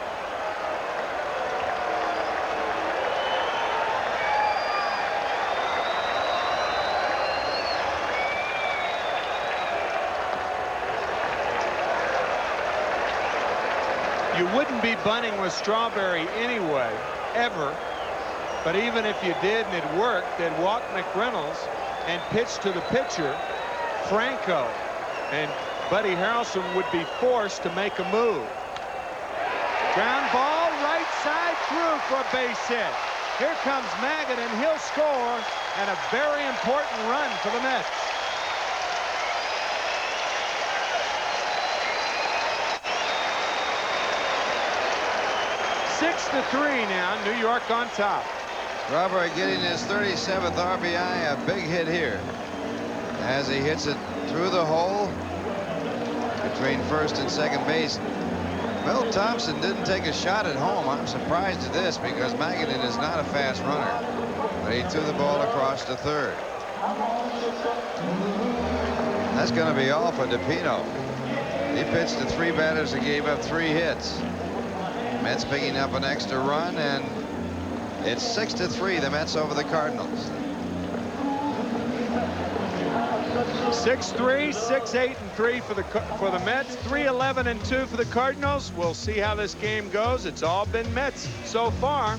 You wouldn't be bunting with Strawberry anyway, ever. But even if you did and it worked, they'd walk McReynolds and pitch to the pitcher, Franco. And Buddy Harrelson would be forced to make a move. Ground ball, right side through for a base hit. Here comes Maggott, and he'll score, and a very important run for the Mets. Six to 3 now, New York on top. Strawberry getting his 37th RBI, a big hit here as he hits it through the hole between first and second base. Bill Thompson didn't take a shot at home. I'm surprised at this because Maggott is not a fast runner, but he threw the ball across to third. That's going to be all for DePino. He pitched to 3 batters and gave up 3 hits. Mets picking up an extra run, and it's 6 to 3, the Mets over the Cardinals. 6-3, 6-8-3 for the Mets, 3-11-2 for the Cardinals. We'll see how this game goes. It's all been Mets so far.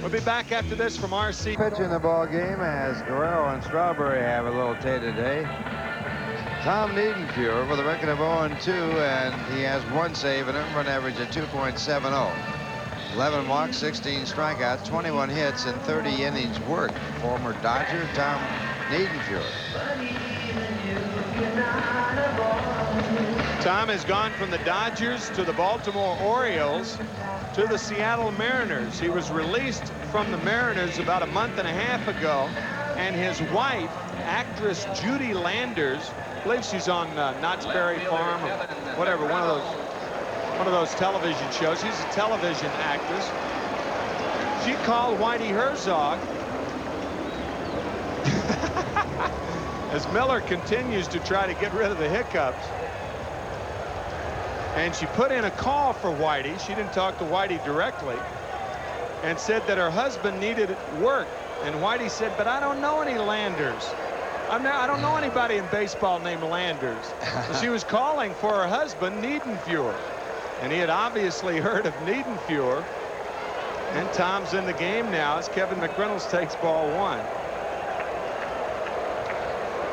We'll be back after this from RC. Pitch in the ball game as Guerrero and Strawberry have a little day today. Tom Niedenfuhr with a record of 0-2, and he has 1 save and an run average of 2.70. 11 walks, 16 strikeouts, 21 hits, and 30 innings worked. Former Dodger Tom Niedenfuhr. Tom has gone from the Dodgers to the Baltimore Orioles to the Seattle Mariners. He was released from the Mariners about a month and a half ago, and his wife, actress Judy Landers, I believe she's on Knott's Berry Farm or whatever, one of those television shows. She's a television actress. She called Whitey Herzog as Miller continues to try to get rid of the hiccups. And she put in a call for Whitey. She didn't talk to Whitey directly, and said that her husband needed work. And Whitey said, but I don't know any Landers. I don't know anybody in baseball named Landers. So she was calling for her husband, Niedenfuhr. And he had obviously heard of Niedenfuhr. And Tom's in the game now as Kevin McReynolds takes ball 1.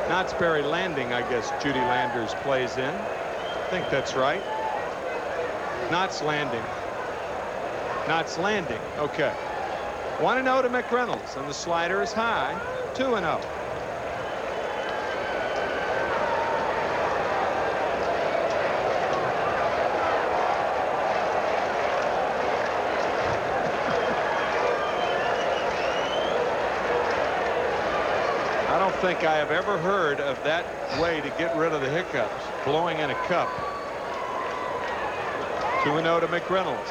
Knott's Berry Landing, I guess Judy Landers plays in. I think that's right. Knott's Landing. Knott's Landing. Okay. 1-0 to McReynolds, and the slider is high. 2-0. I don't think I have ever heard of that way to get rid of the hiccups, blowing in a cup. 2-0 to McReynolds.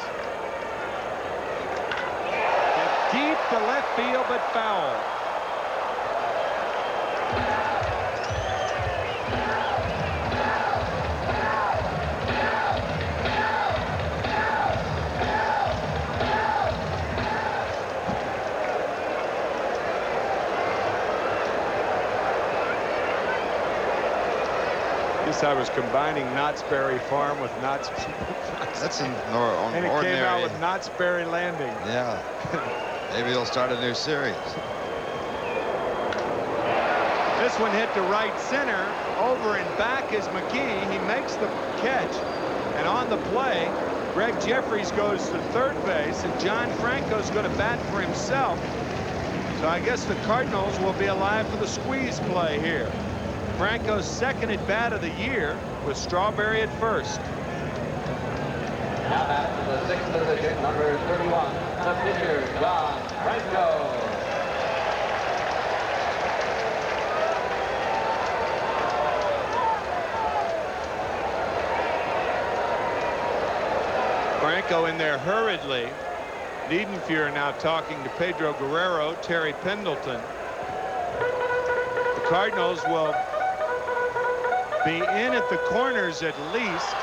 Hit deep to left field, but foul. I was combining Knott's Berry Farm with Knott's. That's an and it ordinary. came out with Knott's Berry Landing. Yeah. Maybe he'll start a new series. This one hit to right center. Over and back is McGee. He makes the catch. And on the play, Greg Jeffries goes to third base, and John Franco's going to bat for himself. So I guess the Cardinals will be alive for the squeeze play here. Franco's second at bat of the year with Strawberry at first. Now back to the sixth position, number 31, the pitcher, John Franco. Franco in there hurriedly. Niedenfuhr now talking to Pedro Guerrero, Terry Pendleton. The Cardinals will be in at the corners at least.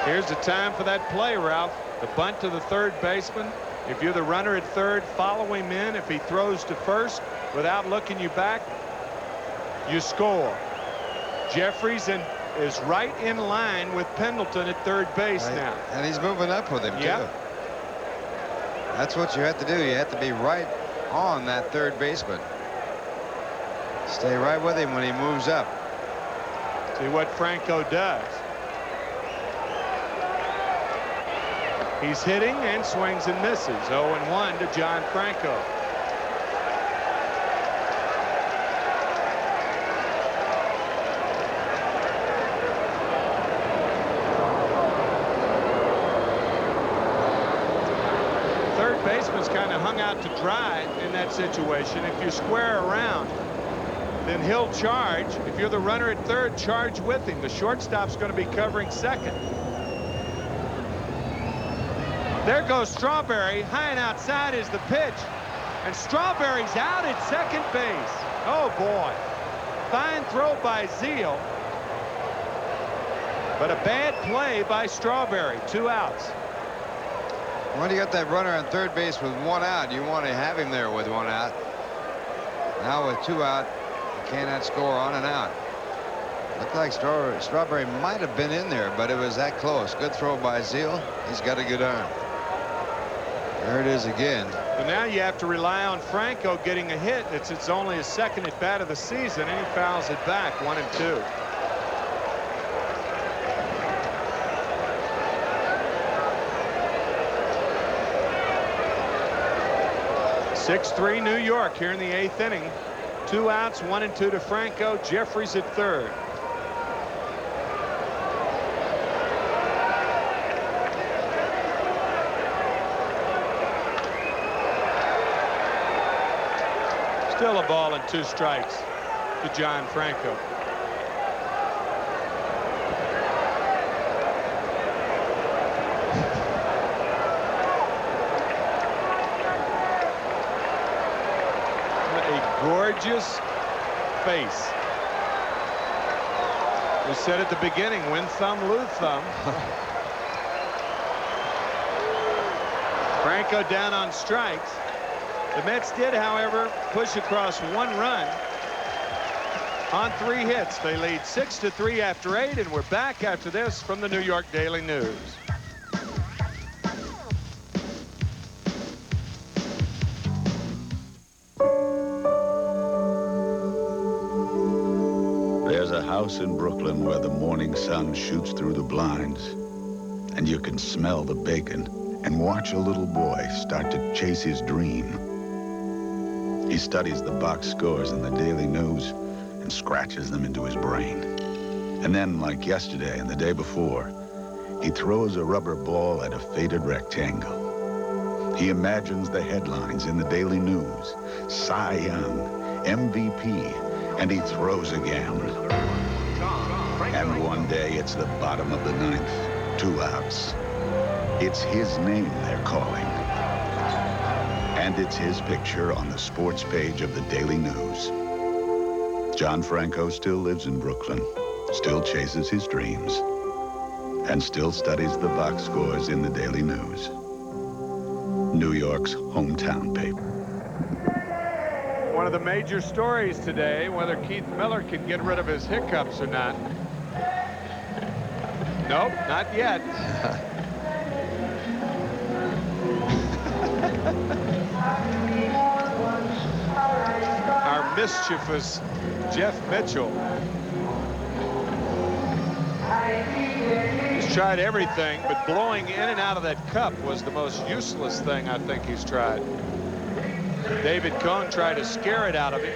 Here's the time for that play, Ralph. The bunt to the third baseman. If you're the runner at third, follow him in. If he throws to first without looking you back, you score. Jeffries and is right in line with Pendleton at third base now. And he's moving up with him, too. That's what you have to do. You have to be right on that third baseman. Stay right with him when he moves up. See what Franco does. He's hitting and swings and misses. 0-1 to John Franco. Third baseman's kind of hung out to dry in that situation. If you square around, then he'll charge. If you're the runner at third, charge with him. The shortstop's going to be covering second. There goes Strawberry. High and outside is the pitch. And Strawberry's out at second base. Oh, boy. Fine throw by Zeal. But a bad play by Strawberry. 2 outs. When you got that runner on third base with 1 out, you want to have him there with 1 out. Now with 2 out, you cannot score on and out. Looked like Strawberry might have been in there, but it was that close. Good throw by Zeal. He's got a good arm. There it is again. But now you have to rely on Franco getting a hit. It's only his second at bat of the season, and he fouls it back. 1-2. (6-3) New York here in the 8th inning. 2 outs, 1-2 to Franco. Jeffries at third. Still a ball and 2 strikes to John Franco. A gorgeous face. We said at the beginning, win thumb, lose thumb. Franco down on strikes. The Mets did, however, push across 1 run on 3 hits. They lead 6-3 after 8, and we're back after this from the New York Daily News. There's a house in Brooklyn where the morning sun shoots through the blinds, and you can smell the bacon and watch a little boy start to chase his dream. He studies the box scores in the Daily News and scratches them into his brain. And then, like yesterday and the day before, he throws a rubber ball at a faded rectangle. He imagines the headlines in the Daily News, Cy Young, MVP, and he throws again. And one day it's the bottom of the 9th, 2 outs. It's his name they're calling. And it's his picture on the sports page of the Daily News. John Franco still lives in Brooklyn, still chases his dreams, and still studies the box scores in the Daily News. New York's hometown paper. One of the major stories today, whether Keith Miller can get rid of his hiccups or not. Nope, not yet. Our mischievous Jeff Mitchell. He's tried everything, but blowing in and out of that cup was the most useless thing I think he's tried. David Cohn tried to scare it out of him.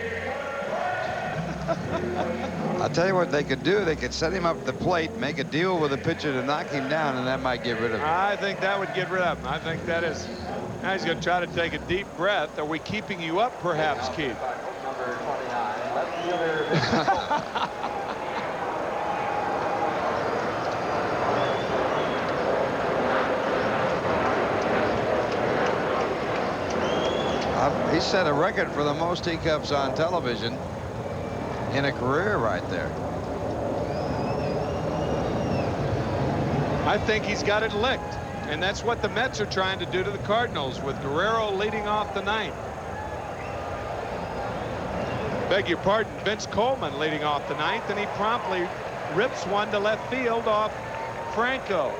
I'll tell you what they could do. They could set him up at the plate, make a deal with the pitcher to knock him down, and that might get rid of him. I think that would get rid of him. I think that is. Now he's going to try to take a deep breath. Are we keeping you up, perhaps, Keith? Number 29, left fielder. He set a record for the most teacups on television in a career right there. I think he's got it licked, and that's what the Mets are trying to do to the Cardinals with Guerrero leading off the 9th. Beg your pardon, Vince Coleman leading off the 9th, and he promptly rips one to left field off Franco.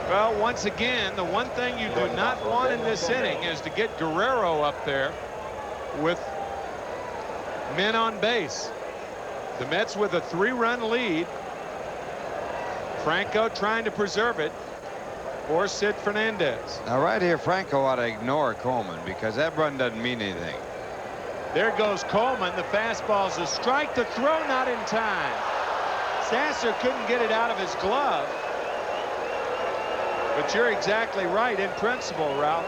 Well, once again, the one thing you do not want in this inning is to get Guerrero up there with men on base. The Mets with a 3-run lead. Franco trying to preserve it for Sid Fernandez. Now right here, Franco ought to ignore Coleman because that run doesn't mean anything. There goes Coleman. The fastball's a strike. The throw not in time. Sasser couldn't get it out of his glove. But you're exactly right in principle, Ralph.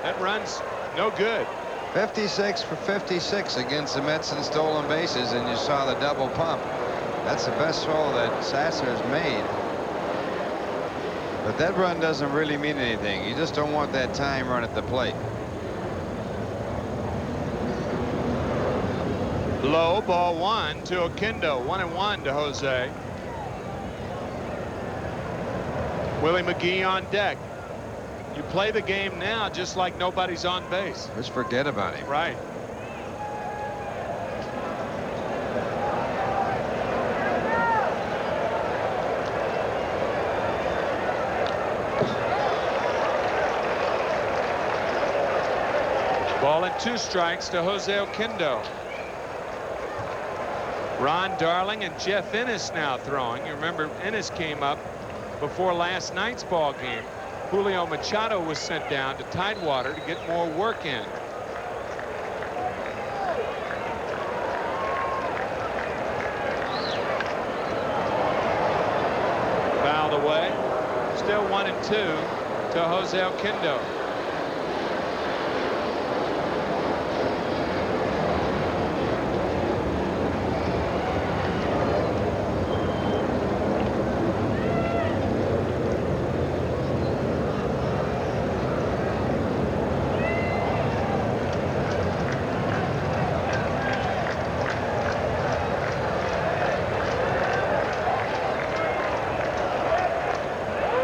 That run's no good. 56 for 56 against the Mets in stolen bases, and you saw the double pump. That's the best throw that Sasser has made. But that run doesn't really mean anything. You just don't want that time run at the plate. Low, ball 1 to Oquendo. 1-1 to Jose. Willie McGee on deck. You play the game now just like nobody's on base. Just forget about him. Right. Ball and 2 strikes to Jose Oquendo. Ron Darling and Jeff Ennis now throwing. You remember Ennis came up before last night's ball game. Julio Machado was sent down to Tidewater to get more work in. Fouled away. Still 1-2 to Jose Oquendo.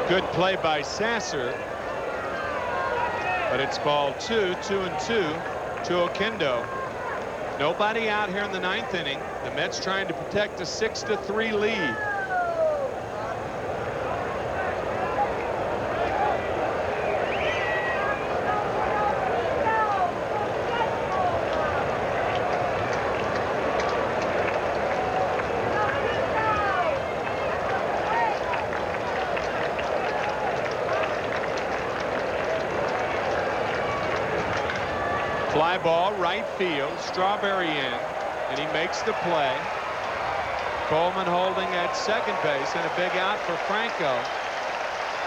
Good play by Sasser, but it's ball 2, 2-2 to Oquendo. Nobody out here in the 9th inning. The Mets trying to protect a 6-3 lead. Fly ball right field. Strawberry in, and he makes the play. Coleman holding at second base, and a big out for Franco.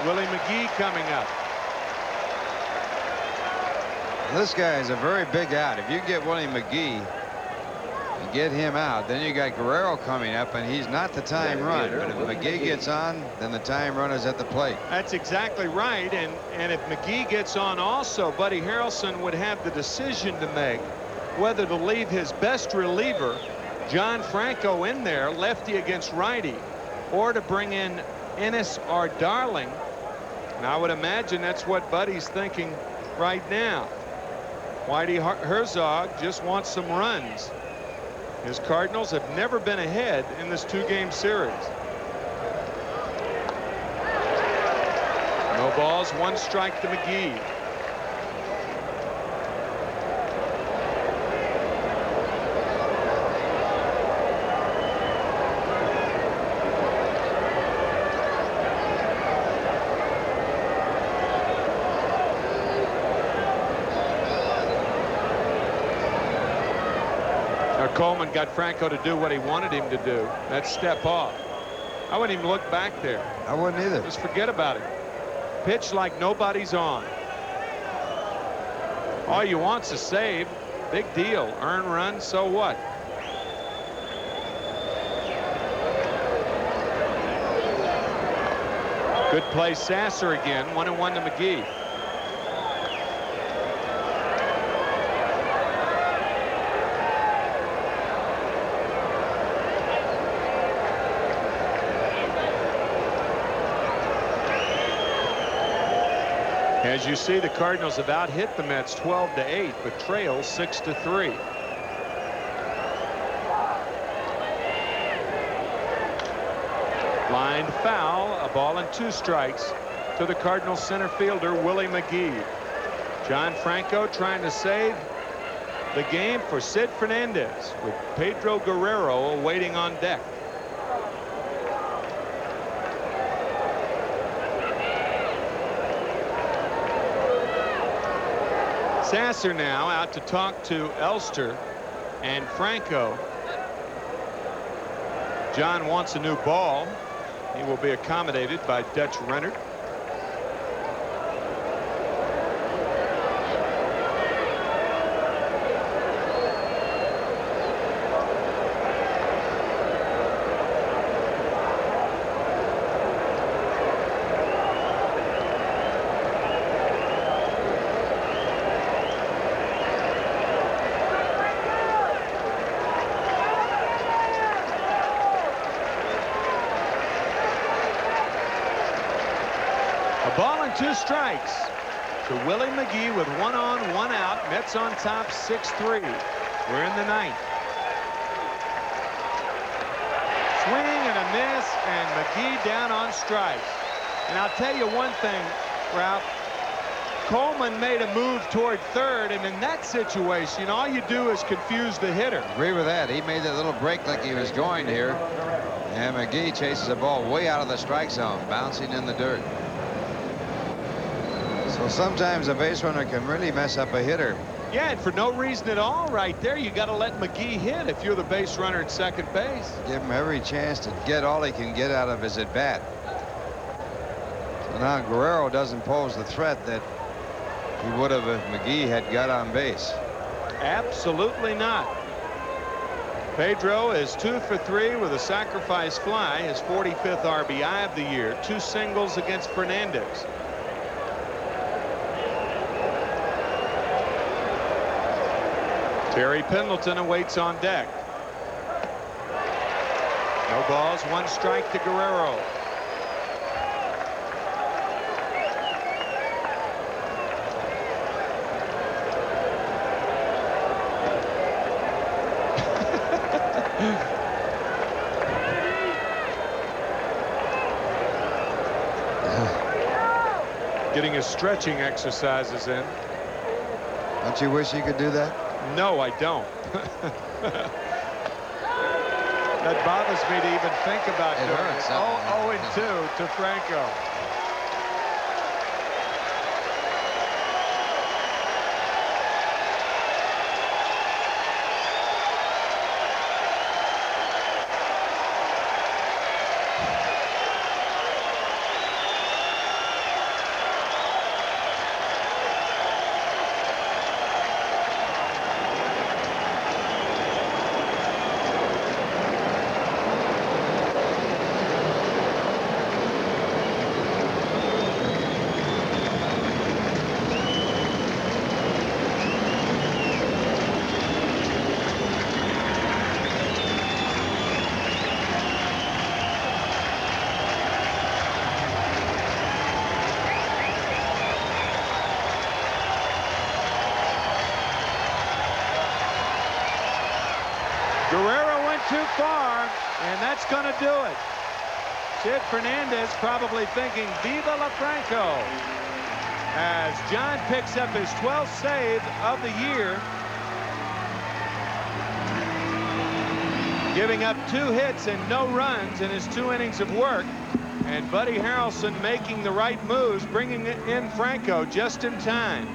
Willie McGee coming up. This guy is a very big out. If you get Willie McGee and get him out, then you got Guerrero coming up, and he's not the time run. But if McGee gets on, then the time run is at the plate. That's exactly right. And if McGee gets on also, Buddy Harrelson would have the decision to make whether to leave his best reliever, John Franco, in there, lefty against righty, or to bring in Ennis or Darling. And I would imagine that's what Buddy's thinking right now. Whitey Herzog just wants some runs. His Cardinals have never been ahead in this 2-game series. No balls, 1 strike to McGee. Coleman got Franco to do what he wanted him to do. That's step off. I wouldn't even look back there. I wouldn't either. Just forget about it. Pitch like nobody's on. All you want's a save. Big deal. Earn runs, so what? Good play, Sasser again. 1-1 to McGee. As you see, the Cardinals have out-hit the Mets 12-8, but trail 6-3. Line foul, a ball and 2 strikes to the Cardinals center fielder, Willie McGee. John Franco trying to save the game for Sid Fernandez with Pedro Guerrero waiting on deck. Sasser now out to talk to Elster and Franco. John wants a new ball. He will be accommodated by Dutch Rennert. A ball and 2 strikes to Willie McGee with 1 on, 1 out. Mets on top 6-3. We're in the 9th. Swing and a miss, and McGee down on strikes. And I'll tell you one thing, Ralph. Coleman made a move toward third, and in that situation, all you do is confuse the hitter. Agree with that. He made that little break like he was going here. And McGee chases the ball way out of the strike zone, bouncing in the dirt. So sometimes a base runner can really mess up a hitter. Yeah, and for no reason at all right there, you got to let McGee hit if you're the base runner at second base. Give him every chance to get all he can get out of his at-bat. So now Guerrero doesn't pose the threat that he would have if McGee had got on base. Absolutely not. Pedro is 2 for 3 with a sacrifice fly, his 45th RBI of the year. 2 singles against Fernandez. Terry Pendleton awaits on deck. No balls, 1 strike to Guerrero. Getting his stretching exercises in. Don't you wish you could do that? No, I don't. That bothers me to even think about It doing hurts. it. 0-2 to Franco. Guerrero went too far, and that's going to do it. Sid Fernandez probably thinking, Viva la Franco, as John picks up his 12th save of the year, giving up 2 hits and no runs in his 2 innings of work. And Buddy Harrelson making the right moves, bringing in Franco just in time.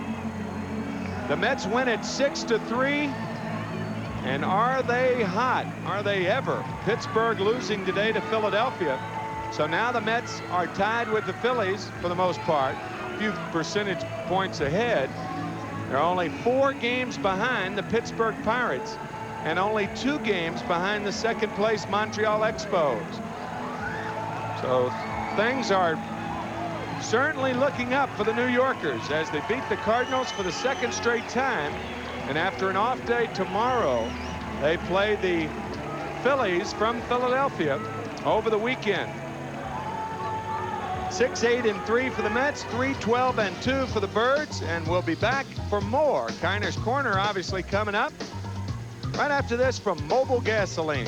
The Mets win it 6-3. And are they hot? Are they ever? Pittsburgh losing today to Philadelphia. So now the Mets are tied with the Phillies for the most part, a few percentage points ahead. They're only 4 games behind the Pittsburgh Pirates and only 2 games behind the second place Montreal Expos. So things are certainly looking up for the New Yorkers as they beat the Cardinals for the 2nd straight time. And after an off day tomorrow, they play the Phillies from Philadelphia over the weekend. 6-8-3 for the Mets, 3-12-2 for the Birds, and we'll be back for more Kiner's Corner, obviously coming up right after this from Mobile Gasoline.